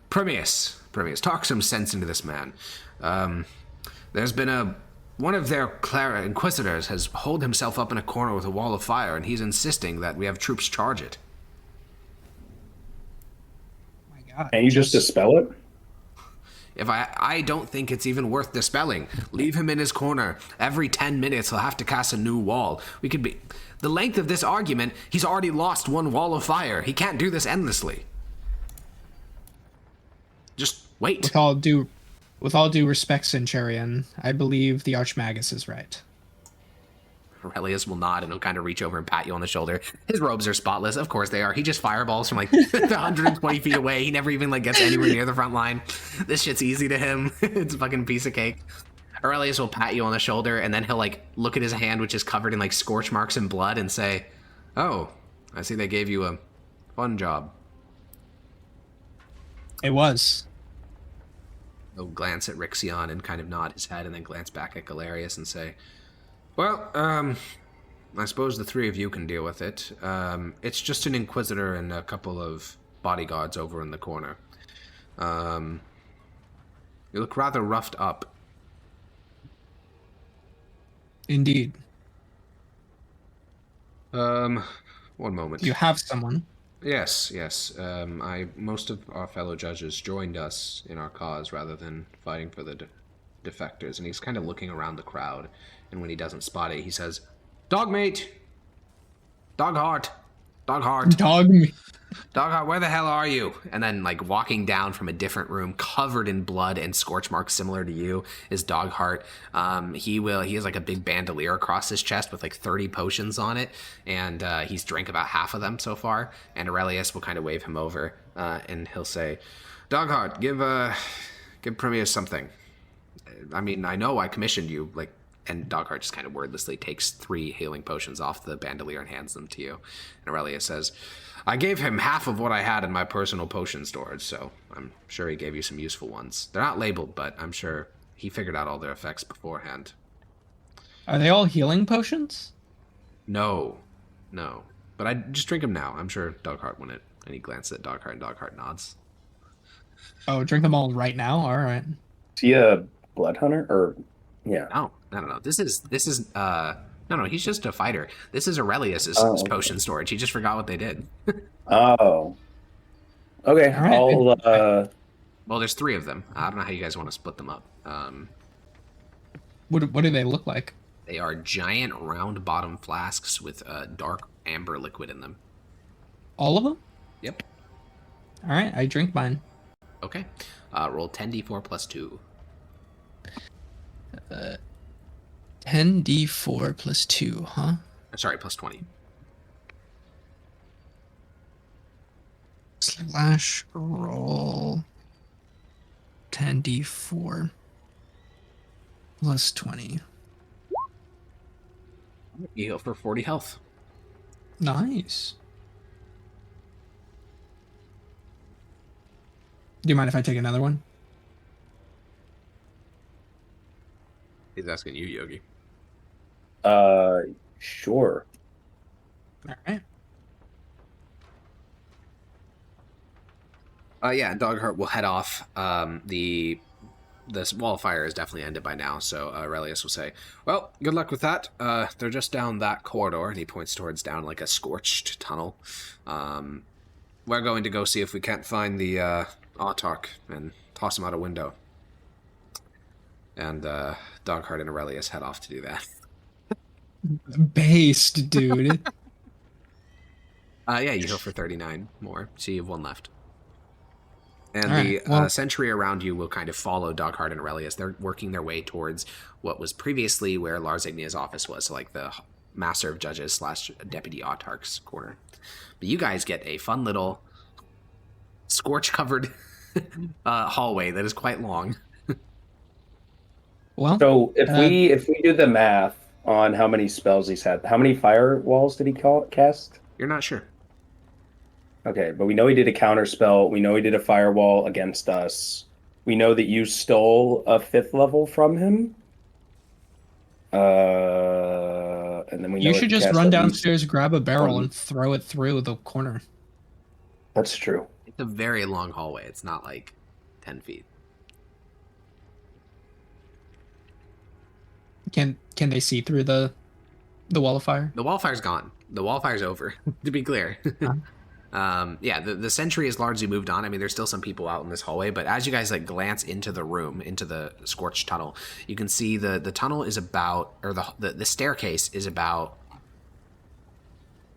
Primius, talk some sense into this man. There's been one of their inquisitors has holed himself up in a corner with a wall of fire, and he's insisting that we have troops charge it." Oh my God. Can you just dispel it? If I don't think it's even worth dispelling. Leave him in his corner. Every 10 minutes he'll have to cast a new wall. The length of this argument, he's already lost one wall of fire. He can't do this endlessly. Just wait. With all due respect, Centurion, I believe the Archmagus is right. Aurelius will nod, and he'll kind of reach over and pat you on the shoulder. His robes are spotless. Of course they are. He just fireballs from 120 feet away. He never even gets anywhere near the front line. This shit's easy to him. It's a fucking piece of cake. Aurelius will pat you on the shoulder, and then he'll look at his hand, which is covered in scorch marks and blood, and say, "Oh, I see they gave you a fun job." It was. He'll glance at Rixion and kind of nod his head, and then glance back at Galerius and say, "Well, I suppose the three of you can deal with it. It's just an Inquisitor and a couple of bodyguards over in the corner. You look rather roughed up." Indeed. One moment. You have someone. Yes. Most of our fellow judges joined us in our cause rather than fighting for the defectors. And he's kind of looking around the crowd. And when he doesn't spot it, he says, "Dogmate! Dogheart! Dogmeat. Dogheart, where the hell are you?" And then, walking down from a different room, covered in blood and scorch marks similar to you, is Dogheart. He has a big bandolier across his chest with 30 potions on it, and he's drank about half of them so far. And Aurelius will kind of wave him over, and he'll say, "Dogheart, give Primius something. I mean, I know I commissioned you, And Dogheart just kind of wordlessly takes 3 healing potions off the bandolier and hands them to you. And Aurelius says, "I gave him half of what I had in my personal potion storage, so I'm sure he gave you some useful ones. They're not labeled, but I'm sure he figured out all their effects beforehand." Are they all healing potions? No. But I just drink them now. I'm sure Dogheart wouldn't. And he glances at Dogheart, and Dogheart nods. Oh, drink them all right now? All right. Is he a blood hunter, or yeah. No. This is no. He's just a fighter. This is Aurelius's potion storage. He just forgot what they did. Oh. Okay. All right. I'll. Well, there's 3 of them. I don't know how you guys want to split them up. What do they look like? They are giant round bottom flasks with dark amber liquid in them. All of them? Yep. All right, I drink mine. Okay. Roll 10d4 plus 2. 10d4 plus 2, huh? Sorry, plus 20. Slash roll 10d4 plus 20. You go for 40 health. Nice. Do you mind if I take another one? He's asking you, Yogi. Sure. All right. Yeah, Dogheart will head off. This wall of fire is definitely ended by now, so Aurelius will say, well, good luck with that. They're just down that corridor, and he points towards down like a scorched tunnel. We're going to go see if we can't find the autarch and toss him out a window. And Dogheart and Aurelius head off to do that. Based, dude. Yeah, you go for 39 more, so you have 1 left. And right, the sentry around you will kind of follow Dogheart and Aurelius. They're working their way towards what was previously where Lars Ignia's office was, so like the Master of Judges / Deputy Autarch's corner. But you guys get a fun little scorch-covered hallway that is quite long. Well, So if we do the math on how many spells he's had, how many firewalls did he cast? You're not sure. Okay, but we know he did a counter spell. We know he did a firewall against us. We know that you stole a 5th level from him. And then we know you should just run downstairs, grab a barrel, and throw it through the corner. That's true. It's a very long hallway. It's not like 10 feet. Can they see through the wall of fire? The wall of fire's gone. The wall of fire's over, to be clear. Yeah, the sentry is largely moved on. I mean, there's still some people out in this hallway, but as you guys like glance into the room, into the scorched tunnel, you can see the tunnel is about, or the staircase is about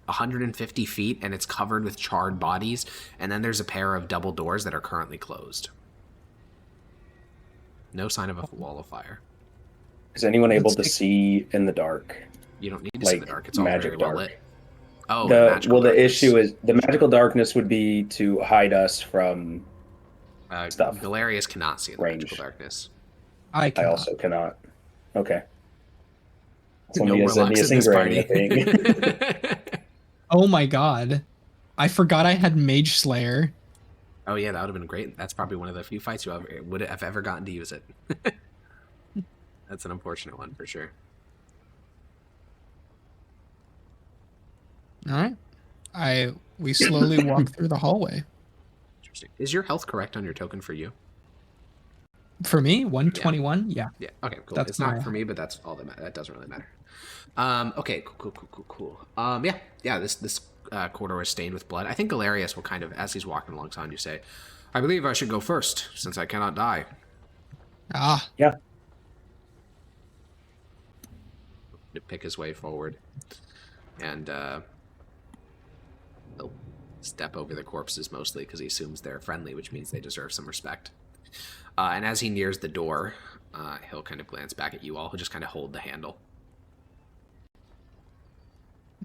150 feet, and it's covered with charred bodies, and then there's a pair of double doors that are currently closed. No sign of a wall of fire. Is anyone able to see in the dark? You don't need to see in the dark. It's all very well lit. Oh, the issue is the magical darkness would be to hide us from stuff. Galerius cannot see in the magical darkness. I also cannot. Okay. No warlocks in this party. Oh my god. I forgot I had Mage Slayer. Oh yeah, that would have been great. That's probably one of the few fights you would have ever gotten to use it. That's an unfortunate one for sure. All right. We slowly walk through the hallway. Interesting. Is your health correct on your token for you? For me, 121. Yeah. Yeah. Okay. Cool. That's it's not for me, but that's all that doesn't really matter. Okay. Cool. Yeah. This corridor is stained with blood. I think Galerius will kind of, as he's walking alongside you, say, "I believe I should go first, since I cannot die." Yeah. To pick his way forward, and he'll step over the corpses mostly because he assumes they're friendly, which means they deserve some respect. And as he nears the door, he'll kind of glance back at you all. He'll just kind of hold the handle.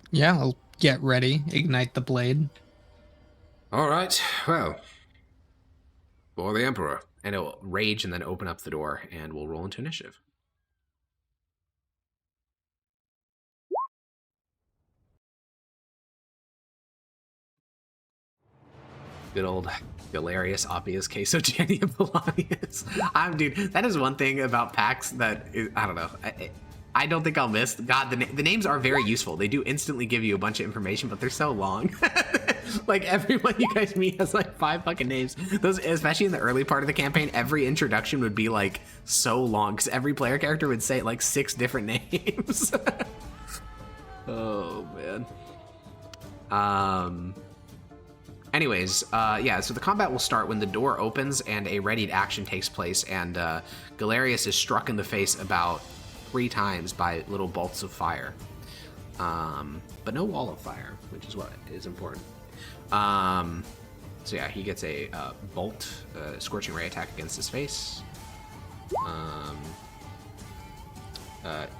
Yeah, I'll get ready, ignite the blade. All right, well, for the Emperor. And he'll rage and then open up the door, and we'll roll into initiative. Good old Galerius Oppius Queso Genia Polonius. Dude, that is one thing about Pax that is, I don't know. I don't think I'll miss. God, the names are very useful. They do instantly give you a bunch of information, but they're so long. Like everyone you guys meet has like 5 fucking names. Those, especially in the early part of the campaign, every introduction would be like so long because every player character would say like 6 different names. Oh man. Anyways, yeah, so the combat will start when the door opens and a readied action takes place, and Galerius is struck in the face about 3 times by little bolts of fire. But no wall of fire, which is what is important. So yeah, he gets a bolt, scorching ray attack against his face.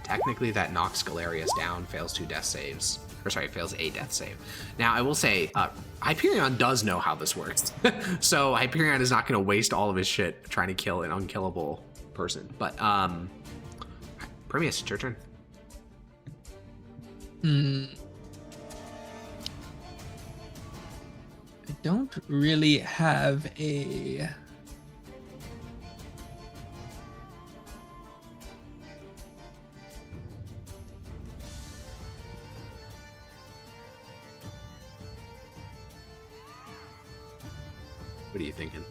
Technically that knocks Galerius down, fails 2 death saves. Or sorry, fails a death save. Now, I will say, Hyperion does know how this works. So Hyperion is not going to waste all of his shit trying to kill an unkillable person. But, Primius, it's your turn. I don't really have a... What are you thinking?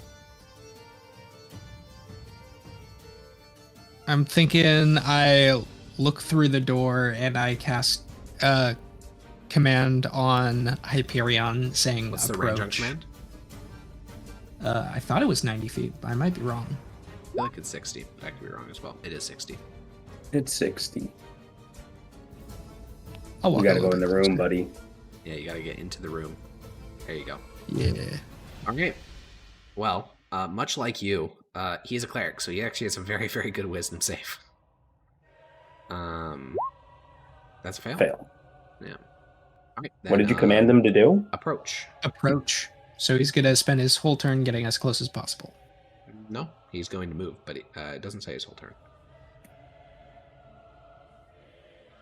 I'm thinking I look through the door and I cast command on Hyperion saying What's approach. the range on command? I thought it was 90 feet, but I might be wrong. I feel like it's 60. I could be wrong as well. It is 60. It's 60. I'll walk You gotta a go little in the bit room, closer. buddy. Yeah, you gotta get into the room. There you go. Yeah. Okay. Well, much like you, he's a cleric, so he actually has a very, very good wisdom save. That's a fail. Fail. Yeah. All right, What did you command them to do? Approach. Approach. So he's gonna spend his whole turn getting as close as possible. No, he's going to move, but it doesn't say his whole turn.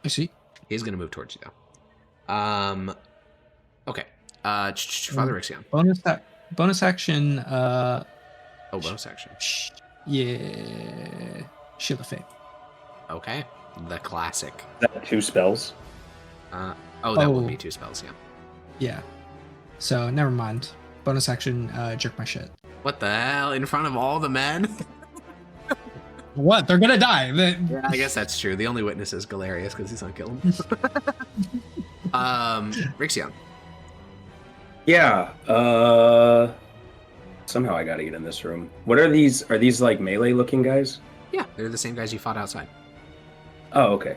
I see. He's going to move towards you, though. Okay. Father Ixion. Bonus action. Oh, bonus action. Yeah. Shield of Faith. Okay. The classic. Is that 2 spells? That would be 2 spells, yeah. Yeah. So never mind. Bonus action. Jerk my shit. What the hell? In front of all the men? What? They're gonna die. Yeah, I guess that's true. The only witness is Galerius because he's unkillable. Rixion. Yeah. Somehow I gotta get in this room. What are these? Are these like melee looking guys? Yeah, they're the same guys you fought outside. Oh, okay.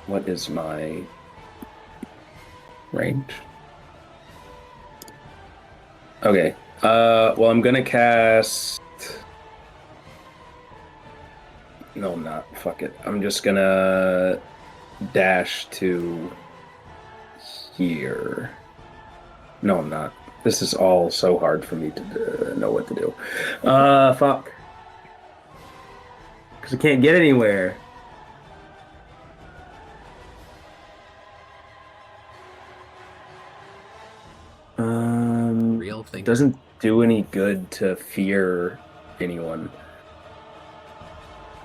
What is my range? Okay. Well, I'm gonna cast. No, I'm not. Fuck it. I'm just gonna dash to here. No, I'm not. This is all so hard for me to know what to do. Fuck. Because I can't get anywhere. Real thing. It doesn't do any good to fear anyone.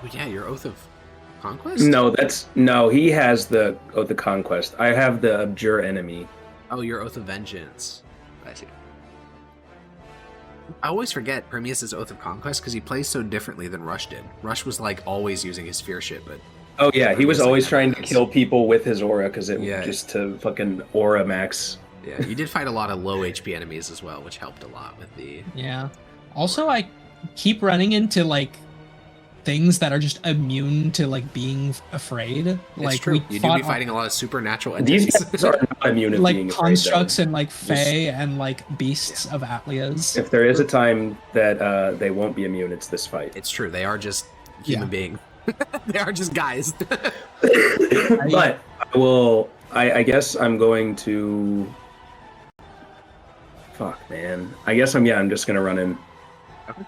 Oh, yeah, your Oath of Conquest? No, he has the Oath of Conquest. I have the Abjure Enemy. Oh, your Oath of Vengeance. I see. I always forget Primius' Oath of Conquest because he plays so differently than Rush did. Rush was like always using his fear shit, but... Oh yeah, he was Primius, always like, trying to has- kill people with his aura because it Yeah. just to fucking aura max. Yeah, you did fight a lot of low HP enemies as well, which helped a lot with the... Yeah. Also, I keep running into like things that are just immune to like being afraid. It's Like true. we You do fought be fighting a lot of supernatural These entities. guys are not immune to like being afraid, constructs though. and like fae and like beasts of Atlias. If there is a time that they won't be immune, it's this fight. It's true. They are just human beings. They are just guys. But I will. I guess I'm going to. Fuck, man. I guess I'm just gonna run in. Okay.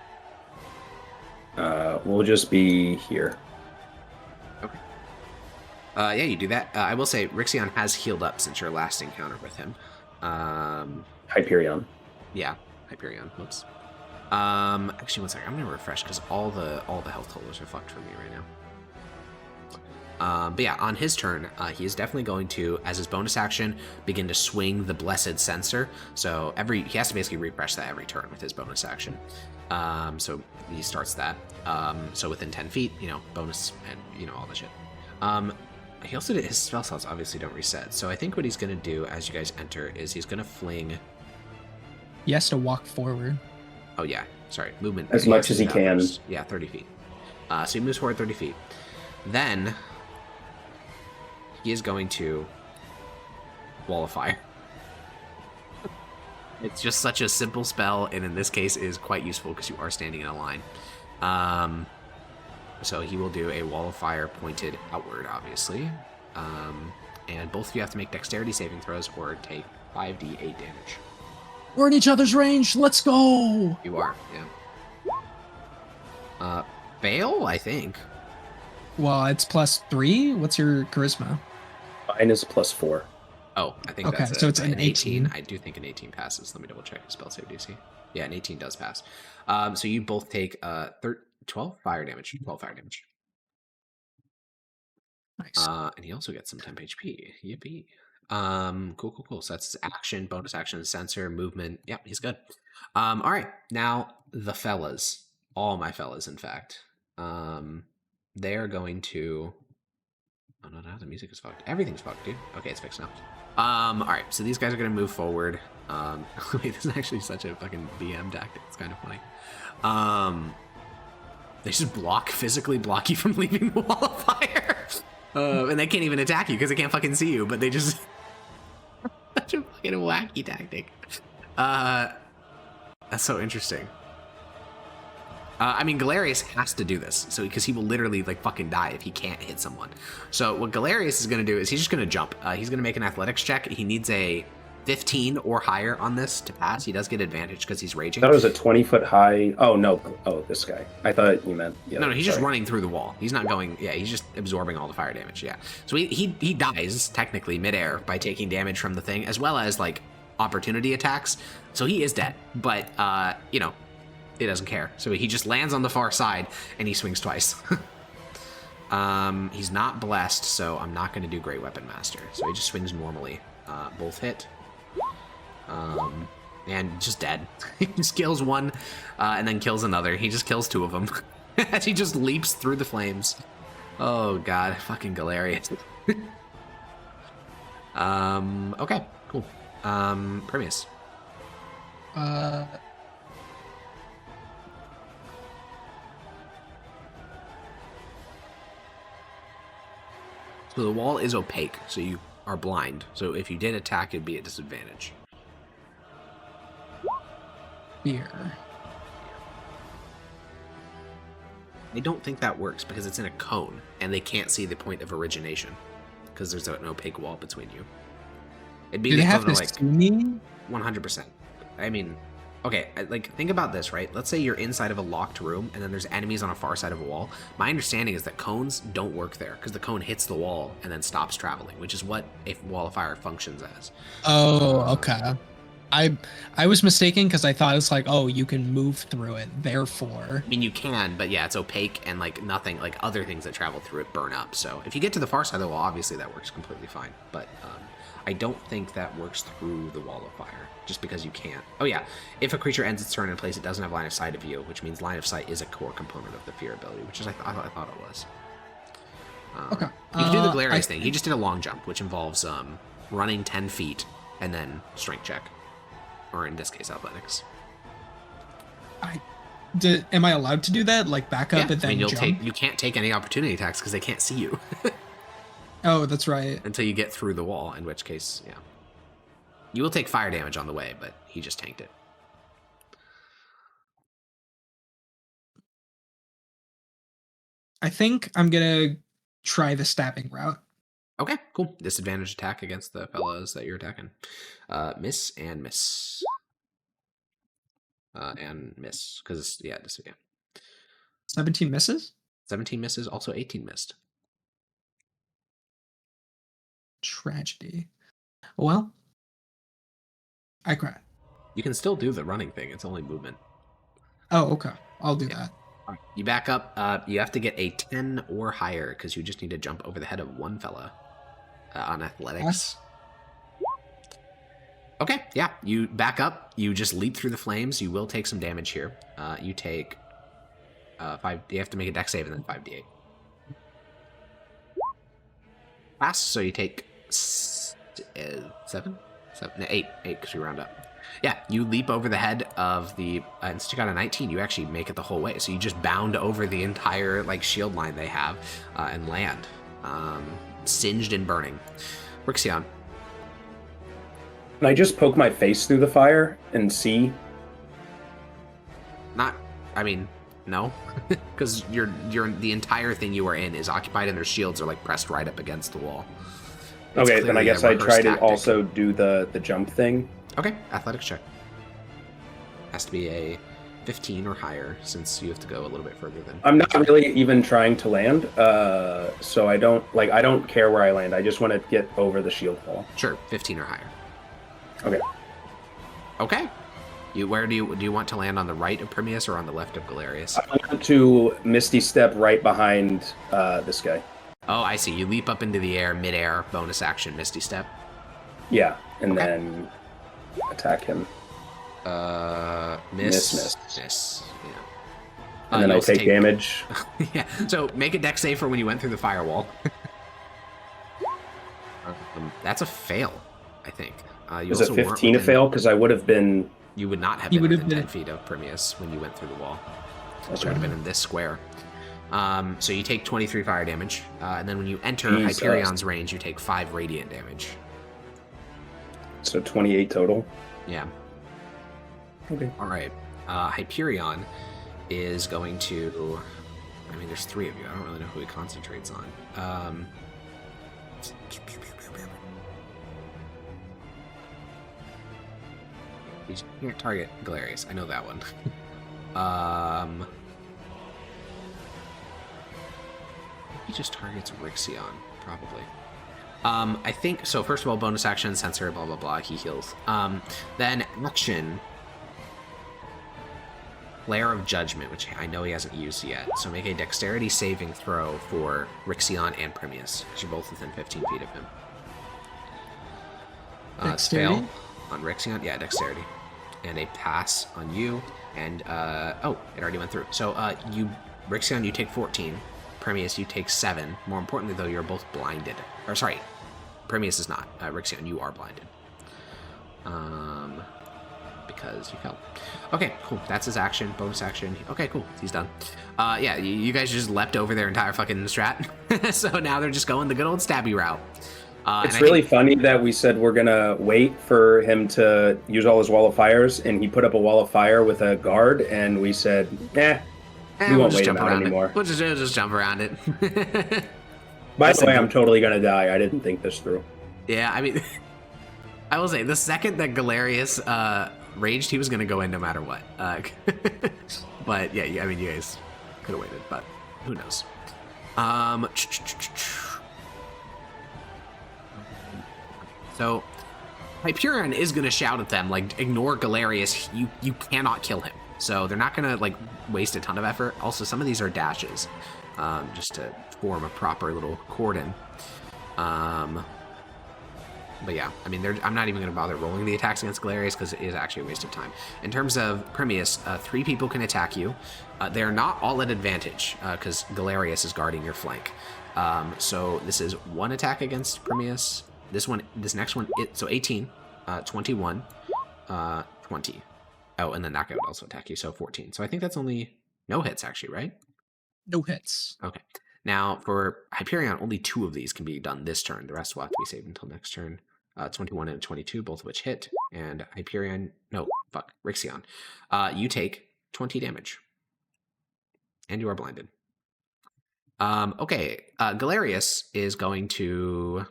We'll just be here. Okay. Yeah, you do that. I will say Rixion has healed up since your last encounter with him. Hyperion. Yeah, Hyperion. Whoops. Actually, one second. I'm gonna refresh because all the health totals are fucked for me right But yeah, on his turn, he is definitely going to, as his bonus action, begin to swing the Blessed Censer. So he has to basically refresh that every turn with his bonus action. So he starts that. So within 10 feet, bonus and, all the shit. He also did, his spell slots obviously don't reset. So I think what he's going to do as you guys enter is he's going to fling. He has to walk forward. Oh, yeah. Sorry. Movement. As much as he can. Yeah, 30 feet. So he moves forward 30 feet. Then he is going to Wall of Fire. It's just such a simple spell, and in this case is quite useful because you are standing in a line. So he will do a Wall of Fire pointed outward, obviously. And both of you have to make dexterity saving throws or take 5d8 damage. We're in each other's range. Let's go. You are, yeah. Fail, I think. Well, it's +3. What's your charisma? Mine is +4. Oh, I think okay, that's so it's an 18. I do think an 18 passes. Let me double check his spell save DC. Yeah, an 18 does pass. So you both take 12 fire damage. 12 fire damage. Nice. And he also gets some temp HP. Yippee. Cool. So that's his action, bonus action, sensor, movement. Yep, he's good. All right, now the fellas. All my fellas, in fact. They are going to... Oh, no, the music is fucked. Everything's fucked, dude. Okay, it's fixed now. All right, so these guys are going to move forward. Wait, this is actually such a fucking BM tactic. It's kind of funny. They just physically block you from leaving the Wall of Fire. And they can't even attack you because they can't fucking see you, but they just... Such a fucking wacky tactic. That's so interesting. I mean, Galerius has to do this, so because he will literally fucking die if he can't hit someone. So what Galerius is going to do is he's just going to jump. He's going to make an athletics check. He needs a 15 or higher on this to pass. He does get advantage because he's raging. That was a 20-foot high. Oh no! Oh, this guy. I thought you meant. Yeah, no, he's just running through the wall. He's not going. Yeah, he's just absorbing all the fire damage. Yeah. So he dies technically midair by taking damage from the thing, as well as opportunity attacks. So he is dead, but he doesn't care. So he just lands on the far side and he swings twice. He's not blessed, so I'm not going to do Great Weapon Master. So he just swings normally. Both hit. And just dead. He just kills one and then kills another. He just kills two of them as he just leaps through the flames. Oh god, fucking Galerius. Okay, cool. Primius. So the wall is opaque, so you are blind. So if you did attack, it'd be at disadvantage. Fear. I don't think that works because it's in a cone, and they can't see the point of origination because there's an opaque wall between you. It'd be Do they have to see me? 100%. I mean, okay, think about this, right? Let's say you're inside of a locked room, and then there's enemies on a far side of a wall. My understanding is that cones don't work there, because the cone hits the wall and then stops traveling, which is what a Wall of Fire functions as. Oh, okay. I was mistaken, because I thought it's oh, you can move through it, therefore. I mean, you can, but yeah, it's opaque, and nothing, other things that travel through it burn up. So if you get to the far side of the wall, obviously that works completely fine. But I don't think that works through the Wall of Fire, just because you can't. Oh yeah, if a creature ends its turn in a place it doesn't have line of sight of you, which means line of sight is a core component of the fear ability, which is I thought it was. Okay. You can do the Galerius thing. He just did a long jump, which involves running 10 feet and then strength check, or in this case, athletics. Am I allowed to do that? Back up and then jump? You can't take any opportunity attacks because they can't see you. Oh, that's right. Until you get through the wall, in which case, yeah. You will take fire damage on the way, but he just tanked it. I think I'm going to try the stabbing route. Okay, cool. Disadvantage attack against the fellas that you're attacking. Miss and miss. And miss. Because, yeah. 17 misses? 17 misses, also 18 missed. Tragedy. Well, I cry. You can still do the running thing. It's only movement. Oh, okay. I'll do that. You back up. You have to get a 10 or higher because you just need to jump over the head of one fella on athletics. Okay, yeah. You back up. You just leap through the flames. You will take some damage here. You take 5. You have to make a dex save and then 5d8. Pass. So you take 8 because you round up. Yeah, you leap over the head of the, and since you got a 19, you actually make it the whole way. So you just bound over the entire like shield line they have and land, singed and burning. Rixion. Can I just poke my face through the fire and see? No, because you're the entire thing you are in is occupied, and their shields are like pressed right up against the wall. It's okay, then I guess I try to tactic. also do the jump thing. Okay, athletics check. Has to be a 15 or higher, since you have to go a little bit further than... I'm not really even trying to land, so I don't care where I land. I just want to get over the shield wall. Sure, 15 or higher. Okay. Okay. Where do you want to land, on the right of Primius or on the left of Galerius? I want to Misty Step right behind this guy. Oh, I see. You leap up into the air, mid-air, bonus action, Misty Step. Yeah, and then attack him. Miss. Yeah. And then I take damage. Yeah, so make a dex save for when you went through the firewall. That's a fail, I think. Was it 15 a fail? Because I would have been... You would not have been within 10 feet of Primius when you went through the wall. That's You would have been in this square. So you take 23 fire damage, and then when you enter Hyperion's range, you take 5 radiant damage. So 28 total? Yeah. Okay. All right. Hyperion is going to... I mean, there's 3 of you. I don't really know who he concentrates on. You can't target Galerius. I know that one. He just targets Rixion, probably. I think, so first of all, bonus action, sensor, blah, blah, blah, he heals. Then action, Lair of Judgment, which I know he hasn't used yet. So make a dexterity saving throw for Rixion and Primius, because you're both within 15 feet of him. Dexterity? Fail on Rixion, yeah, dexterity. And a pass on you, and, oh, it already went through. So, Rixion, you take 14. Primius, you take 7. More importantly, though, you're both blinded. Or, sorry, Primius is not. Rixion, you are blinded. Because you fell. Okay, cool. That's his action. Bonus action. Okay, cool. He's done. Yeah, you guys just leapt over their entire fucking strat. So now they're just going the good old stabby route. It's really funny that we said we're going to wait for him to use all his wall of fires, and he put up a wall of fire with a guard, and we said, we won't wait him out anymore. We'll just jump around it. By the way, I'm totally going to die. I didn't think this through. Yeah, I mean, I will say, the second that Galerius raged, he was going to go in no matter what. But yeah, I mean, you guys could have waited, but who knows. So, Hyperion is going to shout at them, like, ignore Galerius, you cannot kill him. So they're not going to, like, waste a ton of effort. Also, some of these are dashes, just to form a proper little cordon. But yeah, I mean, I'm not even going to bother rolling the attacks against Galerius because it is actually a waste of time. In terms of Primius, 3 people can attack you. They're not all at advantage because Galerius is guarding your flank. So this is 1 attack against Primius. This next one, so 18, 21, 20. Oh, and then that guy would also attack you, so 14. So I think that's only no hits, actually, right? No hits. Okay. Now, for Hyperion, only 2 of these can be done this turn. The rest will have to be saved until next turn. 21 and 22, both of which hit. And Rixion. You take 20 damage. And you are blinded. Okay, Galerius is going to...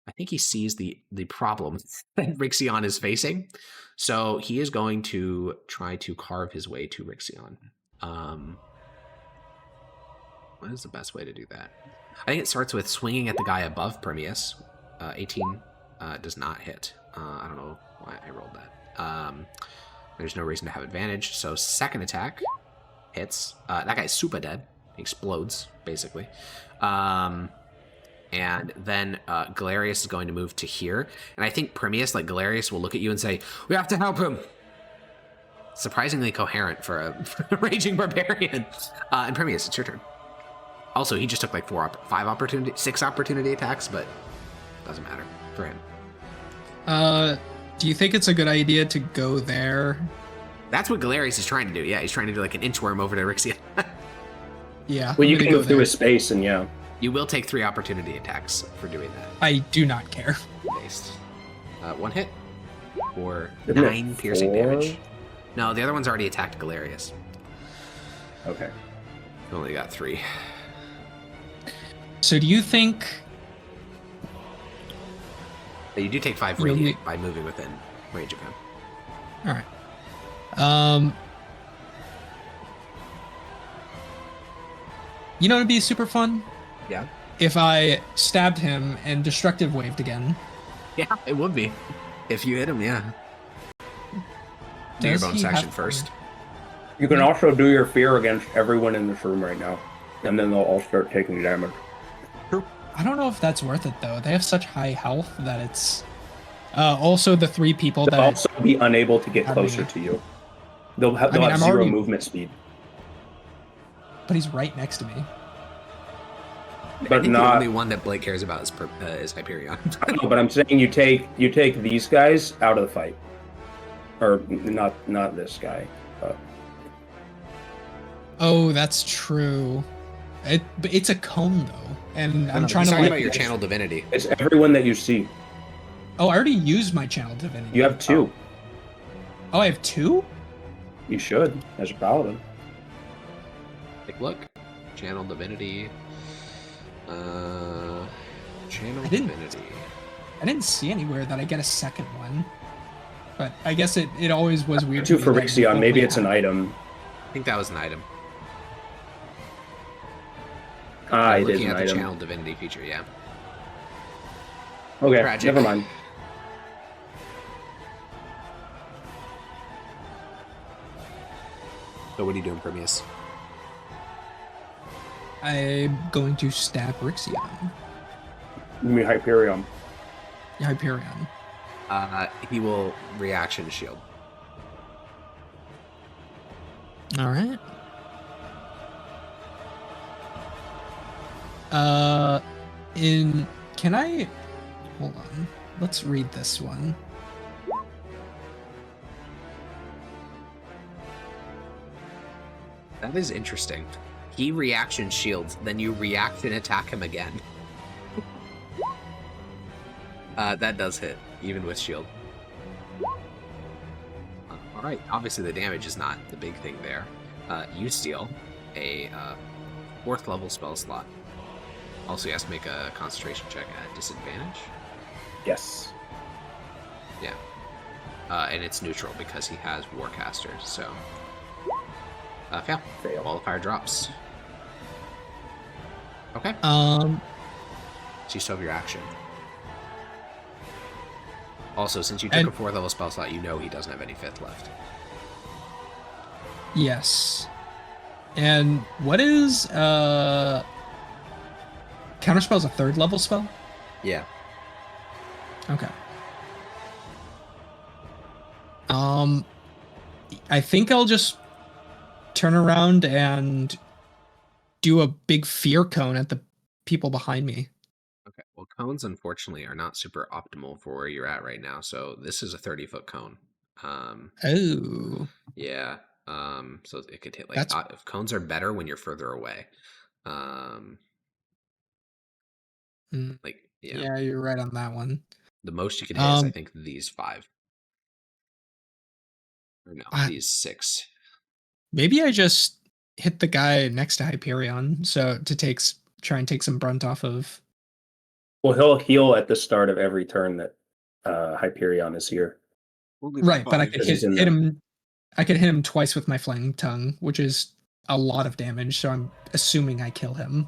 I think he sees the problem that Rixion is facing. So he is going to try to carve his way to Rixion. What is the best way to do that? I think it starts with swinging at the guy above Primius. 18 does not hit. I don't know why I rolled that. There's no reason to have advantage. So second attack hits. That guy's super dead. He explodes, basically. And then Galerius is going to move to here. And I think Primius, like Galerius, will look at you and say, "We have to help him." Surprisingly coherent for a raging barbarian. And Primius, it's your turn. Also, he just took like 6 opportunity attacks, but doesn't matter for him. Do you think it's a good idea to go there? That's what Galerius is trying to do. Yeah, he's trying to do like an inchworm over to Rixia. Yeah. Well, you can go through a space and yeah. You will take 3 opportunity attacks for doing that. I do not care. Based. 1 hit for 9 piercing damage. No, the other one's already attacked Galerius. Okay. Only got 3. So do you think... You do take 5 radiant by moving within range of him. All right. You know, it'd be super fun. Yeah. If I stabbed him and destructive waved again. Yeah, it would be. If you hit him, yeah. Do your bonus action first. You can also do your fear against everyone in this room right now, and then they'll all start taking damage. I don't know if that's worth it though. They have such high health that it's. Also, the 3 people They'll that also be unable to get closer to you. They'll have 0 movement speed. But he's right next to me. But I think the only one that Blake cares about is Hyperion. No, but I'm saying you take these guys out of the fight, or not this guy. Oh, that's true. It's a cone though, and I'm trying to. Talking about your channel divinity. It's everyone that you see. Oh, I already used my channel divinity. You have 2. Oh, I have 2? You should, as a paladin. Take a look. Channel divinity. Channel divinity. I didn't see anywhere that I get a second one. But I guess it always was weird. 2 for Rixion. Maybe it's an item. I think that was an item. It is looking an at the item. channel divinity feature, yeah. Okay, Tragic. never mind. So what are you doing, Primius? I'm going to stab Rixion. You mean Hyperion? Hyperion. He will reaction shield. All right. Can I hold on? Let's read this one. That is interesting. He reaction shields, then you react and attack him again. That does hit, even with shield. Alright, obviously the damage is not the big thing there. You steal a 4th level spell slot. Also, he has to make a concentration check at disadvantage. Yes. Yeah. And it's neutral because he has Warcaster, so... fail. Qualifier drops. Okay. So you still have your action. Also, since you took a 4th level spell slot, you know he doesn't have any 5th left. Yes. And what is Counterspell's a 3rd level spell? Yeah. Okay. I think I'll just turn around and do a big fear cone at the people behind me. Okay. Well, cones unfortunately are not super optimal for where you're at right now. So this is a 30-foot cone. Oh. Yeah. So it could hit like if cones are better when you're further away. Like yeah, you're right on that one. The most you can hit is I think these 5. Or no, these 6. Maybe I just hit the guy next to Hyperion, so to try and take some brunt off of. Well, he'll heal at the start of every turn that Hyperion is here. Right, but I could hit him. I could hit him twice with my flying tongue, which is a lot of damage. So I'm assuming I kill him.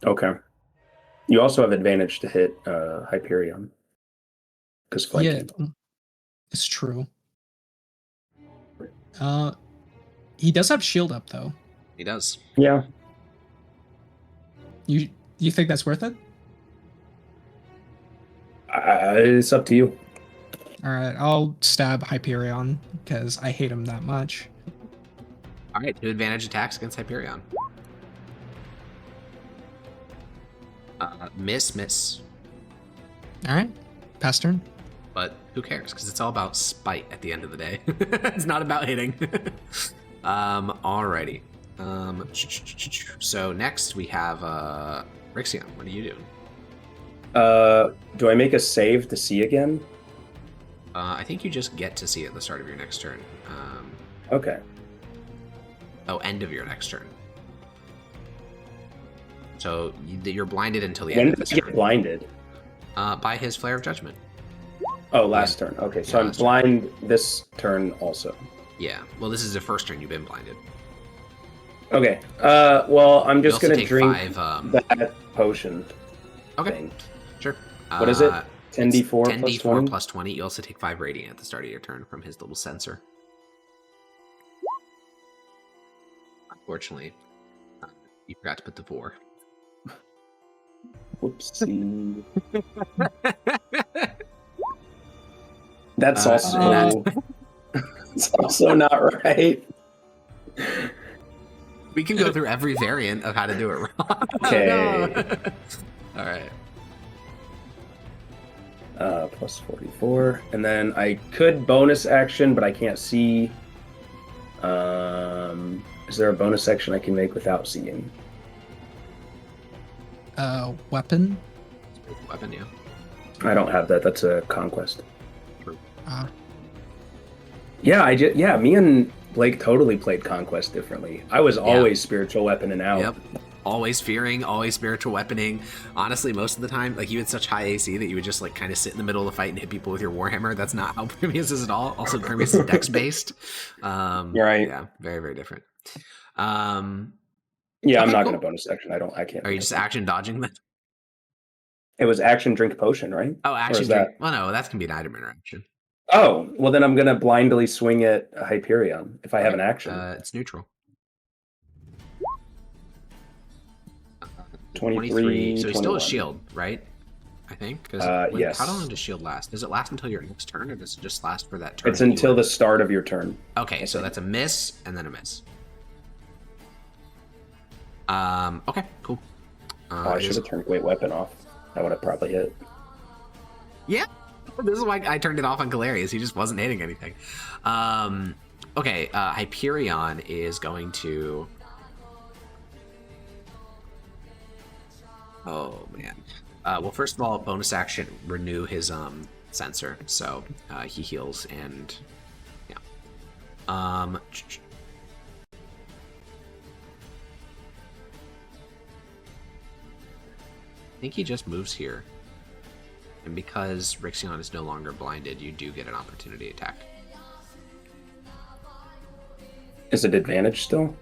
Okay. You also have advantage to hit Hyperion because flanking. Yeah, it's true. He does have shield up though. He does. Yeah. You think that's worth it? It's up to you. All right, I'll stab Hyperion because I hate him that much. All right, 2 advantage attacks against Hyperion. Miss. All right, pass turn. But who cares? Because it's all about spite at the end of the day. It's not about hitting. Alrighty. So next we have Rixion. What are you doing? Do I make a save to see again? I think you just get to see at the start of your next turn. Okay. Oh, end of your next turn. So you're blinded until the end of this turn. When did I get blinded? By his Flare of Judgment. Oh, last turn. Okay, so I'm blind this turn also. Yeah. Well, this is the first turn you've been blinded. Okay. Well, I'm just going to drink 5, that potion. Okay. Thing. Sure. What is it? 10d4 10d4 plus 20? plus 20. You also take 5 radiant at the start of your turn from his little sensor. Unfortunately, you forgot to put the 4. Whoopsie. That's also it's also not right. We can go through every variant of how to do it wrong. Okay. All right. Plus 44, and then I could bonus action, but I can't see. Is there a bonus action I can make without seeing? Weapon. Weapon, yeah. I don't have that. That's a conquest. Ah. Yeah, me and Blake totally played Conquest differently. I was always spiritual weapon and out. Yep. Always fearing, always spiritual weaponing. Honestly, most of the time, like, you had such high AC that you would just, like, kind of sit in the middle of the fight and hit people with your Warhammer. That's not how Primius is at all. Also, Primius is dex-based. You're right. Yeah, very, very different. Yeah, I'm Okay, not cool. going to bonus action. I can't. Are you just action dodging then? It was action drink potion, right? Oh, Or action is drink. that? Well, no, that can be an item interaction. Oh, well then I'm going to blindly swing at Hyperion if I have an action. It's neutral. 23, So he still has 21. shield, right? I think. Yes. How long does shield last? Does it last until your next turn, or does it just last for that turn? It's until the start of your turn. Okay, so that's a miss and then a miss. Okay, cool. I should have turned Great Weapon off. That would have probably hit. Yeah, this is why I turned it off on Galerius. He just wasn't hitting anything. Okay, Hyperion is going to... Oh, man. Well, first of all, bonus action, renew his sensor. So he heals and... Yeah. I think he just moves here. And because Rixion is no longer blinded, you do get an opportunity attack. Is it advantage still?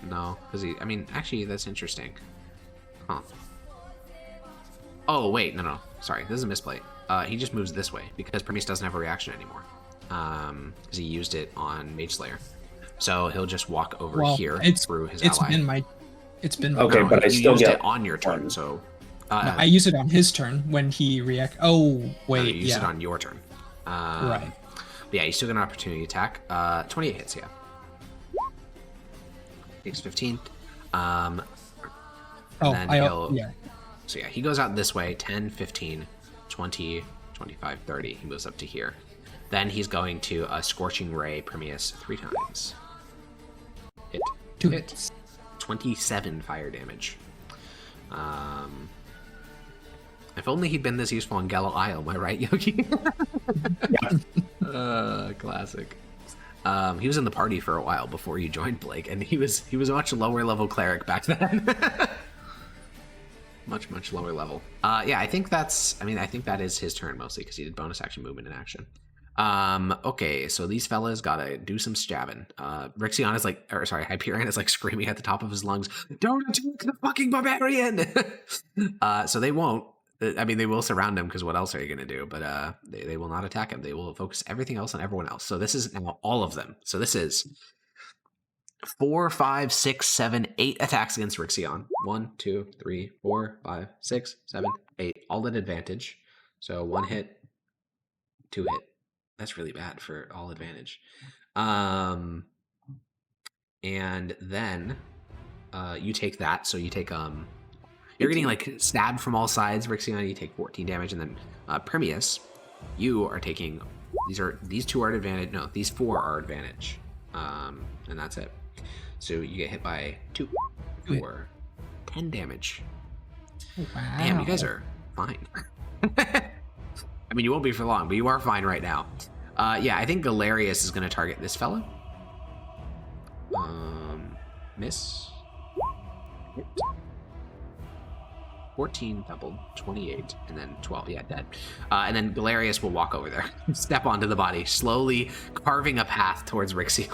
No, because I mean, actually, that's interesting. Huh. Oh, wait, no. Sorry, this is a misplay. He just moves this way because Primius doesn't have a reaction anymore. Because he used it on Mage Slayer. So he'll just walk over here through his ally. It's been okay, no, but I still used get it on your turn, so... no, I use it on his turn when he react. Oh, wait, no, you use it on your turn. Right. But yeah, you still get an opportunity attack. 28 hits, yeah. Takes 15. Yeah. So yeah, he goes out this way, 10, 15, 20, 25, 30. He moves up to here. Then he's going to Scorching Ray Primius 3 times. Hit. 2 hits. 27 fire damage. If only he'd been this useful on Gallo Isle, am I right, Yogi? Classic. He was in the party for a while before you joined, Blake, and he was a much lower level cleric back then. much lower level. Yeah, I think that is his turn mostly because he did bonus action, movement, and action. Okay, so these fellas gotta do some stabbing. Hyperion is like screaming at the top of his lungs, "Don't attack the fucking barbarian!" So they won't. I mean, they will surround him because what else are you gonna do? But they will not attack him. They will focus everything else on everyone else. So this is now all of them. So this is 4, 5, 6, 7, 8 attacks against Rixion. 1, 2, 3, 4, 5, 6, 7, 8. All at advantage. So 1 hit, 2 hit. That's really bad for all advantage. And then you take that. So you take you're getting like stabbed from all sides, Rixion. You take 14 damage, and then Primius, you are taking these 2 are at advantage. No, these 4 are advantage. And that's it. So you get hit by 2 for 10 damage. Wow. Damn, you guys are fine. I mean, you won't be for long, but you are fine right now. Yeah, I think Galerius is going to target this fella. Miss. Hit. 14 doubled, 28, and then 12. Yeah, dead. And then Galerius will walk over there, step onto the body, slowly carving a path towards Rixion.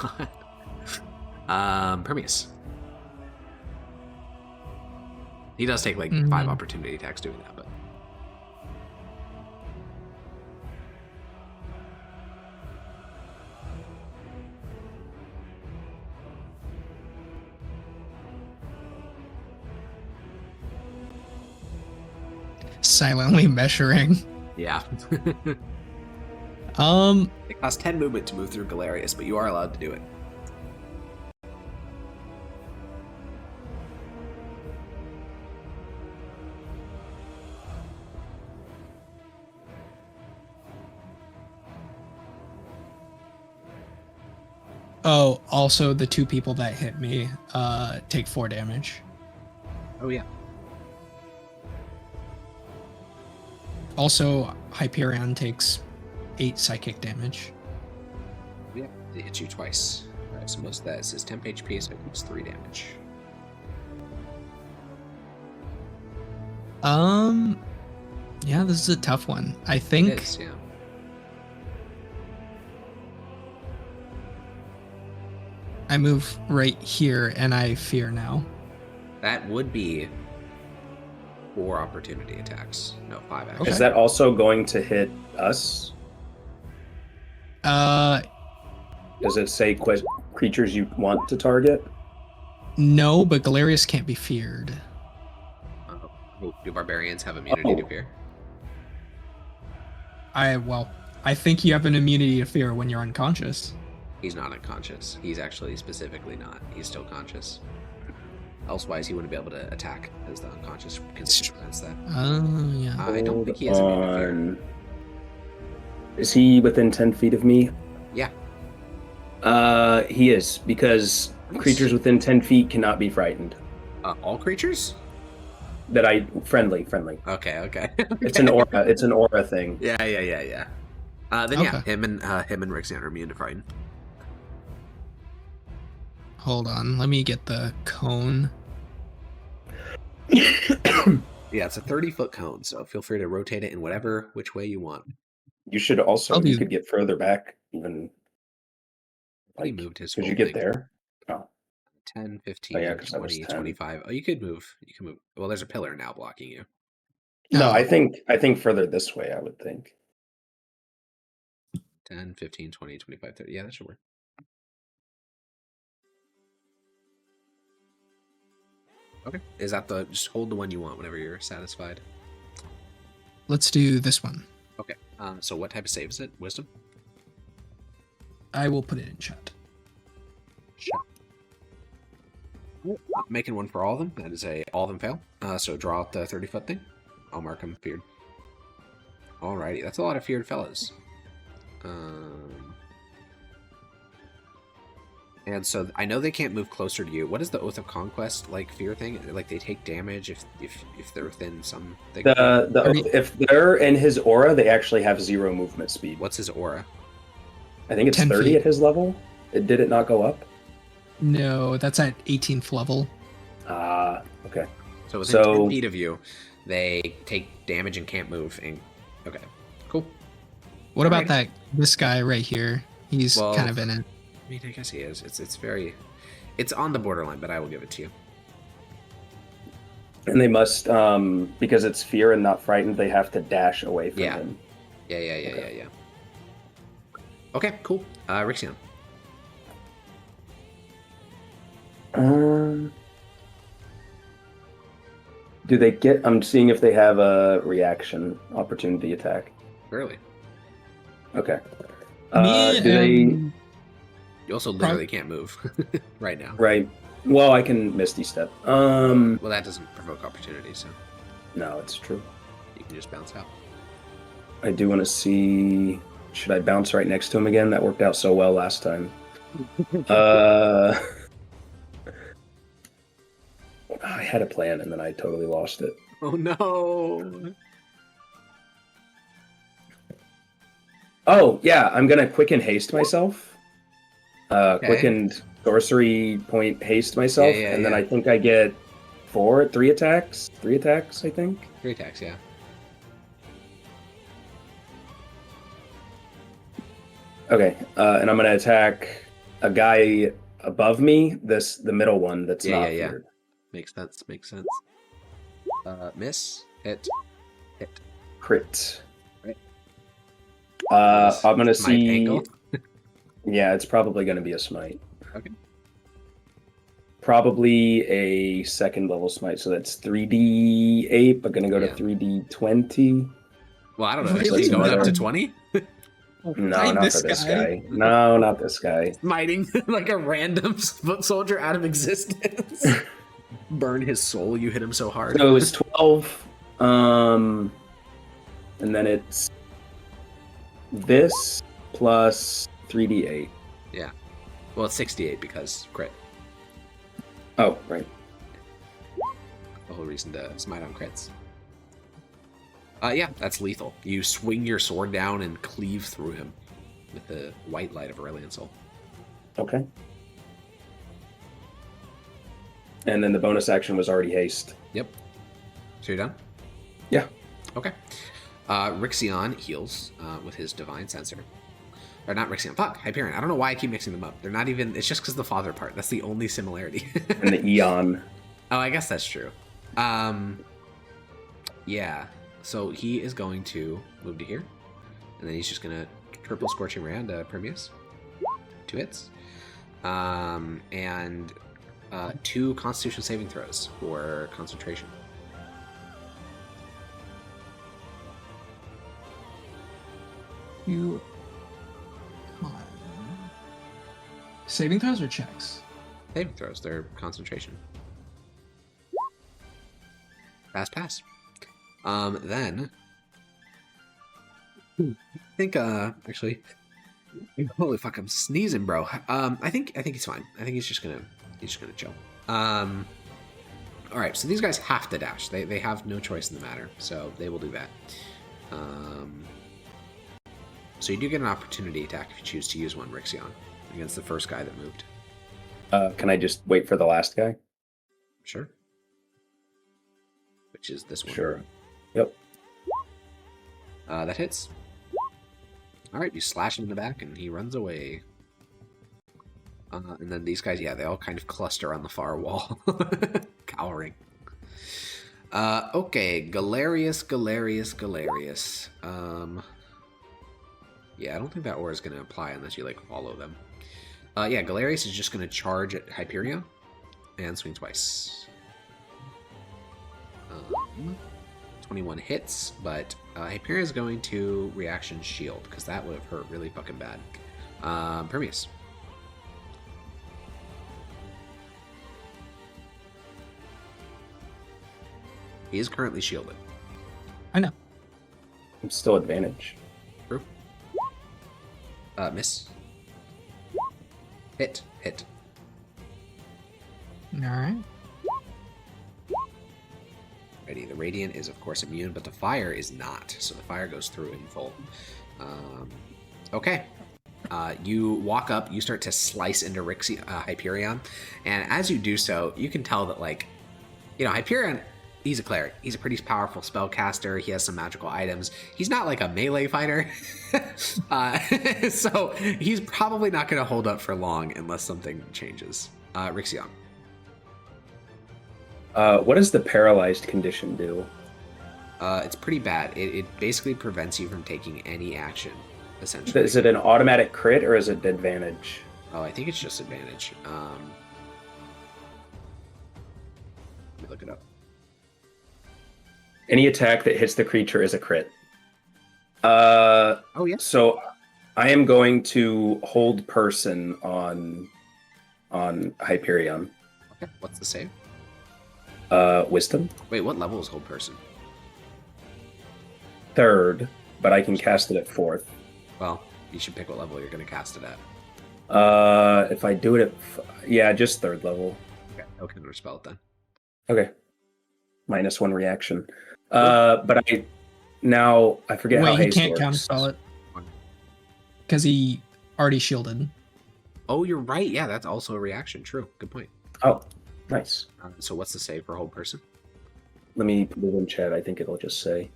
Primius. He does take like 5 opportunity attacks doing that, but silently measuring. yeah. It costs 10 movement to move through Galerius, but you are allowed to do it. Oh, also the 2 people that hit me take 4 damage. Oh yeah. Also, Hyperion takes 8 psychic damage. Yeah, they hit you twice. Alright, so most of that is his temp HP, so it takes 3 damage. Yeah, this is a tough one. I think It is, yeah. I move right here and I fear now. That would be 4 opportunity attacks. No, 5 actually. Okay. Is that also going to hit us? Does it say creatures you want to target? No, but Galerius can't be feared. Do barbarians have immunity to fear? I think you have an immunity to fear when you're unconscious. He's not unconscious. He's actually specifically not. He's still conscious. Elsewise, he wouldn't be able to attack as the unconscious condition prevents that. Oh, yeah. I don't think he has immunity to fear. Is he within 10 feet of me? Yeah. He is, because creatures within 10 feet cannot be frightened. All creatures? Friendly. Okay. It's an aura. It's an aura thing. Yeah. Then Okay. yeah, him and Rixion are immune to frighten. Hold on, let me get the cone. Yeah, it's a 30-foot cone, so feel free to rotate it in which way you want. You should also. You could get further back, even. He moved his. Could you get there? Oh. 10, 15, 20, 25. Oh, you could move. You can move. Well, there's a pillar now blocking you. No, I think further this way, I would think. 10, 15, 20, 25, 30. Yeah, that should work. Okay. Is that just hold the one you want whenever you're satisfied? Let's do this one. Okay. So what type of save is it? Wisdom? I will put it in chat. Sure. Making one for all of them. That is all of them fail. So draw out the 30-foot thing. I'll mark them feared. Alrighty. That's a lot of feared fellas. And so I know they can't move closer to you. What is the Oath of Conquest like fear thing? Like they take damage if they're within something. If they're in his aura, they actually have 0 movement speed. What's his aura? I think it's 30 at his level. Did it not go up? No, that's at 18th level. Okay. So within 10 feet of you, they take damage and can't move. Okay, cool. What about this guy right here? He's kind of in it. I mean, I guess he is. It's on the borderline, but I will give it to you. And they must, because it's fear and not frightened, they have to dash away from him. Yeah. Okay, cool. Rixion. Do they get... I'm seeing if they have a reaction opportunity attack. Really? Okay. Me do they... and You also literally can't move right now. Right. Well, I can Misty Step. Well, that doesn't provoke opportunity, so No, it's true. you can just bounce out. I do want to see... Should I bounce right next to him again? That worked out so well last time. I had a plan and then I totally lost it. Oh no! Oh, yeah, I'm going to quicken haste myself. Okay. Quickened sorcery point haste myself, and then I think I get 3 attacks. 3 attacks, I think. 3 attacks, yeah. Okay, and I'm going to attack a guy above me, the middle one that's not feared. Makes sense, makes sense. Miss, hit. Crit. Right. I'm going to see... Ankle. Yeah, it's probably going to be a smite. Okay. Probably a 2nd level smite, so that's 3d8, but going to go to 3d20. Well, I don't know. Really? Is he going up to 20? No, not for this guy. No, not this guy. Smiting like a random foot soldier out of existence. Burn his soul, you hit him so hard. So it was 12, and then it's this plus 3d8. Yeah. Well, it's 68 because crit. Oh, right. The whole reason to smite on crits. Yeah, that's lethal. You swing your sword down and cleave through him with the white light of Aurelian Soul. Okay. And then the bonus action was already haste. Yep. So you're done? Yeah. Okay. Rixion heals with his Divine Sensor. Or not Rixion, fuck, Hyperion. I don't know why I keep mixing them up. They're not even, it's just because the father part. That's the only similarity. And the Eon. Oh, I guess that's true. Yeah. So he is going to move to here. And then he's just going to triple Scorching Ray onto Primius. 2 hits. And 2 Constitution saving throws for concentration. you. Saving throws or checks? Saving throws, they're concentration. Pass. Then I think actually, holy fuck, I'm sneezing, bro. I think he's fine. I think he's just gonna chill. All right, so these guys have to dash. They have no choice in the matter, so they will do that. So you do get an opportunity attack if you choose to use one, Rixion, against the first guy that moved. Can I just wait for the last guy? Sure. Which is this one. Sure. Yep. That hits. All right, you slash him in the back, and he runs away. And then these guys, yeah, they all kind of cluster on the far wall, cowering. Okay, Galerius. Yeah, I don't think that aura is going to apply unless you, like, follow them. Yeah, Galerius is just going to charge at Hyperion and swing twice. 21 hits, but Hyperion is going to reaction shield, because that would have hurt really fucking bad. Primius. He is currently shielded. I know. I'm still advantage. True. Miss. Hit. All right. Ready. The Radiant is, of course, immune, but the Fire is not. So the Fire goes through in full. Okay. You walk up, you start to slice into Hyperion, and as you do so, you can tell that, like, you know, Hyperion, he's a cleric. He's a pretty powerful spellcaster. He has some magical items. He's not like a melee fighter. So he's probably not going to hold up for long unless something changes. Rixion. What does the paralyzed condition do? It's pretty bad. It basically prevents you from taking any action, essentially. Is it an automatic crit or is it advantage? Oh, I think it's just advantage. Any attack that hits the creature is a crit. Oh yeah. So I am going to hold person on Hyperion. Okay. What's the save? Wisdom. Wait, what level is hold person? 3rd, but I can cast it at 4th. Well, you should pick what level you're going to cast it at. If I do it at just 3rd level. Okay, okay, respell it then. Okay. -1 reaction. But I forget how haste he can't works. counterspell it because he already shielded. Oh, you're right. Yeah, that's also a reaction. True. Good point. Oh, nice. So what's the save for hold person? Let me put it in chat. I think it'll just say.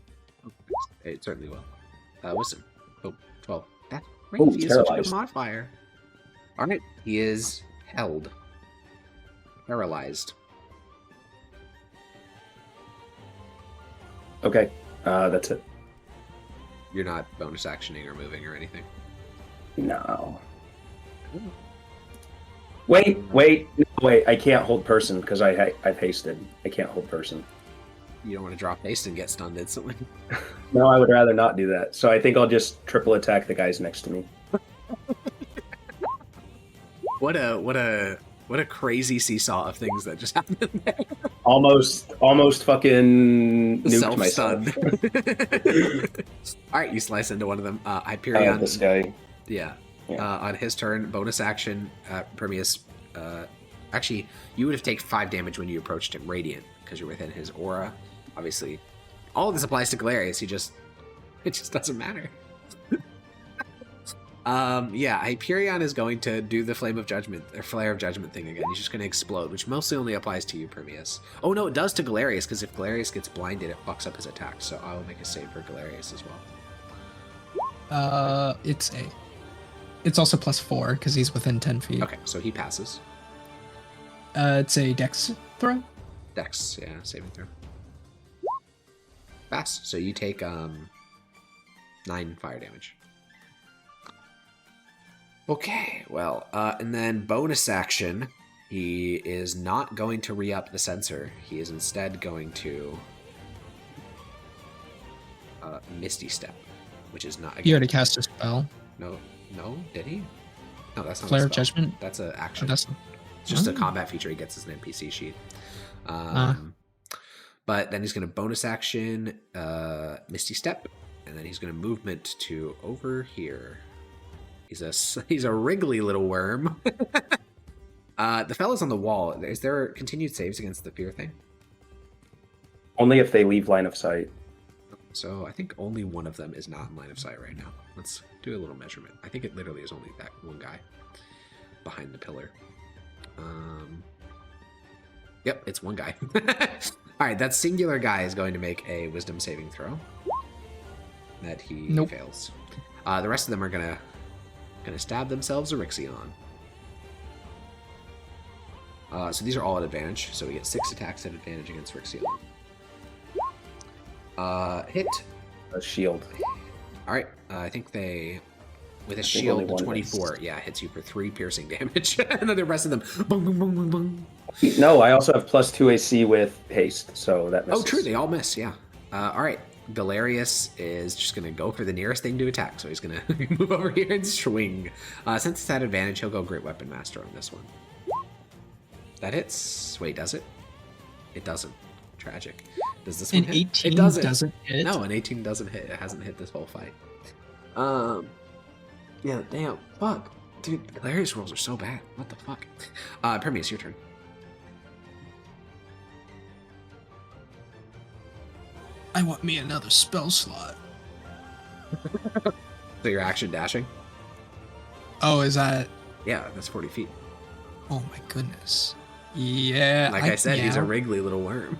It certainly will. Wisdom. Oh, 12. That's Oh, crazy. It's such a good paralyzed. modifier. All right. He is held. Paralyzed. Okay. That's it. You're not bonus actioning or moving or anything. No. Wait. I can't hold person because I've hasted. I can't hold person. You don't want to drop haste and get stunned instantly. No, I would rather not do that. So I think I'll just triple attack the guys next to me. What a crazy seesaw of things that just happened there. Almost fucking nuked myself. All right, you slice into one of them. Hyperion. This guy. Yeah. Yeah. On his turn, bonus action, Primius. Actually, you would have taken 5 damage when you approached him, radiant, because you're within his aura. Obviously, all of this applies to Galerius. It just doesn't matter. Hyperion is going to do the Flare of Judgment thing again. He's just going to explode, which mostly only applies to you, Primius. Oh no, it does to Galerius, because if Galerius gets blinded, it fucks up his attack. So I will make a save for Galerius as well. It's also +4 because he's within 10 feet. Okay, so he passes. It's a Dex throw. Dex, yeah, saving throw. Pass. So you take 9 fire damage. Okay, well, and then bonus action, he is not going to re-up the sensor. He is instead going to Misty Step, which is not. Again, He already cast a spell. No, did he? No, that's not Flare a of spell. Judgment. That's an action. That's It's just a combat feature he gets as an NPC sheet. But then he's going to bonus action Misty Step, and then he's going to movement to over here. He's a wriggly little worm. The fellas on the wall, is there continued saves against the fear thing? Only if they leave line of sight. So I think only one of them is not in line of sight right now. Let's do a little measurement. I think it literally is only that one guy behind the pillar. Yep, it's one guy. All right, that singular guy is going to make a wisdom saving throw. That he fails. The rest of them are gonna stab themselves a Rixion. So these are all at advantage. So we get 6 attacks at advantage against Rixion. Hit. A shield. All right. I think they, with a shield, the 24, hits you for 3 piercing damage, and then the rest of them, boom, boom, boom, boom, boom. No, I also have +2 AC with haste, so that misses. Oh, true. They all miss. Yeah. All right. Galerius is just going to go for the nearest thing to attack, so he's going to move over here and swing. Since it's at advantage, he'll go Great Weapon Master on this one. That hits. Wait, does it? It doesn't. Tragic. Does this one hit? 18 it doesn't. hit? No, an 18 doesn't hit. It hasn't hit this whole fight. Yeah, damn. Fuck. Dude, Galerius rolls are so bad. What the fuck? Primius, your turn. I want me another spell slot. So your action dashing? Oh, is that... Yeah, that's 40 feet. Oh my goodness. Yeah. Like I said, he's a wriggly little worm.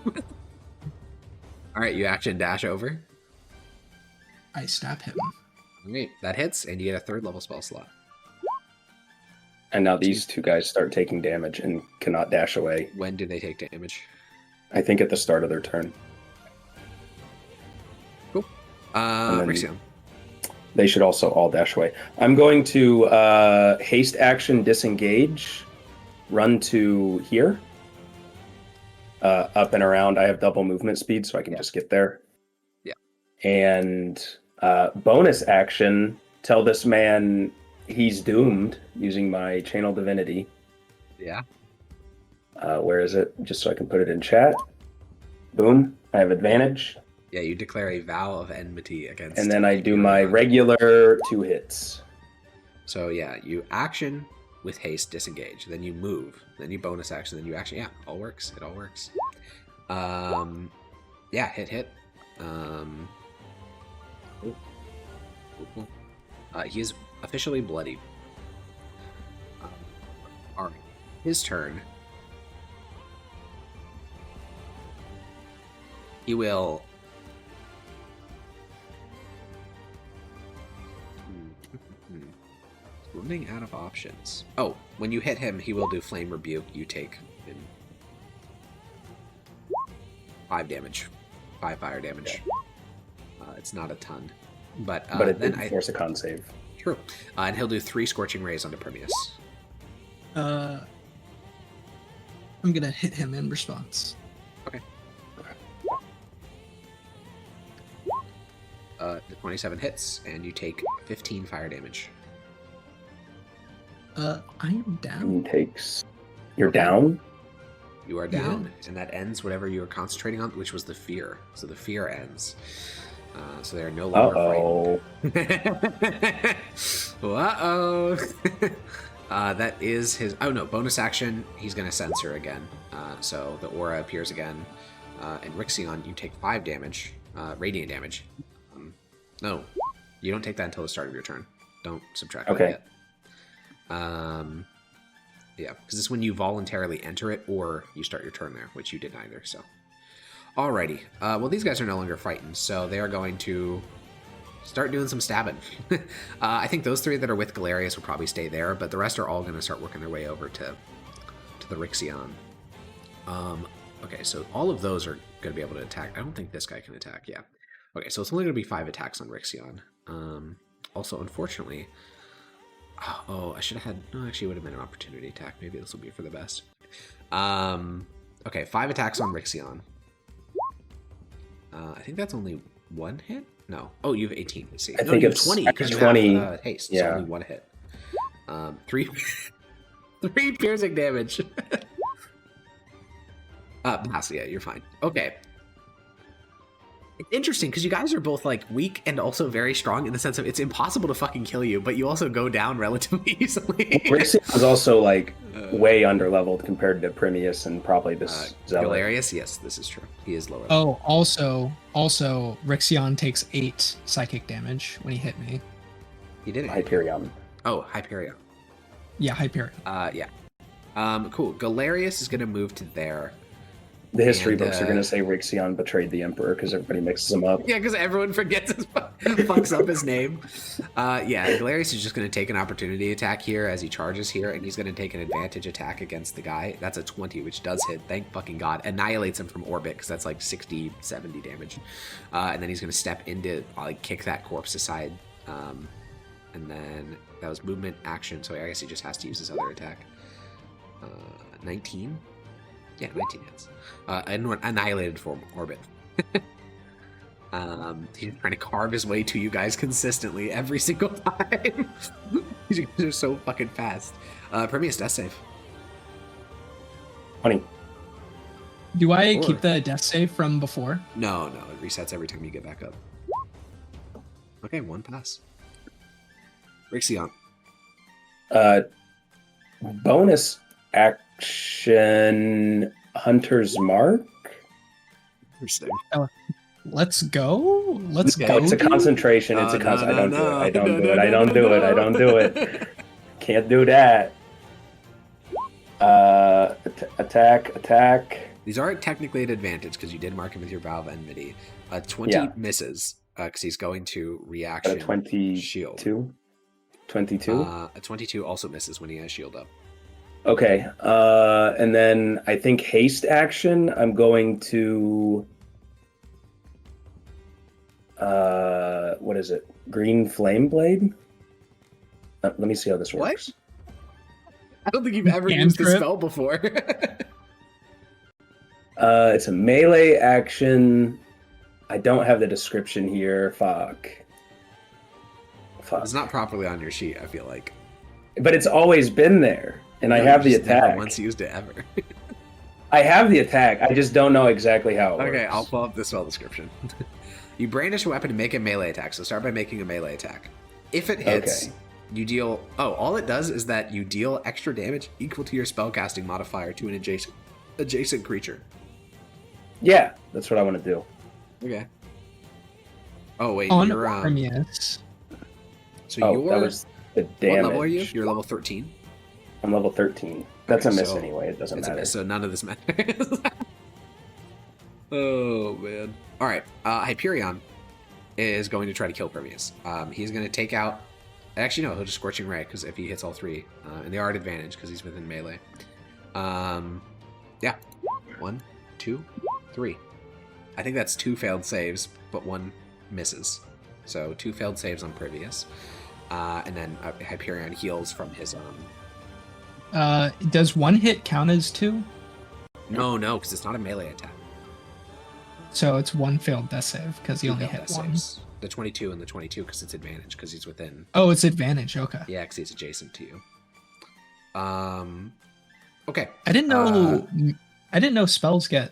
All right, you action dash over. I stab him. Great, that hits, and you get a 3rd level spell slot. And now these 2 guys start taking damage and cannot dash away. When do they take damage? I think at the start of their turn. Cool. Rixion. They should also all dash away. I'm going to haste action disengage, run to here, up and around. I have double movement speed, so I can just get there. And bonus action, tell this man he's doomed using my channel divinity. Yeah. Where is it? Just so I can put it in chat. Boom. I have advantage. Yeah, you declare a vow of enmity against. And then I do my regular 2 hits. So yeah, you action with haste, disengage. Then you move. Then you bonus action. Then you action. Yeah, all works. It all works. Yeah, hit. He is officially bloodied. All right, his turn. He will. Running out of options. Oh, when you hit him, he will do Flame Rebuke. You take 5 damage. 5 fire damage. It's not a ton. But it then did force a con save. True. And he'll do 3 Scorching Rays onto Primius. I'm gonna hit him in response. Okay. The 27 hits, and you take 15 fire damage. I am down. You're down? You are down, and that ends whatever you were concentrating on, which was the fear. So the fear ends. So they are no longer frightened. Uh-oh. That is his... Oh, no. Bonus action. He's going to censor again. So the aura appears again. And Rixion, you take 5 damage. Radiant damage. No. You don't take that until the start of your turn. Don't subtract that yet. Yeah, because it's when you voluntarily enter it or you start your turn there, which you did neither, so. Alrighty. Well, these guys are no longer frightened, so they are going to start doing some stabbing. I think those 3 that are with Galerius will probably stay there, but the rest are all going to start working their way over to the Rixion. Okay, so all of those are going to be able to attack. I don't think this guy can attack, yeah. Okay, so it's only going to be 5 attacks on Rixion. Also, unfortunately... Oh, I should have had... No, actually, it would have been an opportunity attack. Maybe this will be for the best. Okay, 5 attacks on Rixion. I think that's only 1 hit? No. Oh, you have 18. Let's see. I think it's 20 because you 20. have haste. Yeah. It's only 1 hit. 3 piercing damage. Pass, yeah, you're fine. Okay. It's interesting because you guys are both like weak and also very strong in the sense of it's impossible to fucking kill you, but you also go down relatively easily. Rixion is also like way underleveled compared to Primius and probably this Zealot. Galerius, yes, this is true. He is lower. Oh, also, Rixion takes 8 psychic damage when he hit me. He did it. Hyperion. Oh, Hyperion. Yeah, Hyperion. Yeah. Cool. Galerius is going to move to there. The history books are going to say Rixion betrayed the Emperor because everybody mixes them up. Yeah, because everyone forgets fucks up his name. Yeah, Galerius is just going to take an opportunity attack here as he charges here, and he's going to take an advantage attack against the guy. That's a 20, which does hit. Thank fucking God. Annihilates him from orbit because that's like 60, 70 damage. And then he's going to step into, like, kick that corpse aside. And then that was movement, action, so I guess he just has to use his other attack. 19? Yeah, 19 hits. Annihilated from orbit. He's trying to carve his way to you guys consistently every single time. You guys are so fucking fast. Primius, death save. 20. Do I keep the death save from before? No, it resets every time you get back up. Okay, 1 pass. Rixion. Bonus action Hunter's Mark. Interesting. Let's go. Let's go. It's a concentration. It's a concentration. I don't do it. Can't do that. Attack. These aren't technically at advantage because you did mark him with your Vow of Enmity. 20 misses because he's going to reaction 22? shield. 22? A 22 also misses when he has shield up. Okay, and then I think haste action, I'm going to, what is it? Green Flame Blade? Let me see how this works. I don't think you've ever used this spell before. It's a melee action. I don't have the description here. Fuck. It's not properly on your sheet, I feel like. But it's always been there, and I have the attack. Never once used it ever. I have the attack. I just don't know exactly how it works. Okay, I'll pull up the spell description. You brandish a weapon to make a melee attack, so start by making a melee attack. If it hits, you deal... Oh, all it does is that you deal extra damage equal to your spellcasting modifier to an adjacent creature. Yeah, that's what I want to do. Okay. Oh, wait, on you're... Primius. So you're... that was the damage. What level are you? You're level 13? I'm level 13. That's a miss anyway. It doesn't matter. So none of this matters. Oh, man. All right. Hyperion is going to try to kill Primius. He's going to take out... Actually, no, he'll just Scorching Ray, because if he hits all three, and they are at advantage, because he's within melee. Yeah. 1, 2, 3. I think that's 2 failed saves, but 1 misses. So 2 failed saves on Primius. And then Hyperion heals from his... Does 1 hit count as 2? No, because it's not a melee attack. So it's 1 failed death save, because he only hit 1. The 22 and the 22, because it's advantage, because he's within... Oh, it's advantage, okay. Yeah, because he's adjacent to you. Okay. I didn't know spells get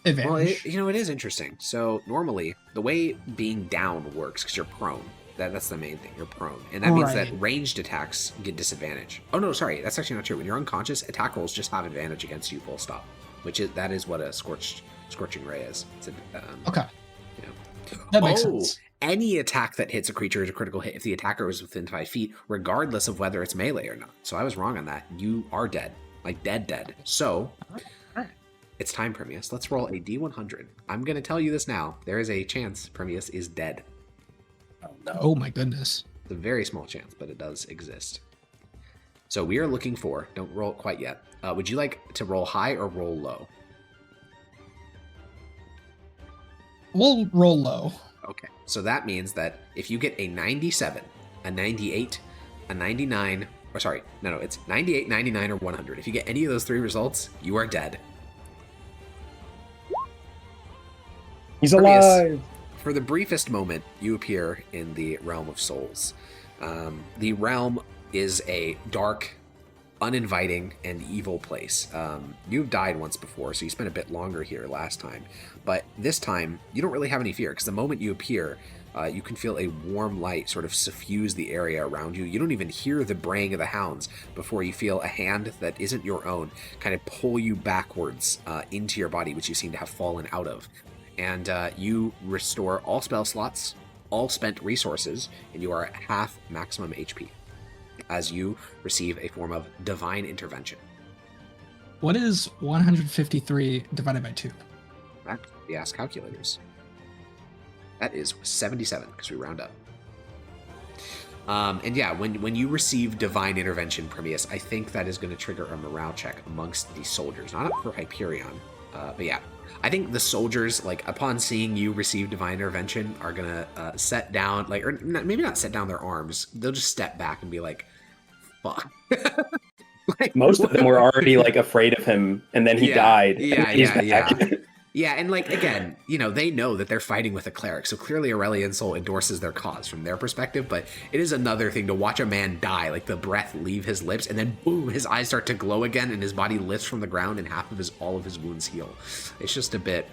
advantage. Well, it is interesting. So normally, the way being down works, because you're prone. That's the main thing. You're prone. And that means that ranged attacks get disadvantage. Oh, no, sorry. That's actually not true. When you're unconscious, attack rolls just have advantage against you, full stop. That is what a Scorching Ray is. It's okay. Yeah. That makes sense. Any attack that hits a creature is a critical hit if the attacker is within 5 feet, regardless of whether it's melee or not. So I was wrong on that. You are dead. Like dead. So it's time, Primius. Let's roll a D100. I'm going to tell you this now. There is a chance Primius is dead. Oh, no. Oh my goodness. It's a very small chance, but it does exist. So we are looking for, don't roll it quite yet. Would you like to roll high or roll low? We'll roll low. Okay, so that means that if you get a 97, a 98, a 99, or sorry, no, it's 98, 99, or 100. If you get any of those 3 results, you are dead. He's alive! For the briefest moment, you appear in the Realm of Souls. The realm is a dark, uninviting, and evil place. You've died once before, so you spent a bit longer here last time. But this time, you don't really have any fear, because the moment you appear, you can feel a warm light sort of suffuse the area around you. You don't even hear the braying of the hounds before you feel a hand that isn't your own kind of pull you backwards into your body, which you seem to have fallen out of. And you restore all spell slots, all spent resources, and you are at half maximum HP as you receive a form of divine intervention. What is 153 divided by 2? That we ask calculators. That is 77, because we round up. And yeah, when you receive divine intervention, Primius, I think that is going to trigger a morale check amongst the soldiers. Not for Hyperion, but yeah. I think the soldiers, like, upon seeing you receive divine intervention, are gonna set down, like, or maybe not set down their arms. They'll just step back and be like, "Fuck." Like, most of them were already like afraid of him, and then he died. Yeah, and like, again, they know that they're fighting with a cleric, so clearly Aurelian Soul endorses their cause from their perspective, but it is another thing to watch a man die, like the breath leave his lips, and then boom, his eyes start to glow again, and his body lifts from the ground, and all of his wounds heal. It's just a bit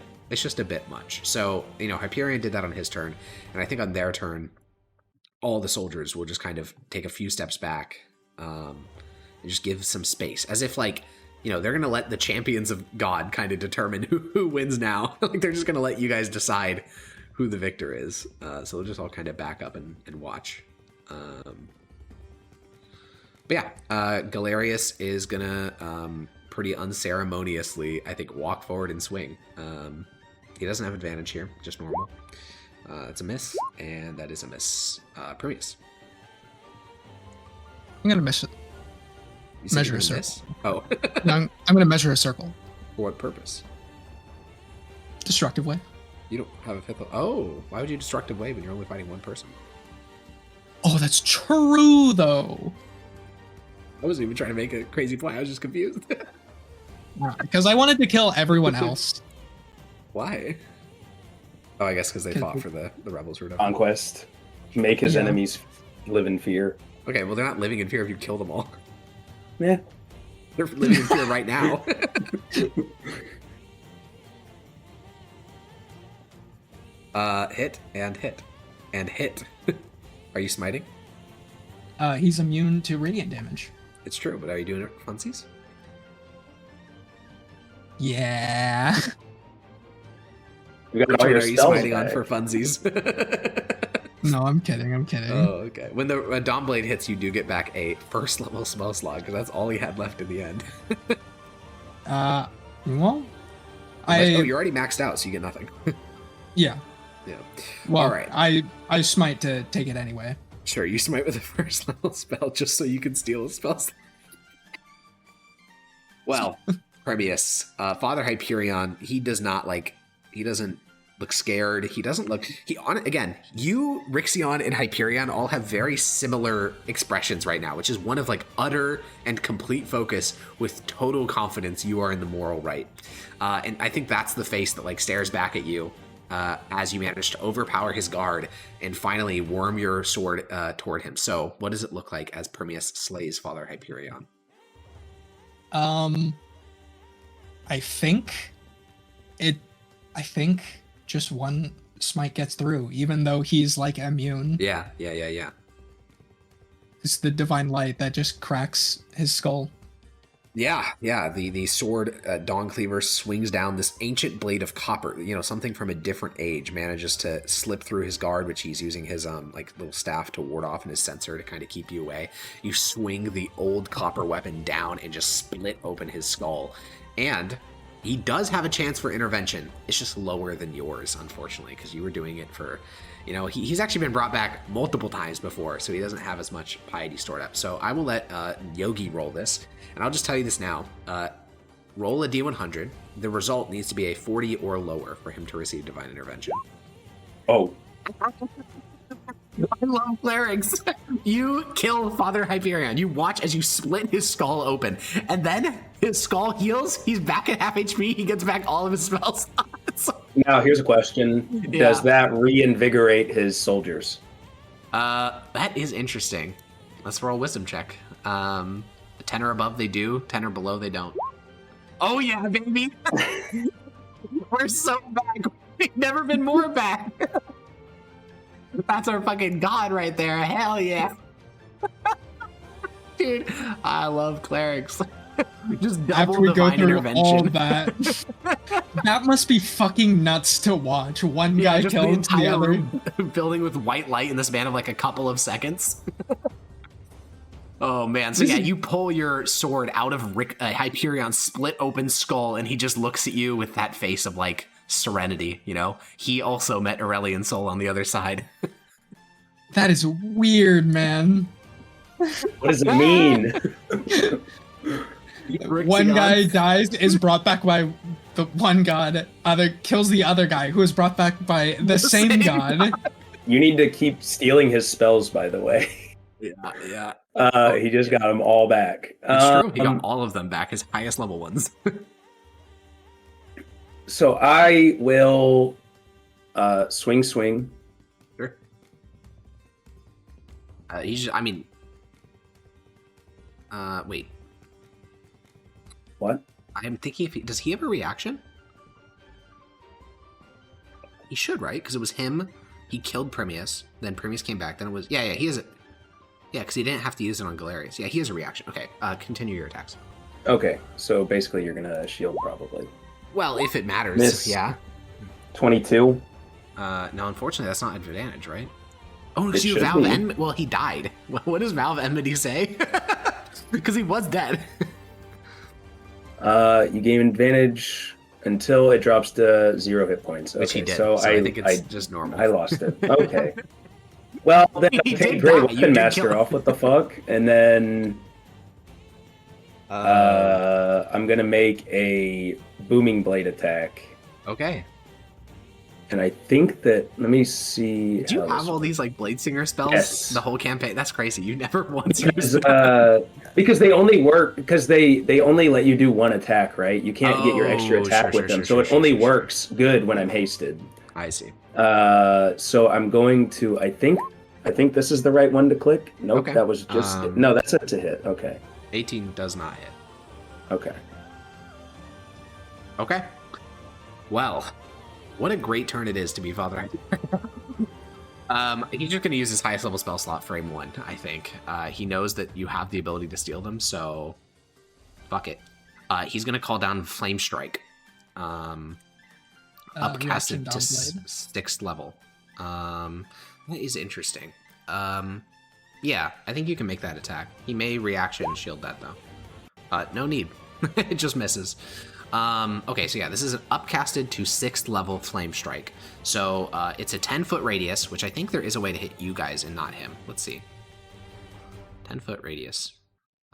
much. So, Hyperion did that on his turn, and I think on their turn, all the soldiers will just kind of take a few steps back, and just give some space, as if like, they're going to let the champions of God kind of determine who wins now. Like, they're just going to let you guys decide who the victor is. So they'll just all kind of back up and watch. But yeah, Galerius is going to pretty unceremoniously, I think, walk forward and swing. He doesn't have advantage here, just normal. It's a miss, and that is a miss. Primius. I'm going to miss it. Measure a circle. Oh. No, I'm going to measure a circle. For what purpose? Destructive wave. You don't have a fifth. Oh, why would you destructive wave when you're only fighting one person? Oh, that's true, though. I wasn't even trying to make a crazy point. I was just confused. Because I wanted to kill everyone else. Why? Oh, I guess because they fought for the rebels or whatever. Conquest. Make his enemies live in fear. Okay, well, they're not living in fear if you kill them all. Yeah. They're living in fear right now. Hit and hit and hit. Are you smiting? He's immune to radiant damage. It's true, but are you doing it for funsies? Yeah. You got Which all one your are you spells smiting on back. for funsies? No, I'm kidding. Oh, okay. When the Dawnblade hits, you do get back a first level spell slot, because that's all he had left in the end. Well, Oh, you're already maxed out, so you get nothing. Yeah. Yeah. Well, All right. I smite to take it anyway. Sure, you smite with a first level spell just so you can steal a spell slot. Well, Primius, Father Hyperion, he doesn't look scared. He doesn't look, again, you, Rixion, and Hyperion all have very similar expressions right now, which is one of like utter and complete focus with total confidence you are in the moral right. And I think that's the face that like stares back at you as you manage to overpower his guard and finally worm your sword toward him. So what does it look like as Primius slays Father Hyperion? I think just one smite gets through, even though he's like immune. Yeah. It's the divine light that just cracks his skull. Yeah. The sword, Dawncleaver, swings down. This ancient blade of copper, something from a different age, manages to slip through his guard, which he's using his like little staff to ward off and his sensor to kind of keep you away. You swing the old copper weapon down and just split open his skull. And he does have a chance for intervention. It's just lower than yours, unfortunately, because you were doing it for, he's actually been brought back multiple times before, so he doesn't have as much piety stored up. So I will let Yogi roll this, and I'll just tell you this now. Roll a D100. The result needs to be a 40 or lower for him to receive divine intervention. Oh. I love clerics. You kill Father Hyperion. You watch as you split his skull open, and then his skull heals. He's back at half HP. He gets back all of his spell slots. Now, here's a question. Yeah. Does that reinvigorate his soldiers? That is interesting. Let's roll a wisdom check. 10 or above, they do. 10 or below, they don't. Oh, yeah, baby. We're so back. We've never been more back. That's our fucking god right there. Hell yeah. Dude, I love clerics. Just double After we go divine through intervention. all that, that must be fucking nuts to watch. One guy just the kills the entire other. room filling with white light in the span of like a couple of seconds. Oh man, so yeah, you pull your sword out of Hyperion's split open skull, and he just looks at you with that face of like serenity, He also met Aurelian Soul on the other side. That is weird, man. What does it mean? One guy dies, is brought back by the one god, kills the other guy, who is brought back by the same god. You need to keep stealing his spells, by the way. Yeah. He just got them all back. It's true. He got all of them back, his highest level ones. So I will swing. Sure. Wait. What? I'm thinking does he have a reaction? He should, right? Because it was him. He killed Primius. Then Primius came back. Then it was... Yeah, he has it. Yeah, because he didn't have to use it on Galerius. Yeah, he has a reaction. Okay, continue your attacks. Okay, so basically you're going to shield probably. Well, if it matters, Miss. yeah. 22. No, unfortunately, that's not advantage, right? Oh, because It you should Valve be. Enmity... Well, he died. What does Valve Enmity say? Because he was dead. You gain advantage until it drops to 0 hit points. Okay, Which he did. So I think it's just normal. I lost it. Okay. Well, then, He okay, did great. die. You Weapon did Master kill him. off. What the fuck? And then I'm going to make a Booming Blade attack. Okay. And I think that... Let me see... Do you how have this all these like Bladesinger spells? Yes. The whole campaign? That's crazy. You never once Because, used them. because they only work because they only let you do one attack, right? You can't get your extra Oh, attack sure, with them, sure, so it sure, only sure. works good when I'm hasted. I see. So I'm going to. I think this is the right one to click. Nope, Okay. that was just no. That's it to hit. Okay. 18 does not hit. Okay. Okay. Well, what a great turn it is to be Father. He's just going to use his highest level spell slot, frame 1, I think. He knows that you have the ability to steal them, so fuck it. He's going to call down Flame Strike. Upcasted to 6th level. That is interesting. Yeah, I think you can make that attack. He may reaction shield that, though. No need. It just misses. Okay, so yeah, this is an upcasted to 6th level Flame Strike. So it's a 10-foot radius, which I think there is a way to hit you guys and not him. Let's see. 10-foot radius.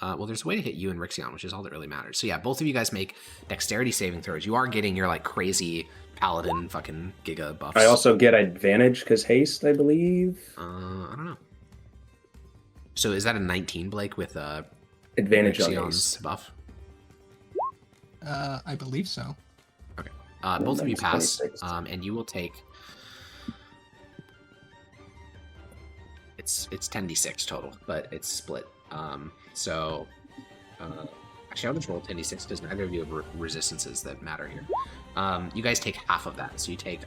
Well, there's a way to hit you and Rixion, which is all that really matters. So yeah, both of you guys make dexterity saving throws. You are getting your like crazy paladin fucking giga buffs. I also get advantage because haste, I believe. I don't know. So is that a 19, Blake, with advantage on Rixion's haste buff? I believe so. Okay. Both of you pass, and you will take. It's 10d6 total, but it's split. Actually, I'll just roll 10d6 because neither of you have resistances that matter here. You guys take half of that, so you take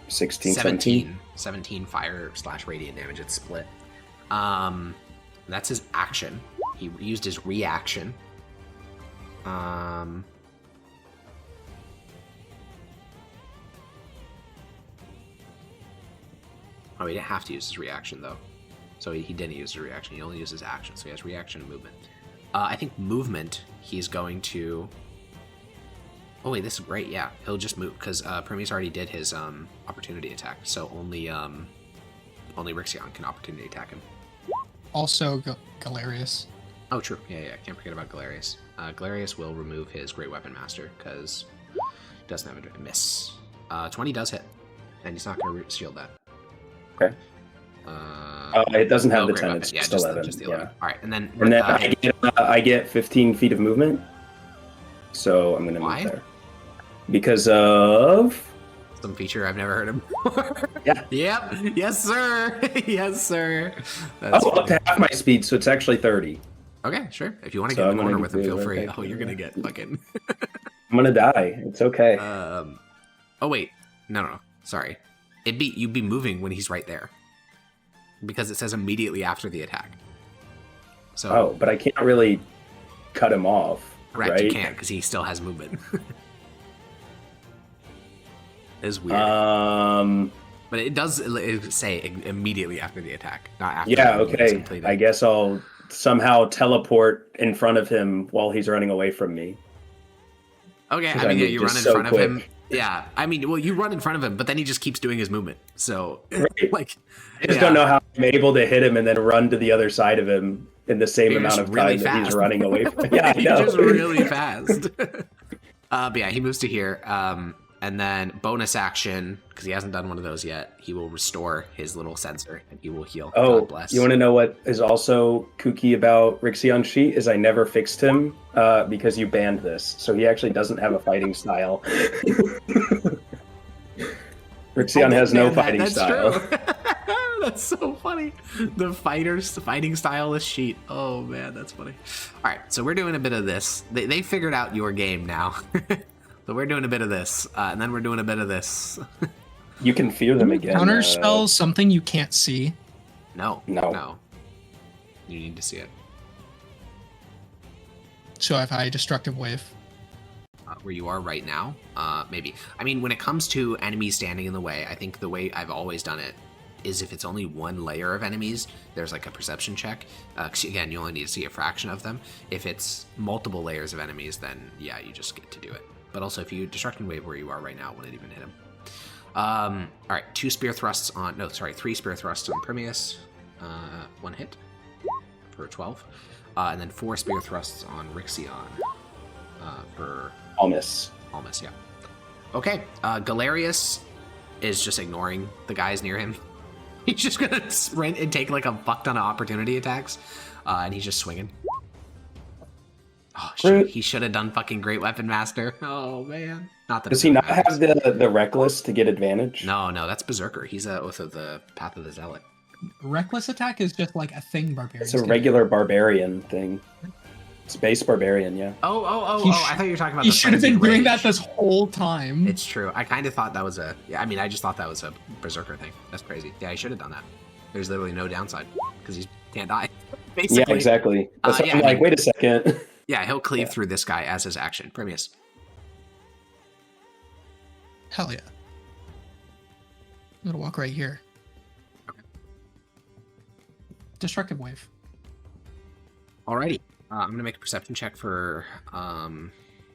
16, 17 fire / radiant damage. It's split. That's his action. He used his reaction. Oh, he didn't have to use his reaction, though. So he didn't use his reaction. He only used his action. So he has reaction and movement. I think movement, he's going to... Oh, wait, this is great. Yeah, he'll just move, because Primius already did his opportunity attack. So only Rixion can opportunity attack him. Also, Galerius. Oh, true. Yeah, can't forget about Galerius. Galerius will remove his Great Weapon Master, because he doesn't have a miss. 20 does hit, and he's not going to shield that. Okay. It doesn't have the 10, weapon. it's Yeah, just 11. 11. Just the 11. Yeah. All right, and then I get 15 feet of movement, so I'm going to move there. Because of... some feature I've never heard of before. Yeah. Yep. Yes, sir. Yes, sir. Up to half my speed, so it's actually 30. Okay, sure. If you want to get in the corner with him, feel free. Oh, you're going to get fucking... I'm going to die. It's okay. Oh, wait. No. Sorry. You'd be moving when he's right there. Because it says immediately after the attack. So. Oh, but I can't really cut him off. Correct, right? You can't, because he still has movement. It's weird. But it does say immediately after the attack, not after. Yeah, okay. I guess I'll somehow teleport in front of him while he's running away from me. Okay, I mean, you run in front of him. Yeah, I mean, well, you run in front of him, but then he just keeps doing his movement. So, right. I just don't know how I'm able to hit him and then run to the other side of him in the same amount of time that he's running away from. Yeah, I know. He's just really fast. But yeah, he moves to here. And then bonus action, because he hasn't done one of those yet, he will restore his little sensor and he will heal. Oh, God bless. You want to know what is also kooky about Rixion's sheet is I never fixed him because you banned this. So he actually doesn't have a fighting style. Rixion has no fighting style. True. That's so funny. The fighting stylist sheet. Oh man, that's funny. All right, so we're doing a bit of this. They figured out your game now. So we're doing a bit of this, and then we're doing a bit of this. You can fear them again. Counterspell something you can't see? No. You need to see it. So if I destructive wave. Where you are right now, maybe. I mean, when it comes to enemies standing in the way, I think the way I've always done it is if it's only one layer of enemies, there's like a perception check. Again, you only need to see a fraction of them. If it's multiple layers of enemies, then yeah, you just get to do it. But also, if you destructive wave where you are right now, wouldn't even hit him. All right, 3 spear thrusts on Primius. 1 hit for 12. And then 4 spear thrusts on Rixion for... I'll miss. Yeah. Okay, Galerius is just ignoring the guys near him. He's just gonna sprint and take like a fuck ton of opportunity attacks. And he's just swinging. Oh, shit. He should have done fucking Great Weapon Master. Oh, man. Not that. Does he not have the Reckless to get advantage? No, that's Berserker. He's a Oath of the Path of the Zealot. Reckless attack is just like a thing barbarian. It's a regular barbarian thing. It's base barbarian, yeah. Oh, I thought you were talking about he should have been doing that this whole time. It's true. I kind of thought that was I just thought that was a Berserker thing. That's crazy. Yeah, he should have done that. There's literally no downside because he can't die. Basically. Yeah, exactly. That's I'm like, wait a second. Yeah, he'll cleave through this guy as his action. Primius. Hell yeah. I'm gonna walk right here. Okay. Destructive Wave. Alrighty. I'm gonna make a perception check for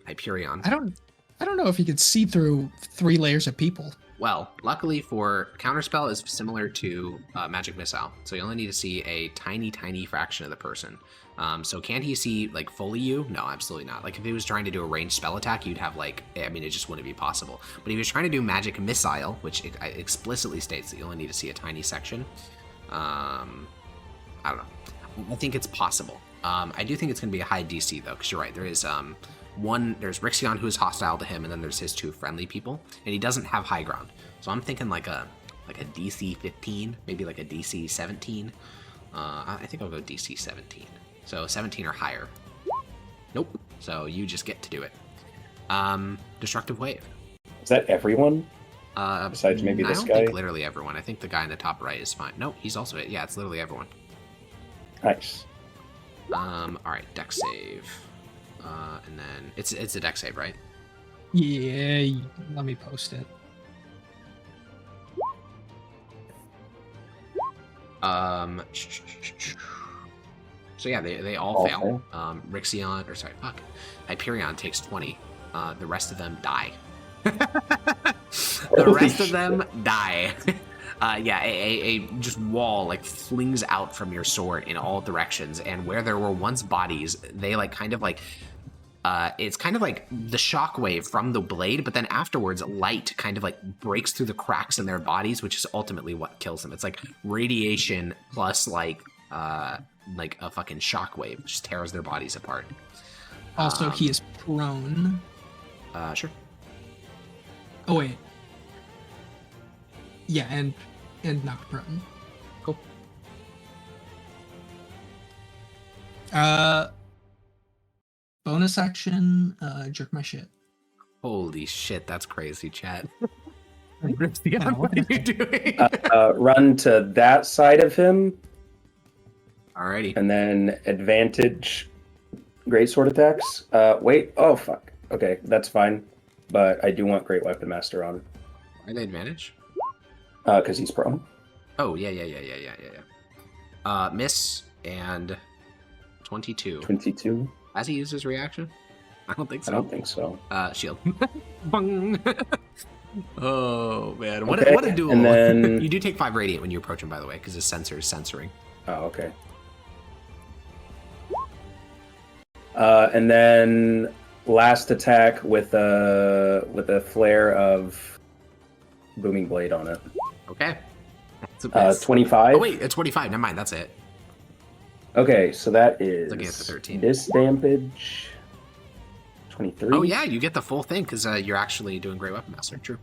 Hyperion. I don't know if he could see through 3 layers of people. Well, luckily for Counterspell is similar to Magic Missile, so you only need to see a tiny fraction of the person. So can he see like fully you? No, absolutely not. Like if he was trying to do a ranged spell attack, you'd have like, it just wouldn't be possible. But if he was trying to do Magic Missile, which it explicitly states that you only need to see a tiny section, I don't know. I think it's possible. I do think it's going to be a high DC though, because you're right. There is there's Rixion who is hostile to him, and then there's his 2 friendly people, and he doesn't have high ground. So I'm thinking like a DC 15, maybe like a DC 17. I think I'll go DC 17. So 17 or higher. Nope. So you just get to do it. Destructive Wave. Is that everyone? Besides maybe this guy? I don't think literally everyone. I think the guy in the top right is fine. Nope, he's also it. Yeah, it's literally everyone. Nice. All right, dex save. And then it's a dex save, right? Yeah, let me post it. So yeah, they all fail. Rixion, Hyperion takes 20. The rest of them die. The rest of them die. A just wall like flings out from your sword in all directions, and where there were once bodies, they like kind of like it's kind of like the shockwave from the blade, but then afterwards light kind of like breaks through the cracks in their bodies, which is ultimately what kills them. It's like radiation plus like a fucking shockwave just tears their bodies apart. Also, he is prone. Sure. Oh wait. Yeah, and knocked prone. Cool. Bonus action, jerk my shit. Holy shit, that's crazy, chat. What are you doing? Run to that side of him. Alrighty. And then advantage great sword attacks. Wait. Oh, fuck. Okay, that's fine. But I do want Great Weapon Master on. Why the advantage? Because he's prone. Oh, yeah. Miss and 22. 22. Has he used his reaction? I don't think so. I don't think so. Shield. Bung. Oh, man. What a duel. And then... You do take 5 radiant when you approach him, by the way, because his sensor is censoring. Oh, okay. And then last attack with a flare of Booming Blade on it. Okay. That's 25. Oh, wait, it's 25. Never mind, that's it. Okay, so that is looking at the 13. Disadvantage 23. Oh, yeah, you get the full thing because you're actually doing Great Weapon Master. True.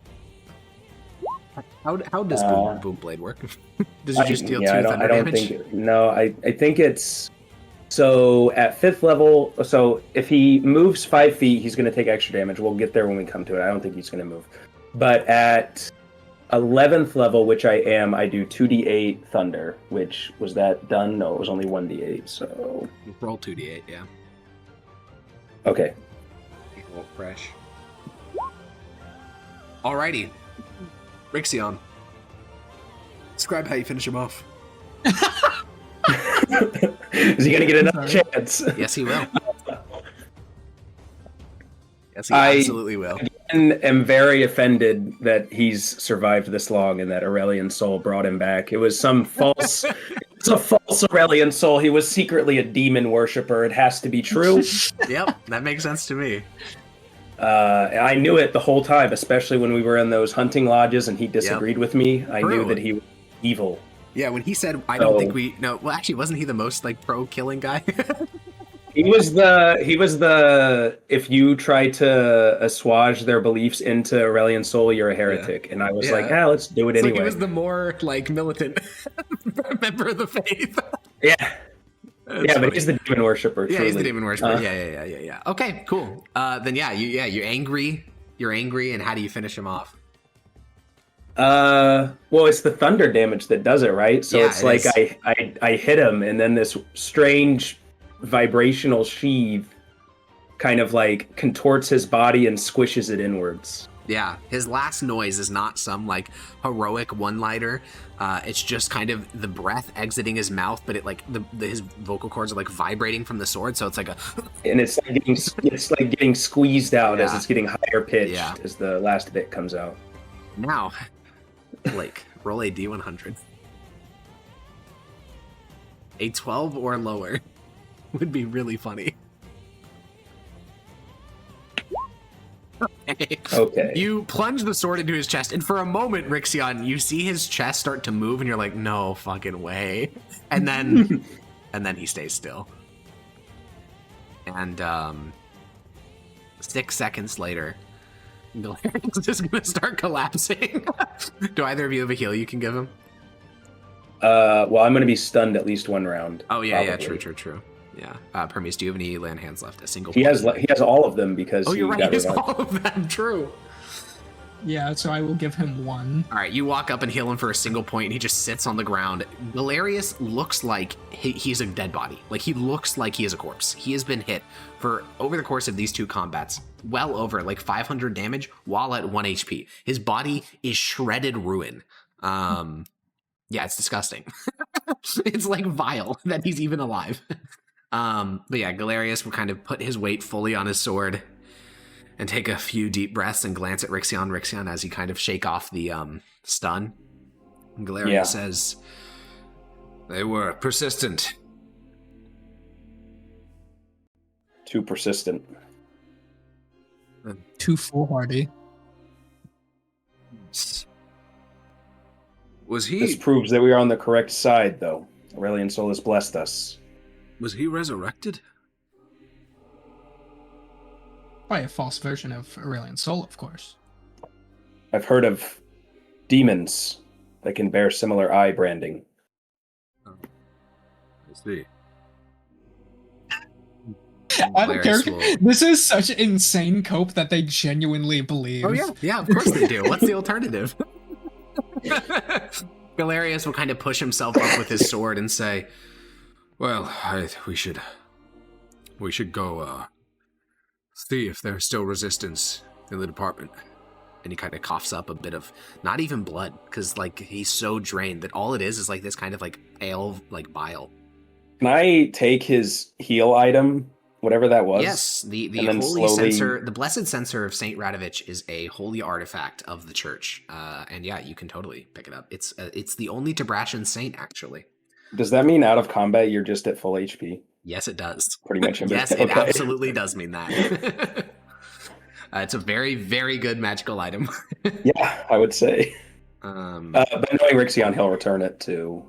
How does Boom Blade work? Does it just deal 2 thunder damage? I think it's... So at 5th level, so if he moves 5 feet, he's going to take extra damage. We'll get there when we come to it. I don't think he's going to move. But at 11th level, which I am, I do 2d8 thunder, which was that done? No, it was only 1d8, so... Roll 2d8, yeah. Okay. Roll fresh. Alrighty. Rixion. Describe how you finish him off. Is he going to get another chance? Yes, he will. Yes, he absolutely will. I am very offended that he's survived this long and that Aurelian Soul brought him back. It was some false... It's a false Aurelian Soul. He was secretly a demon worshiper. It has to be true. Yep, that makes sense to me. I knew it the whole time, especially when we were in those hunting lodges and he disagreed with me. I knew that he was evil. Yeah, when he said, I don't think we... No, well, actually, wasn't he the most, like, pro-killing guy? He was the if you try to assuage their beliefs into Aurelian soul, you're a heretic. Yeah. And I was like, let's do it anyway. Like he was the more like militant member of the faith. Yeah. But he's the demon worshiper. Yeah, he's the demon worshiper. Yeah. Okay, cool. Then you're angry. You're angry, and how do you finish him off? Well, it's the thunder damage that does it, right? So it's like I hit him, and then this strange vibrational sheath kind of like contorts his body and squishes it inwards. Yeah, his last noise is not some like heroic one-liner. It's just kind of the breath exiting his mouth, but it like his vocal cords are like vibrating from the sword, so it's like and it's like getting squeezed out as it's getting higher pitched as the last bit comes out. Now, Blake, roll a D100. A 12 or lower would be really funny. Okay. You plunge the sword into his chest, and for a moment, Rixion, you see his chest start to move, and you're like, no fucking way. And then he stays still. And 6 seconds later, Galerian's just gonna start collapsing. Do either of you have a heal you can give him? Well, I'm gonna be stunned at least one round. Oh yeah, true. Yeah. Primius, do you have any land hands left? A single? He has all of them because you're right. He has all of them. True. Yeah, so I will give him one. All right, you walk up and heal him for a single point, and he just sits on the ground. Galerius looks like he's a dead body. Like, he looks like he is a corpse. He has been hit for, over the course of these two combats, well over, like, 500 damage while at 1 HP. His body is shredded ruin. Yeah, it's disgusting. It's, like, vile that he's even alive. But yeah, Galerius will kind of put his weight fully on his sword and take a few deep breaths and glance at Rixion as he kind of shake off the stun. And Galerius says, "They were persistent." Too persistent. Too foolhardy. Was he? This proves that we are on the correct side, though. Aurelian Soul has blessed us. Was he resurrected? By a false version of Aurelian Soul, of course. I've heard of demons that can bear similar eye branding. Oh, I see. Out of character, this is such insane cope that they genuinely believe. Oh yeah, of course they do. What's the alternative? Galerius will kind of push himself up with his sword and say, "Well, we should go see if there's still resistance in the department." And he kind of coughs up a bit of not even blood, because like he's so drained that all it is like this kind of like ale, like bile. Can I take his heal item, whatever that was? Yes, the holy censer, the blessed censer of Saint Radovich is a holy artifact of the church, and yeah, you can totally pick it up. It's the only Tabrashan saint, actually. Does that mean out of combat you're just at full HP? Yes, it does. Pretty much. Yes, it absolutely does mean that. It's a very, very good magical item. Yeah, I would say. But knowing Rixion, he'll return it to.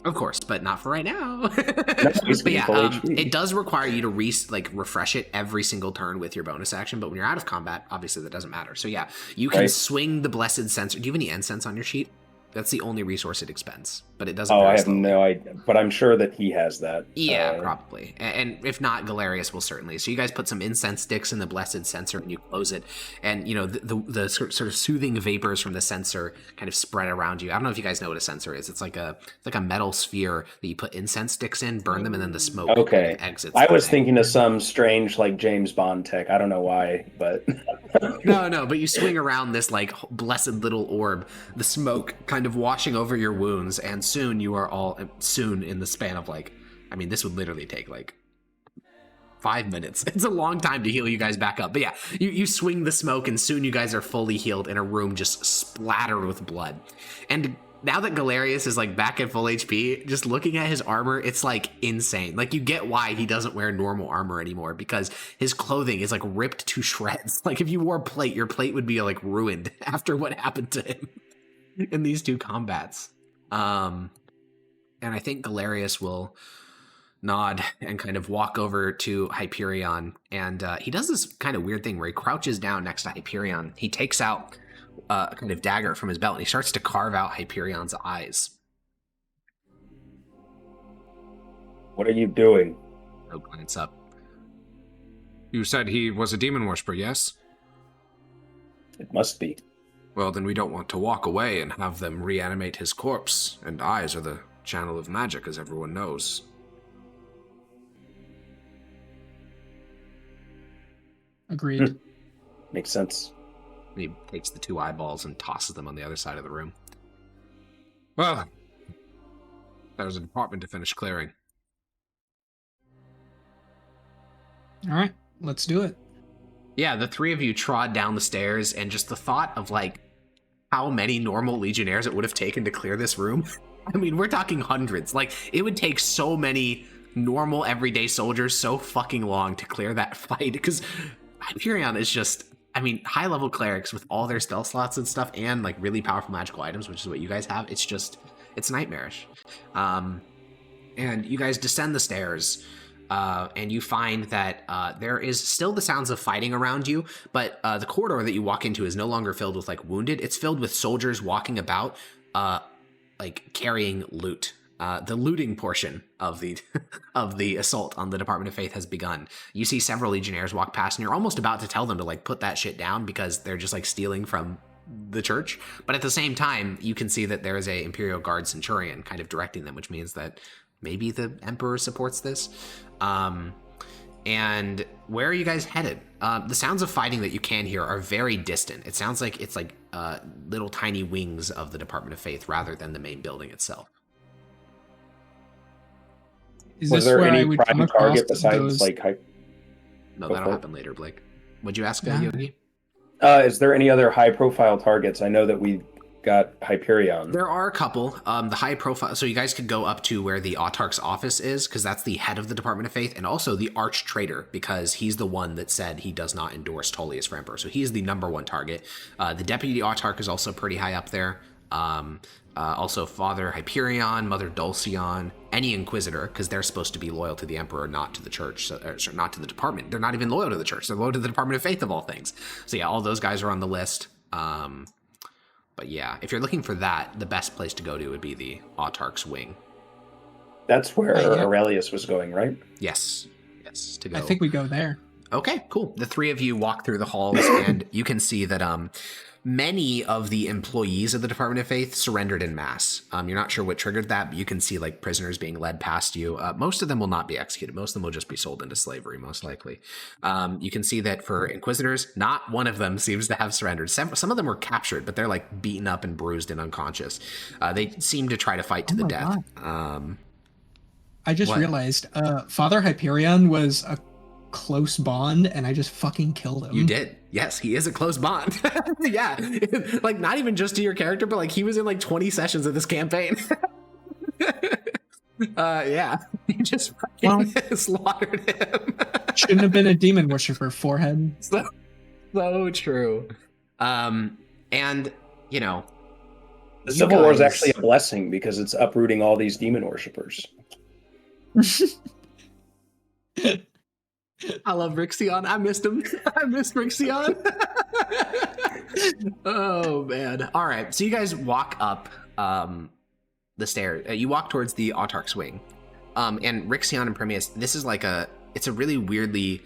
Of course, but not for right now. No, but yeah, it does require you to refresh it every single turn with your bonus action. But when you're out of combat, obviously that doesn't matter. So yeah, you can swing the blessed censer. Do you have any incense on your sheet? That's the only resource it expends, but it doesn't. Oh, I have no idea, but I'm sure that he has that. Yeah, probably. And if not, Galerius will certainly. So you guys put some incense sticks in the blessed censer and you close it, and you know the sort of soothing vapors from the censer kind of spread around you. I don't know if you guys know what a censer is. It's like a metal sphere that you put incense sticks in, burn them, and then the smoke kind of exits. I was thinking of some strange like James Bond tech. I don't know why, but no. But you swing around this like blessed little orb, the smoke kind of washing over your wounds, and soon you are all in the span of like, I mean, this would literally take like 5 minutes. It's a long time to heal you guys back up, but yeah, you swing the smoke and soon you guys are fully healed in a room just splattered with blood. And now that Galerius is like back at full HP, just looking at his armor, it's like insane. Like you get why he doesn't wear normal armor anymore, because his clothing is like ripped to shreds. Like if you wore plate, your plate would be like ruined after what happened to him in these two combats. And I think Galerius will nod and kind of walk over to Hyperion. And he does this kind of weird thing where he crouches down next to Hyperion. He takes out a kind of dagger from his belt and he starts to carve out Hyperion's eyes. What are you doing? He'll glance up. You said he was a demon worshiper, yes? It must be. Well, then we don't want to walk away and have them reanimate his corpse, and eyes are the channel of magic, as everyone knows. Agreed. Makes sense. He takes the 2 eyeballs and tosses them on the other side of the room. Well, there's a department to finish clearing. All right, let's do it. Yeah, the 3 of you trod down the stairs, and just the thought of, like, how many normal Legionnaires it would have taken to clear this room. I mean, we're talking hundreds. Like, it would take so many normal, everyday soldiers so fucking long to clear that fight, because Hyperion is just, I mean, high-level clerics with all their stealth slots and stuff, and, like, really powerful magical items, which is what you guys have. It's just, it's nightmarish. And you guys descend the stairs, and you find that there is still the sounds of fighting around you, but the corridor that you walk into is no longer filled with, like, wounded. It's filled with soldiers walking about, like, carrying loot. The looting portion of the of the assault on the Department of Faith has begun. You see several Legionnaires walk past, and you're almost about to tell them to, like, put that shit down because they're just, like, stealing from the church. But at the same time, you can see that there is a Imperial Guard Centurion kind of directing them, which means that maybe the Emperor supports this. And where are you guys headed? The sounds of fighting that you can hear are very distant. It sounds like it's like little tiny wings of the Department of Faith rather than the main building itself. Was there any prime target besides like No, that'll happen later, Blake. What'd you ask, Yogi? Is there any other high-profile targets? I know that we got Hyperion. There are a couple. The high profile, so you guys could go up to where the Autarch's office is, because that's the head of the Department of Faith, and also the Arch Traitor, because he's the one that said he does not endorse Tullius for Emperor. So he's the #1 target. The Deputy Autarch is also pretty high up there. Also Father Hyperion, Mother Dulcion, any Inquisitor, because they're supposed to be loyal to the Emperor, not to the Church, not to the Department. They're not even loyal to the Church. They're loyal to the Department of Faith, of all things. So yeah, all those guys are on the list. But yeah, if you're looking for that, the best place to go to would be the Autarch's wing. That's where Aurelius was going, right? Yes, to go. I think we go there. Okay, cool. The 3 of you walk through the halls, and you can see that many of the employees of the Department of Faith surrendered in mass. You're not sure what triggered that, but you can see like prisoners being led past you. Most of them will not be executed. Most of them will just be sold into slavery, most likely. You can see that for Inquisitors, not one of them seems to have surrendered. Some of them were captured, but they're like beaten up and bruised and unconscious. They seem to try to fight to the death. I just realized Father Hyperion was a close bond, and I just fucking killed him. You did. Yes, he is a close bond. Yeah. Like, not even just to your character, but like he was in like 20 sessions of this campaign. Yeah. You just fucking slaughtered him. Shouldn't have been a demon worshiper, forehead. So true. And, you know, the Civil War is actually a blessing because it's uprooting all these demon worshippers. I love Rixion. I missed him. I missed Rixion. Oh, man. All right. So you guys walk up the stairs. You walk towards the Autarch's wing. And Rixion and Primius, this is like it's a really weirdly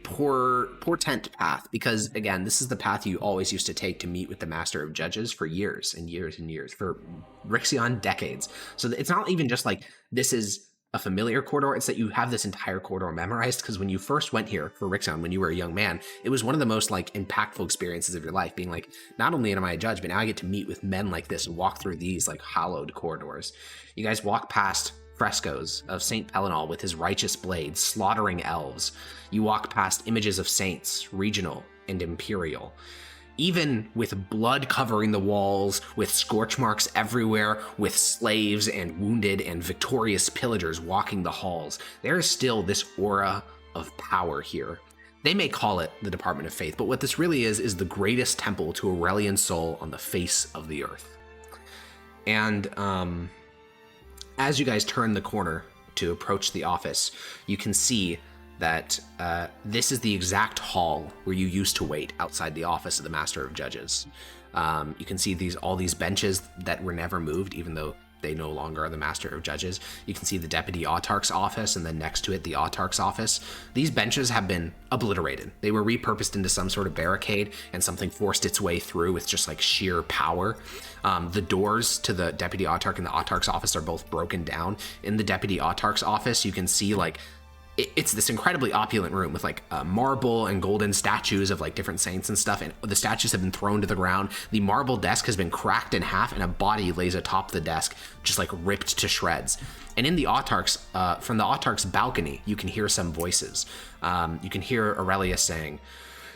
portent path, because, again, this is the path you always used to take to meet with the Master of Judges for years and years and years. For Rixion, decades. So it's not even just like this is a familiar corridor, it's that you have this entire corridor memorized, because when you first went here for Rixion, when you were a young man, it was one of the most like impactful experiences of your life, being like, not only am I a judge, but now I get to meet with men like this and walk through these like hallowed corridors. You guys walk past frescoes of Saint Pelinal with his righteous blade slaughtering elves. You walk past images of saints, regional and imperial. Even with blood covering the walls, with scorch marks everywhere, with slaves and wounded and victorious pillagers walking the halls, there is still this aura of power here. They may call it the Department of Faith, but what this really is the greatest temple to Aurelian's soul on the face of the earth. And as you guys turn the corner to approach the office, you can see that this is the exact hall where you used to wait outside the office of the Master of Judges. You can see all these benches that were never moved, even though they no longer are the Master of Judges. You can see the Deputy Autarch's office, and then next to it, the Autarch's office. These benches have been obliterated. They were repurposed into some sort of barricade, and something forced its way through with just like sheer power. The doors to the Deputy Autarch and the Autarch's office are both broken down. In the Deputy Autarch's office, you can see like it's this incredibly opulent room with like marble and golden statues of like different saints and stuff, and the statues have been thrown to the ground. The marble desk has been cracked in half, and a body lays atop the desk, just like ripped to shreds. And in the Autarch's, from the Autarch's balcony, you can hear some voices. You can hear Aurelius saying,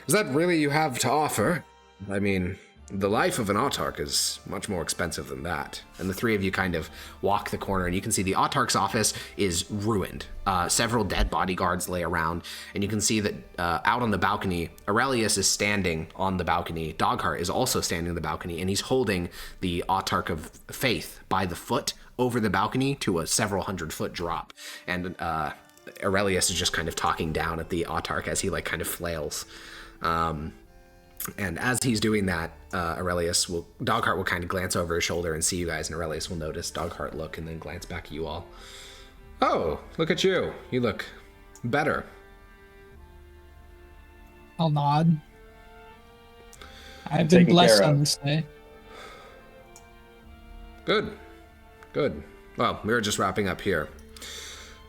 "Is that really you have to offer? I mean, the life of an Autarch is much more expensive than that." And the three of you kind of walk the corner, and you can see the Autarch's office is ruined. Several dead bodyguards lay around, and you can see that out on the balcony, Aurelius is standing on the balcony. Dogheart is also standing on the balcony, and he's holding the Autarch of Faith by the foot over the balcony to a several 100-foot drop. And Aurelius is just kind of talking down at the Autarch as he like kind of flails. And as he's doing that, Dogheart will kind of glance over his shoulder and see you guys, and Aurelius will notice Dogheart look and then glance back at you all. "Oh, look at you. You look better." I'll nod. I've been blessed on this day. Good. Well, we were just wrapping up here.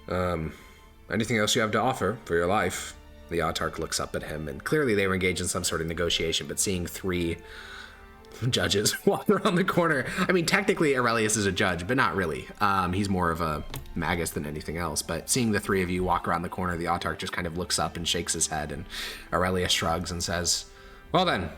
Anything else you have to offer for your life? The Autarch looks up at him, and clearly they were engaged in some sort of negotiation, but seeing three judges walk around the corner. I mean, technically Aurelius is a judge, but not really. He's more of a magus than anything else. But seeing the three of you walk around the corner, the Autarch just kind of looks up and shakes his head, and Aurelius shrugs and says, "Well then,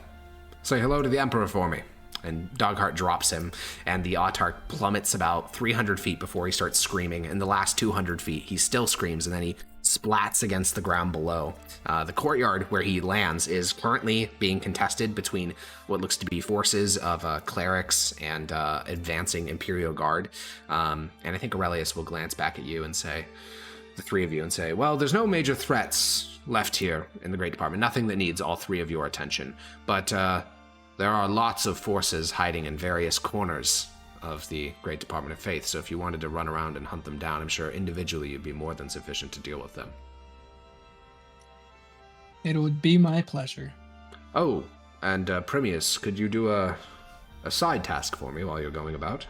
say hello to the Emperor for me." And Dogheart drops him, and the Autarch plummets about 300 feet before he starts screaming. In the last 200 feet, he still screams, and then he splats against the ground below. The courtyard where he lands is currently being contested between what looks to be forces of clerics and advancing Imperial Guard. And I think Aurelius will glance back at you and say, the three of you, and say, "Well, there's no major threats left here in the Great Department. Nothing that needs all three of your attention. But there are lots of forces hiding in various corners of the Great Department of Faith, so if you wanted to run around and hunt them down, I'm sure individually you'd be more than sufficient to deal with them." It would be my pleasure. "Oh, and Primius, could you do a side task for me while you're going about?"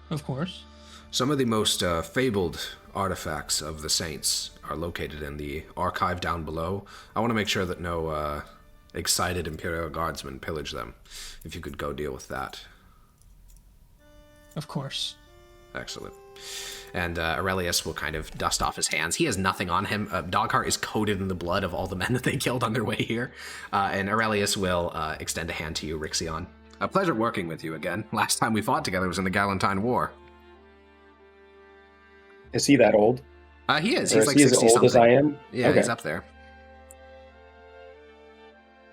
Of course. "Some of the most fabled artifacts of the Saints are located in the archive down below. I want to make sure that no excited Imperial Guardsmen pillage them. If you could go deal with that." Of course. Excellent. And Aurelius will kind of dust off his hands. He has nothing on him. Dogheart is coated in the blood of all the men that they killed on their way here. And Aurelius will extend a hand to you, Rixion. "A pleasure working with you again. Last time we fought together was in the Galentine War." Is he that old? He is. Or He's is like he 60 as old something. as I am? Yeah, Okay. he's up there.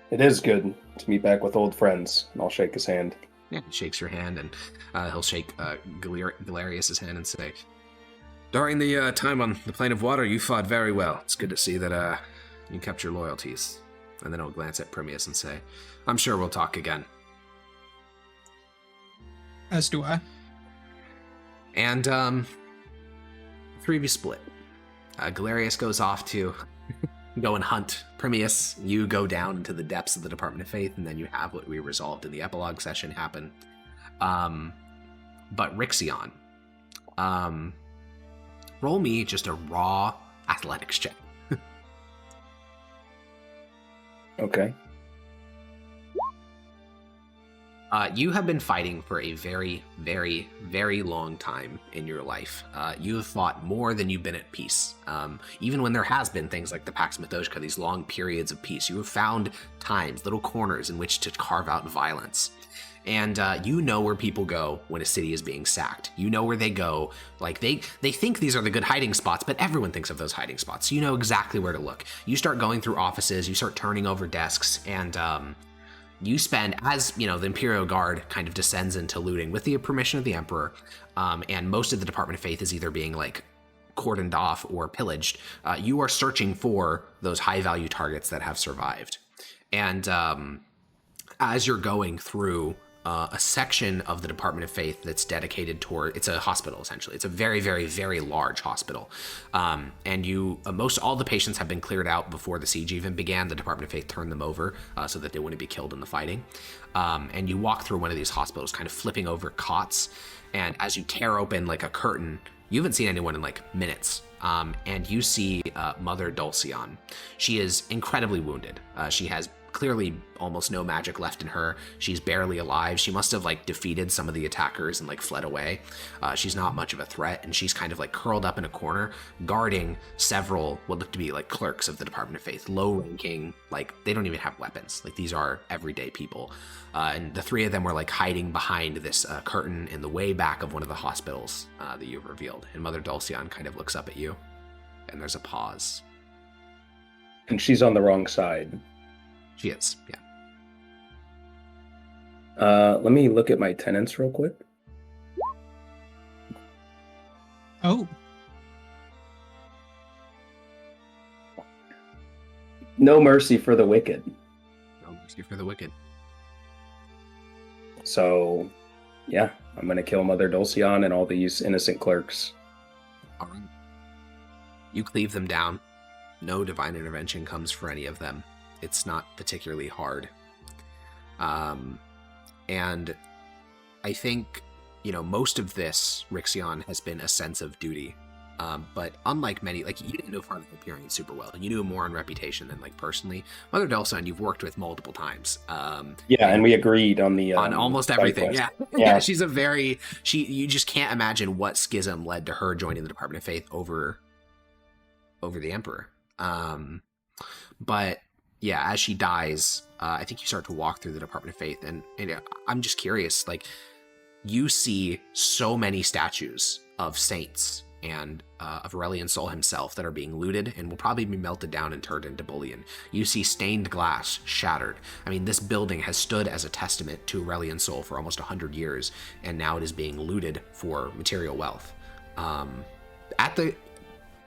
It is good to meet back with old friends. And I'll shake his hand. Yeah, he shakes your hand, and he'll shake Galerius's hand and say, "During the time on the Plane of Water, you fought very well. It's good to see that you kept your loyalties." And then he'll glance at Primius and say, "I'm sure we'll talk again." As do I. And three of you split. Galerius goes off to go and hunt Primius. You go down into the depths of the Department of Faith, and then you have what we resolved in the epilogue session happen. But Rixion, roll me just a raw athletics check. Okay. You have been fighting for a very, very, very long time in your life. You have fought more than you've been at peace. Even when there has been things like the Pax Mithdosica, these long periods of peace, you have found times, little corners in which to carve out violence. And you know where people go when a city is being sacked. You know where they go. Like, they think these are the good hiding spots, but everyone thinks of those hiding spots. So you know exactly where to look. You start going through offices, you start turning over desks, and you spend, as the Imperial Guard kind of descends into looting with the permission of the Emperor, and most of the Department of Faith is either being like cordoned off or pillaged. You are searching for those high value targets that have survived, and as you're going through a section of the Department of Faith that's dedicated toward, it's a hospital essentially. It's a very, very, very large hospital. And most all the patients have been cleared out before the siege even began. The Department of Faith turned them over so that they wouldn't be killed in the fighting. And you walk through one of these hospitals, kind of flipping over cots. And as you tear open like a curtain, you haven't seen anyone in like minutes. And you see Mother Dulcian. She is incredibly wounded. She has clearly almost no magic left in her. She's barely alive. She must have like defeated some of the attackers and like fled away. She's not much of a threat, and she's kind of like curled up in a corner, guarding several what look to be like clerks of the Department of Faith, low ranking, like they don't even have weapons. Like these are everyday people. And the three of them were like hiding behind this curtain in the way back of one of the hospitals that you've revealed. And Mother Dulcian kind of looks up at you, and there's a pause. And she's on the wrong side. She is, yeah. Let me look at my tenants real quick. Oh. No mercy for the wicked. No mercy for the wicked. So, yeah, I'm going to kill Mother Dulcian and all these innocent clerks. All right. You cleave them down. No divine intervention comes for any of them. It's not particularly hard. And I think, most of this, Rixion, has been a sense of duty. But unlike many, like, you didn't know Father Hyperion super well, and you knew him more on reputation than, like, personally. Mother Dulcian, you've worked with multiple times. And we agreed on the... on almost everything, yeah. Yeah. She's you just can't imagine what schism led to her joining the Department of Faith over the Emperor. But... yeah, as she dies, I think you start to walk through the Department of Faith, and I'm just curious, like, you see so many statues of saints and of Aurelian Sol himself that are being looted and will probably be melted down and turned into bullion. You see stained glass shattered. I mean, this building has stood as a testament to Aurelian Sol for almost 100 years, and now it is being looted for material wealth.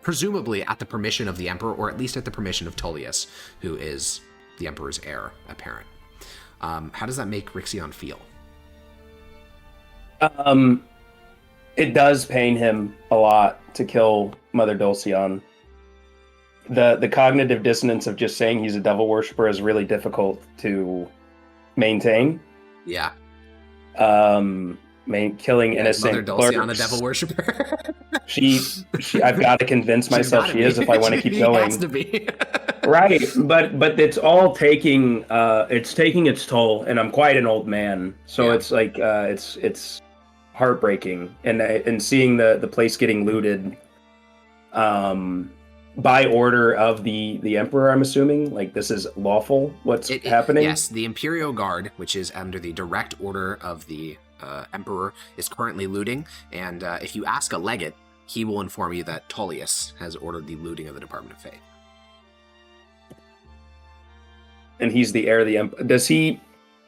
Presumably at the permission of the Emperor, or at least at the permission of Tullius, who is the Emperor's heir apparent. How does that make Rixion feel? It does pain him a lot to kill Mother Dulcian. The cognitive dissonance of just saying he's a devil worshiper is really difficult to maintain. Yeah. Killing innocent Mother Dulcian, clerks. A devil worshiper. she I've got to convince myself she is if I want to keep going. Has to be. Right, but it's all taking its toll, and I'm quite an old man, so yeah. It's like it's heartbreaking, and seeing the place getting looted, by order of the Emperor. I'm assuming like this is lawful. What's happening? Yes, the Imperial Guard, which is under the direct order of the Emperor, is currently looting, and if you ask a legate, he will inform you that Tullius has ordered the looting of the Department of Faith. And he's the heir of the Emperor.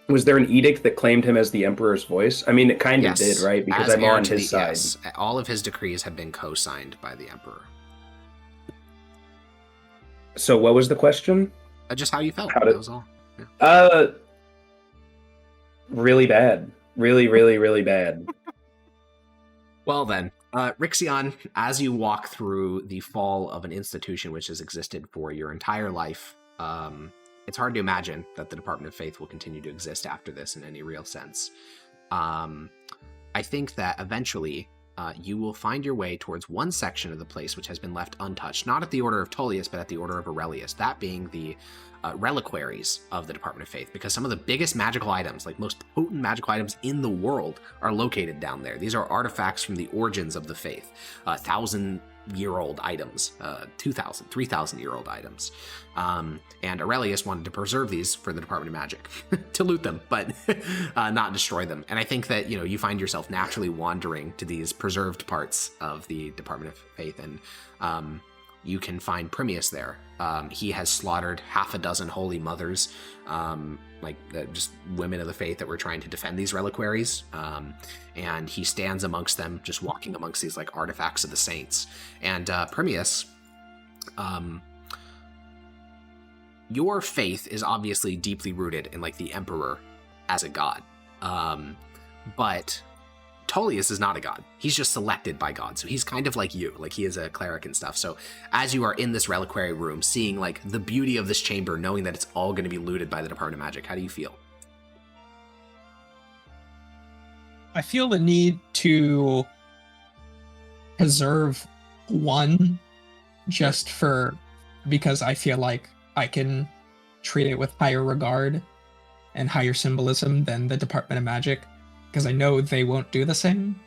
Was there an edict that claimed him as the Emperor's voice? I mean, it kind of did, right? Because I'm on his side. Yes. All of his decrees have been co-signed by the Emperor. So what was the question? Just how you felt. That was all. Yeah. Really bad. Really, really, really bad. Well then, Rixion, as you walk through the fall of an institution which has existed for your entire life, it's hard to imagine that the Department of Faith will continue to exist after this in any real sense. I think that eventually you will find your way towards one section of the place which has been left untouched, not at the order of Tullius, but at the order of Aurelius, that being the reliquaries of the Department of Faith, because some of the biggest magical items, like most potent magical items in the world, are located down there. These are artifacts from the origins of the faith, 1,000-year-old items, 2,000, 3,000-year-old items. And Aurelius wanted to preserve these for the Department of Magic, to loot them, but not destroy them. And I think that, you find yourself naturally wandering to these preserved parts of the Department of Faith, and you can find Primius there. He has slaughtered half a dozen holy mothers, just women of the faith that were trying to defend these reliquaries. And he stands amongst them, just walking amongst these like artifacts of the saints. And Primius, your faith is obviously deeply rooted in like the Emperor as a god. But Tullius is not a god. He's just selected by God. So he's kind of like you, like he is a cleric and stuff. So as you are in this reliquary room, seeing like the beauty of this chamber, knowing that it's all going to be looted by the Department of Magic, how do you feel? I feel the need to preserve one because I feel like I can treat it with higher regard and higher symbolism than the Department of Magic, because I know they won't do the same.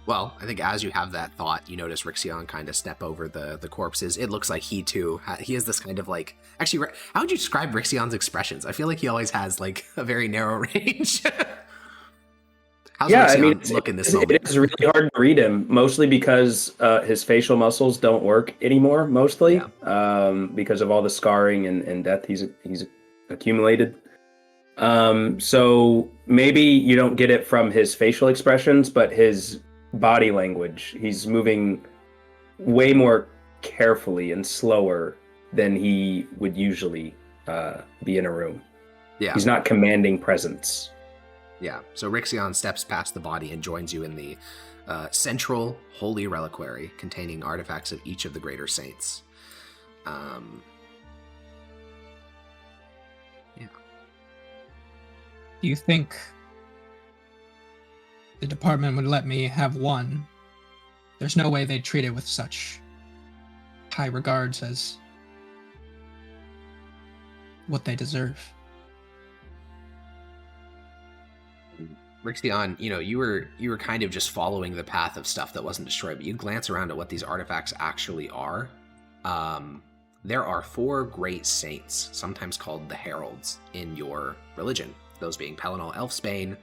Well, I think as you have that thought, you notice Rixion kind of step over the corpses. It looks like he too, he has this kind of like, actually, how would you describe Rixion's expressions? I feel like he always has like a very narrow range. How's Rixion look in this moment? It's really hard to read him, mostly because his facial muscles don't work anymore, mostly, because of all the scarring and death he's accumulated. So maybe you don't get it from his facial expressions, but his body language. He's moving way more carefully and slower than he would usually be in a room. Yeah. He's not commanding presence. Yeah. So Rixion steps past the body and joins you in the central holy reliquary containing artifacts of each of the greater saints. Do you think the department would let me have one? There's no way they'd treat it with such high regards as what they deserve. Rixion, you were kind of just following the path of stuff that wasn't destroyed, but you glance around at what these artifacts actually are. There are 4 great saints, sometimes called the heralds, in your religion. Those being Pellinal Elfsbane,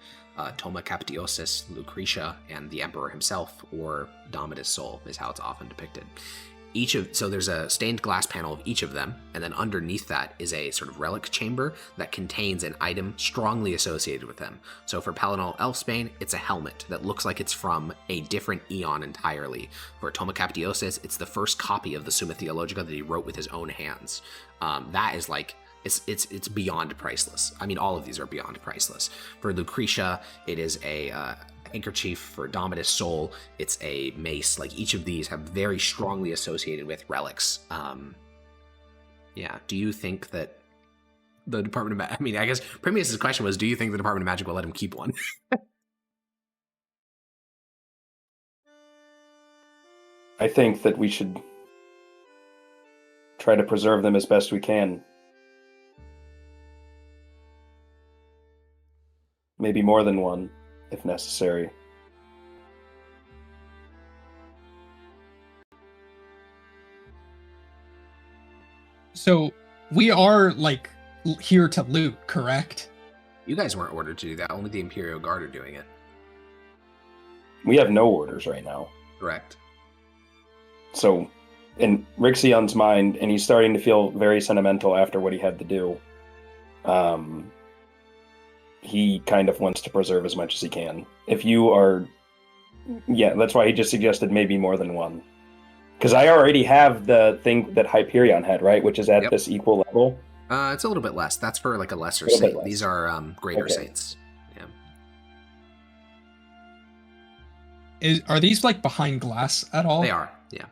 Toma Captiosis, Lucretia, and the Emperor himself, or Domitus Sol is how it's often depicted. So there's a stained glass panel of each of them, and then underneath that is a sort of relic chamber that contains an item strongly associated with them. So for Pellinal Elfsbane, it's a helmet that looks like it's from a different eon entirely. For Toma Captiosis, it's the first copy of the Summa Theologica that he wrote with his own hands. That is like, it's beyond priceless. I mean, all of these are beyond priceless. For Lucretia, it is a handkerchief. For Domitus Sol, it's a mace. Like, each of these have very strongly associated with relics. Do you think that the Department of I guess Primius' question was, do you think the Department of Magic will let him keep one? I think that we should try to preserve them as best we can. Maybe more than one, if necessary. So we are like here to loot, correct? You guys weren't ordered to do that. Only the Imperial Guard are doing it. We have no orders right now. Correct. So, in Rixion's mind, and he's starting to feel very sentimental after what he had to do, he kind of wants to preserve as much as he can. If you are... Yeah, that's why he just suggested maybe more than one. Because I already have the thing that Hyperion had, right? Which is at this equal level. It's a little bit less. That's for like a lesser saint. These are greater saints. Yeah. Are these like behind glass at all? They are, yeah.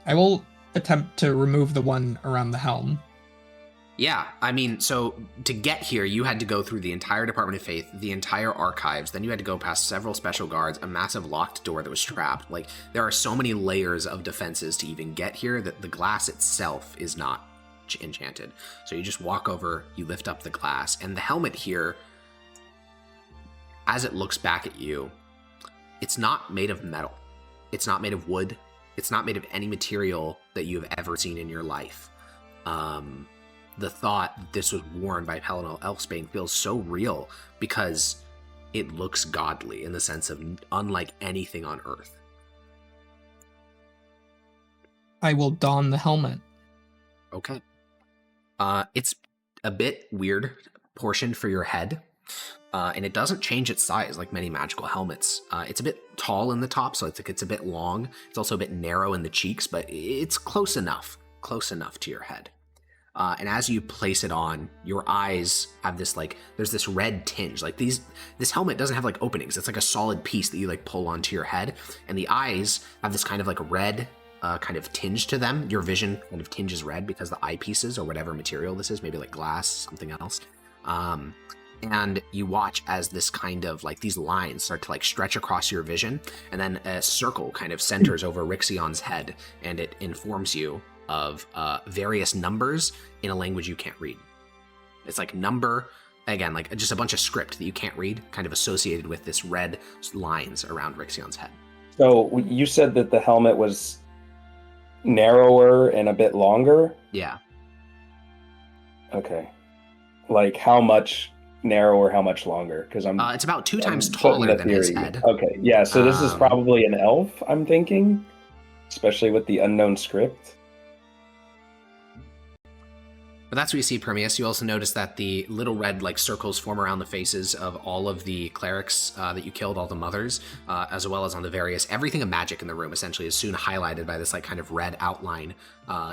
I will attempt to remove the one around the helm. Yeah, I mean, so to get here, you had to go through the entire Department of Faith, the entire archives, then you had to go past several special guards, a massive locked door that was trapped. Like, there are so many layers of defenses to even get here that the glass itself is not enchanted. So you just walk over, you lift up the glass, and the helmet here, as it looks back at you, it's not made of metal. It's not made of wood. It's not made of any material that you have ever seen in your life. The thought that this was worn by Pellinal Elfsbane feels so real because it looks godly in the sense of unlike anything on Earth. I will don the helmet. Okay. It's a bit weird portioned for your head, and it doesn't change its size like many magical helmets. It's a bit tall in the top, so it's a bit long. It's also a bit narrow in the cheeks, but it's close enough to your head. And as you place it on, your eyes have this there's this red tinge. This helmet doesn't have openings. It's like a solid piece that you pull onto your head, and the eyes have this kind of red kind of tinge to them. Your vision kind of tinges red because the eyepieces or whatever material this is, maybe glass, something else. And you watch as this kind of these lines start to stretch across your vision, and then a circle kind of centers over Rixion's head, and it informs you of various numbers in a language you can't read. It's number, again, just a bunch of script that you can't read, kind of associated with this red lines around Rixion's head. So you said that the helmet was narrower and a bit longer? Yeah. Okay. How much narrower, how much longer? Because it's about 2 times taller than his head. Okay, yeah, so this is probably an elf, I'm thinking, especially with the unknown script. But that's what you see, Primius. You also notice that the little red circles form around the faces of all of the clerics that you killed, all the mothers, as well as on the everything of magic in the room essentially is soon highlighted by this kind of red outline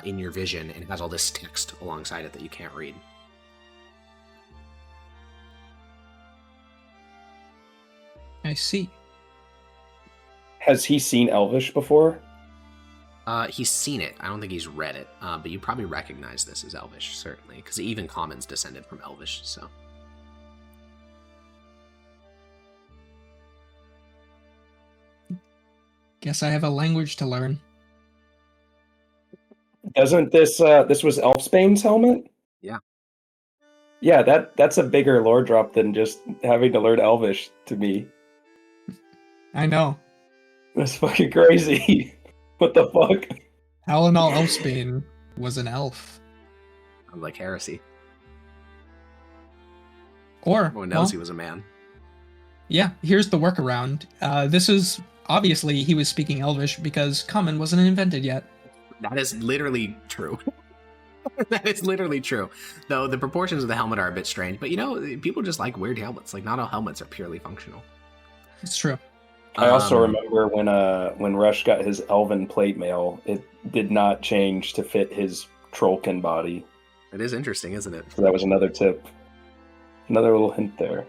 in your vision, and it has all this text alongside it that you can't read. I see. Has he seen Elvish before? He's seen it. I don't think he's read it, but you probably recognize this as Elvish, certainly, because even Common's descended from Elvish, so. Guess I have a language to learn. Doesn't this was Elfsbane's helmet? Yeah. Yeah, that's a bigger lore drop than just having to learn Elvish to me. I know. That's fucking crazy. What the fuck? Alanal Elfsbane was an elf. Like heresy. Or everyone knows he was a man. Yeah, here's the workaround. This is obviously he was speaking Elvish because Common wasn't invented yet. That is literally true. That is literally true. Though the proportions of the helmet are a bit strange, but people just like weird helmets. Not all helmets are purely functional. It's true. I also remember when Rush got his elven plate mail, it did not change to fit his Trollkin body. It is interesting, isn't it? So that was another tip. Another little hint there.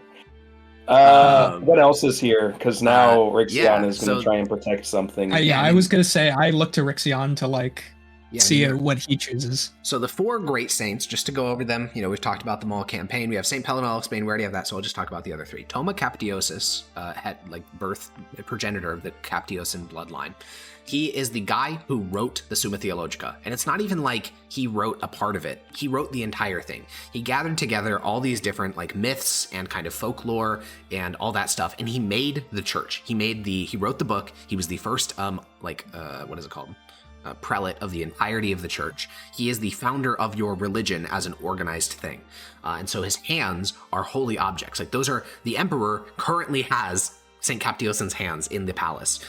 What else is here? Because now Rixion is going to try and protect something. I was going to say, I look to Rixion to see what he chooses. So the 4 great saints, just to go over them, we've talked about them all campaign. We have St. Pellinol Explain, we already have that, so I'll just talk about the other 3. Toma Captiosus, had progenitor of the Captiosan bloodline. He is the guy who wrote the Summa Theologica, and it's not even he wrote a part of it. He wrote the entire thing. He gathered together all these different myths and kind of folklore and all that stuff, and he made the church. He wrote the book. He was the first what is it called? Prelate of the entirety of the church. He is the founder of your religion as an organized thing. And so his hands are holy objects. The emperor currently has St. Captiosan's hands in the palace.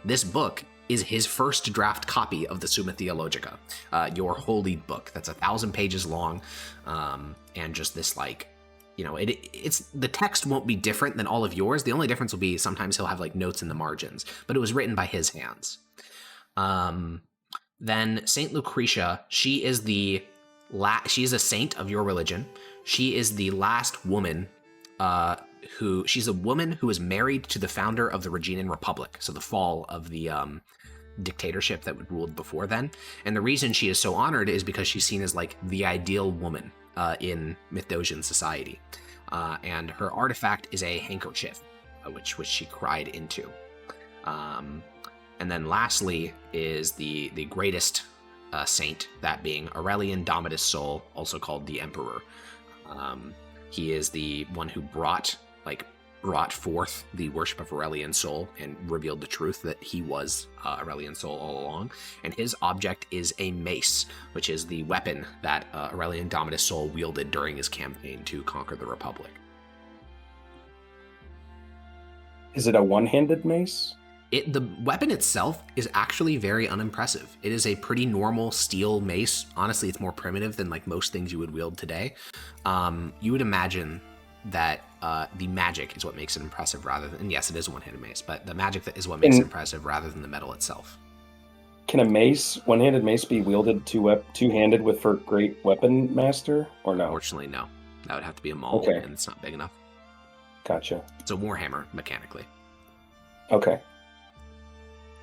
This book is his first draft copy of the Summa Theologica, your holy book. That's 1,000 pages long. And just this it's the text won't be different than all of yours. The only difference will be sometimes he'll have notes in the margins, but it was written by his hands. Then Saint Lucretia, she is she's a saint of your religion. She is the last woman, she's a woman who was married to the founder of the Reginan Republic. So the fall of the, dictatorship that ruled before then. And the reason she is so honored is because she's seen as the ideal woman, in Mithdosian society. And her artifact is a handkerchief, which she cried into. And then lastly is the greatest saint, that being Aurelian Domitus Sol, also called the Emperor. He is the one who brought forth the worship of Aurelian Sol and revealed the truth that he was Aurelian Sol all along. And his object is a mace, which is the weapon that Aurelian Domitus Sol wielded during his campaign to conquer the Republic. Is it a one-handed mace? The weapon itself is actually very unimpressive. It is a pretty normal steel mace. Honestly, it's more primitive than like most things you would wield today. You would imagine that the magic is what makes it impressive rather than, and yes, it is a one-handed mace, but the magic that is what makes it impressive rather than the metal itself. Can a mace, one-handed mace, be wielded two-handed with for great weapon master, or no? Unfortunately, no. That would have to be a maul, and it's not big enough. Gotcha. It's a warhammer, mechanically. Okay.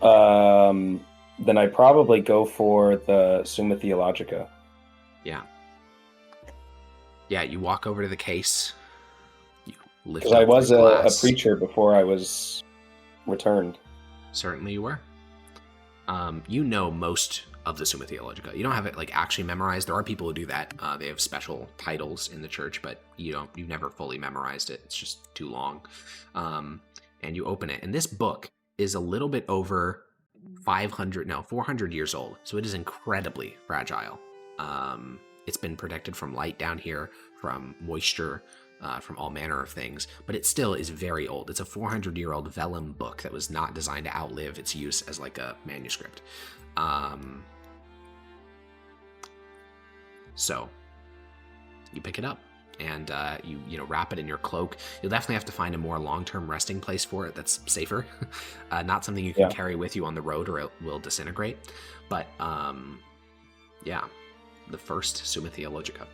Then I probably go for the Summa Theologica. Yeah. Yeah, you walk over to the case. You lift because I up was the a glass. preacher before I was returned. Certainly you were. You know most of the Summa Theologica. You don't have it like actually memorized. There are people who do that. They have special titles in the church, but you've never fully memorized it. It's just too long. And you open it, and this book is a little bit over 400 years old. So it is incredibly fragile. It's been protected from light down here, from moisture, from all manner of things, but it still is very old. It's a 400-year-old vellum book that was not designed to outlive its use as like a manuscript. So you pick it up and you wrap it in your cloak. You'll definitely have to find a more long-term resting place for it that's safer. Not something you can carry with you on the road or it will disintegrate. But yeah, the first Summa Theologica.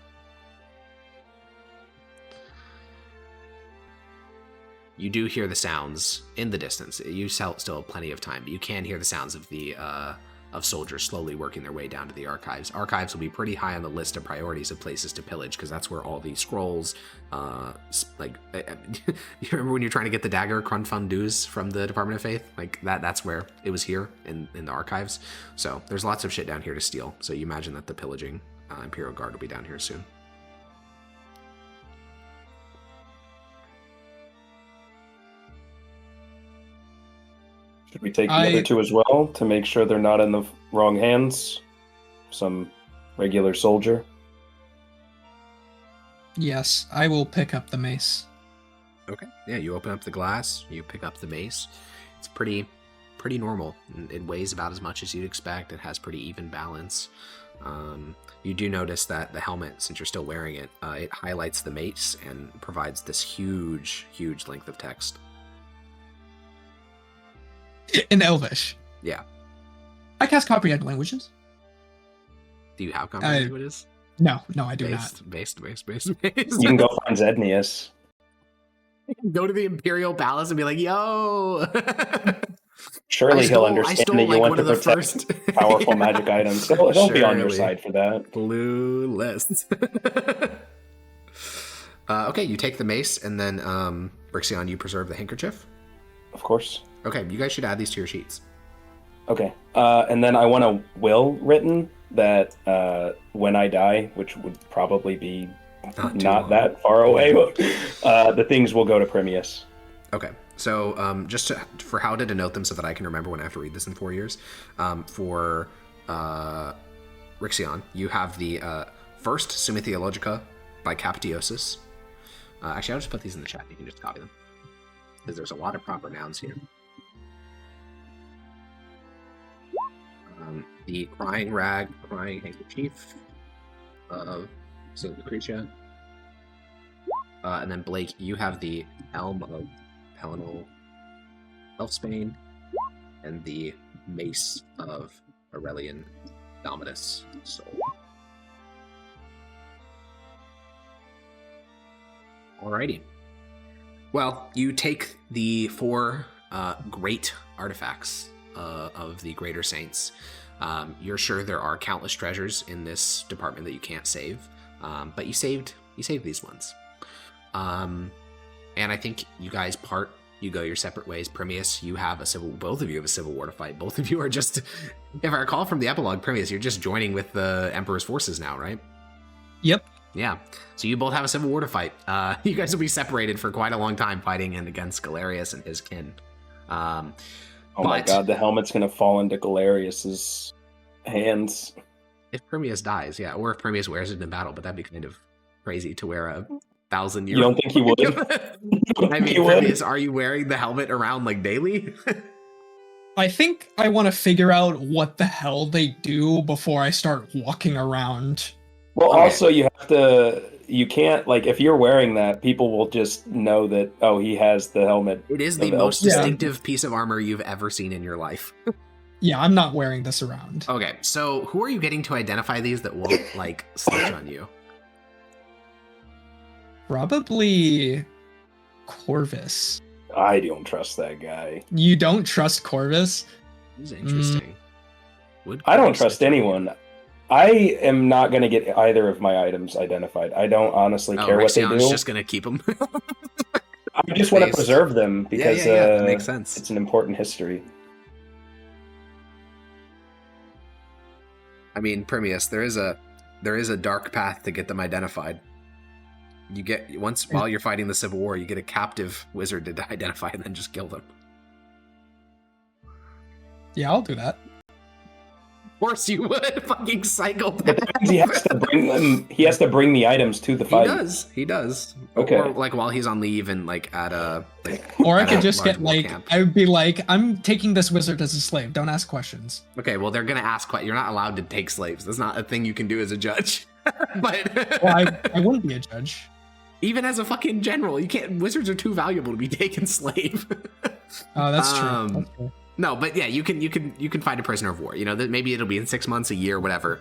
You do hear the sounds in the distance. You still have plenty of time, but you can hear the sounds of the of soldiers slowly working their way down to the archives. Archives will be pretty high on the list of priorities of places to pillage because that's where all the scrolls, you remember when you're trying to get the dagger Crunfundus from the Department of Faith? Like that's where it was here in the archives. So there's lots of shit down here to steal. So you imagine that the pillaging Imperial Guard will be down here soon. Should we take the other two as well to make sure they're not in the wrong hands? Some regular soldier? Yes, I will pick up the mace. Okay. Yeah, you open up the glass, you pick up the mace. It's pretty normal. It weighs about as much as you'd expect. It has pretty even balance. You do notice that the helmet, since you're still wearing it, it highlights the mace and provides this huge length of text. In Elvish. Yeah. I cast comprehend languages. Do you have comprehend languages? No, I do not. Based. You can go find Zednius. Go to the Imperial Palace and be like, yo! Surely he'll understand that you want to protect first powerful magic items. Don't be on your side for that. Blue list. Okay, you take the mace, and then, Brixion, you preserve the handkerchief? Of course. Okay, you guys should add these to your sheets. Okay, and then I want a will written that when I die, which would probably be not that far away, the things will go to Primius. Okay, so just for how to denote them so that I can remember when I have to read this in 4 years, for Rixion, you have the first Summa Theologica by Captiosus. Actually, I'll just put these in the chat. You can just copy them. Because there's a lot of proper nouns here. The crying handkerchief of St. Lucretia. And then Blake, you have the Elm of Pelinal Elfsbane and the Mace of Aurelian Dominus Soul. Alrighty. Well, you take the 4 great artifacts of the Greater Saints. You're sure there are countless treasures in this department that you can't save, but you saved these ones. And I think you guys part. You go your separate ways. Primius, both of you have a civil war to fight. Both of you are just, if I recall from the epilogue, Primius, you're just joining with the Emperor's forces now, right? Yep. Yeah. So you both have a civil war to fight. You guys will be separated for quite a long time fighting against Galerius and his kin. My god, the helmet's gonna fall into Galerius's hands. If Primius dies, yeah, or if Primius wears it in battle, but that'd be kind of crazy to wear a 1,000-year. You don't think he would? I mean, Primius, are you wearing the helmet around like daily? I think I want to figure out what the hell they do before I start walking around. Well, also you can't, like, if you're wearing that, people will just know that, oh, he has the helmet. It is the most distinctive piece of armor you've ever seen in your life. Yeah, I'm not wearing this around. Okay, so who are you getting to identify these that won't, like, snitch on you? Probably Corvus. I don't trust that guy. You don't trust Corvus? He's interesting. I don't trust anyone. I am not going to get either of my items identified. I don't honestly care what they do. Just going to keep them. I just want to preserve them because that makes sense. It's an important history. I mean, Primius, there is a dark path to get them identified. You get while you're fighting the Civil War, you get a captive wizard to identify and then just kill them. Yeah, I'll do that. Of course you would, fucking psychopath. He has to bring the items to the fight. He does. Okay. Or like while he's on leave and like at a. Or I could just get like camp. I would be like, I'm taking this wizard as a slave. Don't ask questions. Okay, well they're gonna ask. You're not allowed to take slaves. That's not a thing you can do as a judge. But well, I wouldn't be a judge. Even as a fucking general, you can't. Wizards are too valuable to be taken slave. Oh, that's true. That's true. No, but yeah, you can find a prisoner of war. You know, maybe it'll be in 6 months, a year, whatever.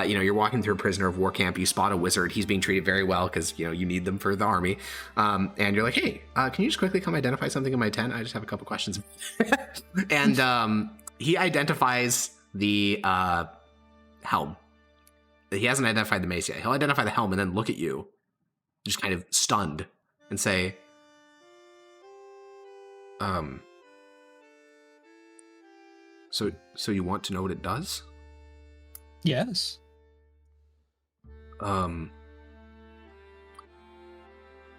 You're walking through a prisoner of war camp. You spot a wizard. He's being treated very well because you need them for the army. And you're like, hey, can you just quickly come identify something in my tent? I just have a couple questions. And he identifies the helm. He hasn't identified the mace yet. He'll identify the helm and then look at you, just kind of stunned, and say, So you want to know what it does? Yes. I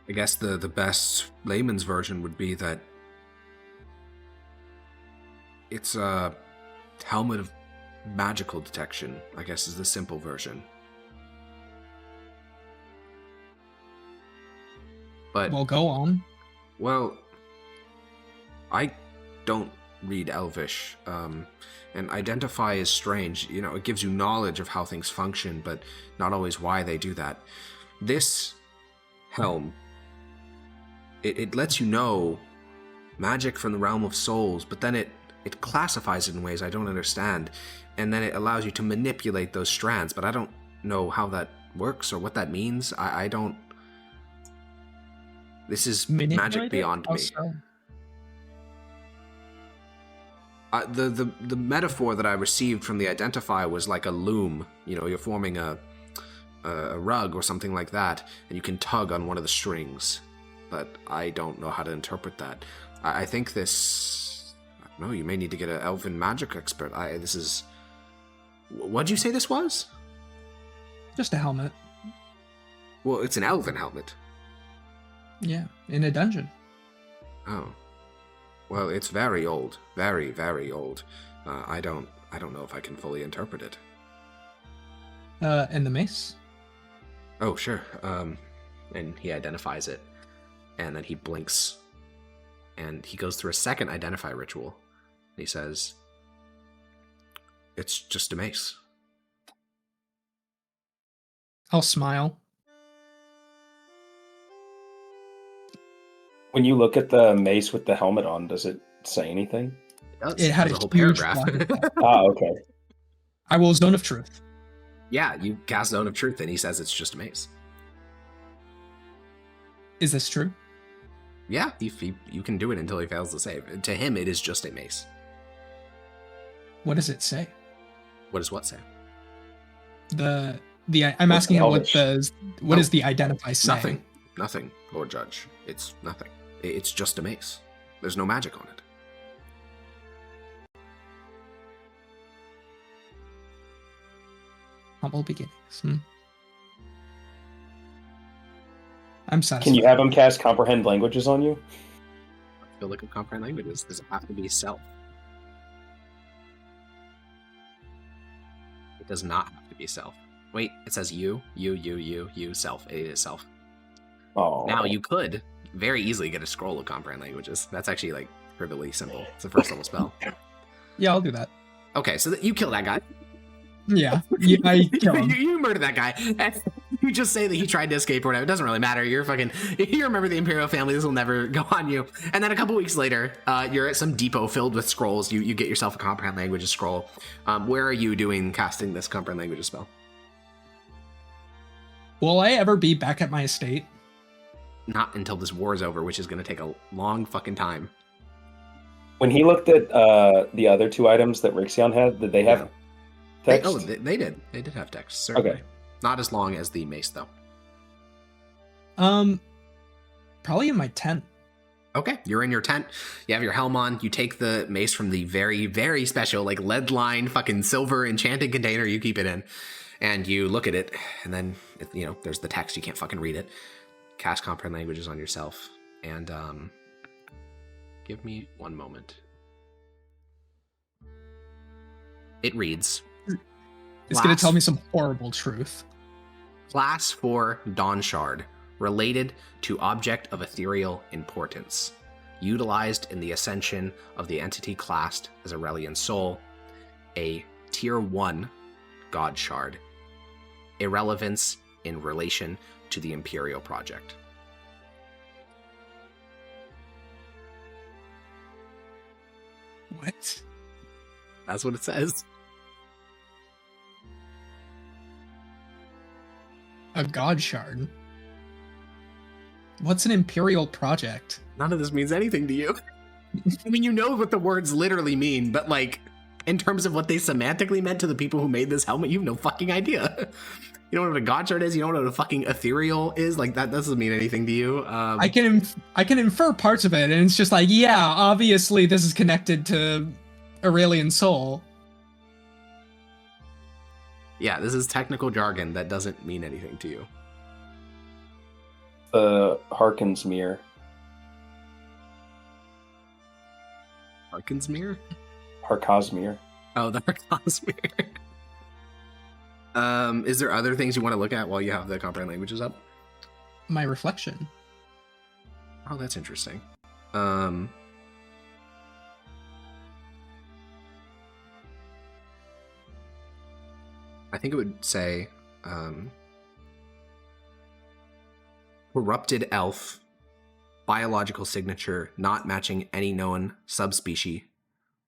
guess the best layman's version would be that it's a helmet of magical detection, I guess is the simple version. But well, go on. Well, I don't read Elvish, and identify is strange. It gives you knowledge of how things function, but not always why they do that. This helm, it lets you know magic from the realm of souls, but then it classifies it in ways I don't understand, and then it allows you to manipulate those strands, but I don't know how that works or what that means. I don't... This is magic beyond me. The metaphor that I received from the Identify was like a loom. You're forming a rug or something like that, and you can tug on one of the strings. But I don't know how to interpret that. I think this... I don't know, you may need to get an elven magic expert. This is... What'd you say this was? Just a helmet. Well, it's an elven helmet. Yeah, in a dungeon. Oh. Well, it's very old. Very, very old. I don't know if I can fully interpret it. And the mace? Oh, sure. And he identifies it. And then he blinks. And he goes through a second identify ritual. And he says, it's just a mace. I'll smile. When you look at the mace with the helmet on, does it say anything? It had a whole huge paragraph. Okay. I will Zone of Truth. Yeah, you cast Zone of Truth, and he says it's just a mace. Is this true? Yeah, you can do it until he fails the save. To him, it is just a mace. What does it say? What does what say? I'm asking him what does the Identify say? Nothing, Lord Judge. It's nothing. It's just a mace. There's no magic on it. Humble beginnings. I'm satisfied. Can you have him cast Comprehend Languages on you? I feel like a Comprehend Languages. Does it have to be self? It does not have to be self. Wait, it says you, self. It is self. Oh. Now you could very easily get a scroll of Comprehend Languages. That's actually like trivially simple. It's a first level spell. Yeah, I'll do that. Okay, so you kill that guy. Yeah, I kill him. You murder that guy. And you just say that he tried to escape or whatever. It doesn't really matter. You're a member of the Imperial family. This will never go on you. And then a couple weeks later, you're at some depot filled with scrolls. You get yourself a Comprehend Languages scroll. Where are you casting this Comprehend Languages spell? Will I ever be back at my estate? Not until this war is over, which is going to take a long fucking time. When he looked at the other 2 items that Rixion had, did they have text? They did. They did have text, certainly. Okay. Not as long as the mace, though. Probably in my tent. Okay, you're in your tent. You have your helm on. You take the mace from the very, very special, like lead-lined, fucking silver enchanted container you keep it in, and you look at it, and then there's the text. You can't fucking read it. Cast Comprehend Languages on yourself, and give me one moment. It reads. It's going to tell me some horrible truth. Class 4 Dawn Shard, related to object of ethereal importance, utilized in the ascension of the entity classed as Aurelian Soul, a Tier 1 God Shard, irrelevance in relation to the Imperial Project. What? That's what it says. A God Shard? What's an Imperial Project? None of this means anything to you. I mean, you know what the words literally mean, but like, in terms of what they semantically meant to the people who made this helmet, you have no fucking idea. You don't know what a God Shard is? You don't know what a fucking ethereal is? Like, that doesn't mean anything to you. I can infer parts of it, and it's just like, yeah, obviously this is connected to Aurelian Soul. Yeah, this is technical jargon that doesn't mean anything to you. The Harkin's Mirror. Harkin's Mirror? Harkosmere. Oh, the Harkosmere. Is there other things you want to look at while you have the Comprehend Languages up? My reflection. Oh, that's interesting. I think it would say corrupted elf, biological signature not matching any known subspecies,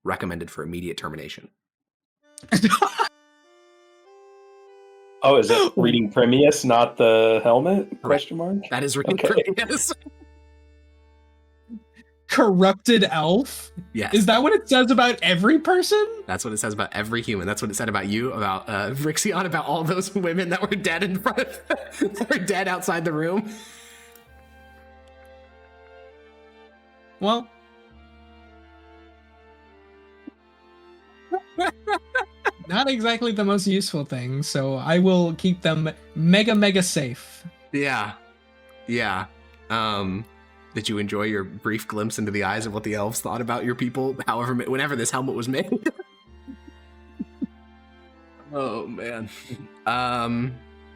recommended for immediate termination. Oh, is it reading Primius, not the helmet? Question mark? That is reading Primius. Corrupted elf? Yes. Is that what it says about every person? That's what it says about every human. That's what it said about you, about Rixion, about all those women that were dead in front of, that were dead outside the room. Well. Not exactly the most useful thing, so I will keep them mega safe. Yeah. Yeah. Did you enjoy your brief glimpse into the eyes of what the elves thought about your people, whenever this helmet was made? Oh, man.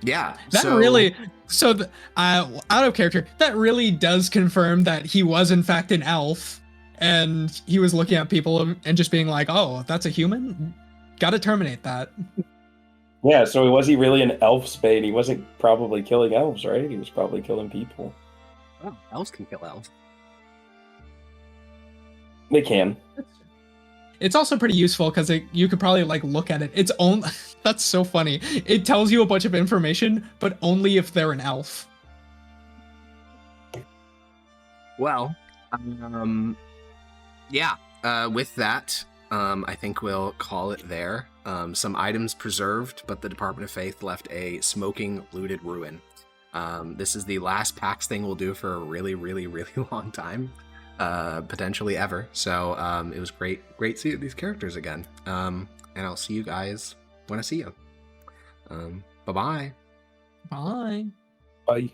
Yeah. Out of character, that really does confirm that he was in fact an elf, and he was looking at people and just being like, oh, that's a human? Gotta terminate that. Yeah, so was he really an elf spade? He wasn't probably killing elves, right? He was probably killing people. Oh, elves can kill elves. They can. It's also pretty useful because you could probably look at it. It's only that's so funny. It tells you a bunch of information, but only if they're an elf. Well, yeah. With that, I think we'll call it there. Some items preserved, but the Department of Faith left a smoking, looted ruin. This is the last PAX thing we'll do for a really, really, really long time, potentially ever. So it was great seeing these characters again. And I'll see you guys when I see you. Bye-bye. Bye. Bye.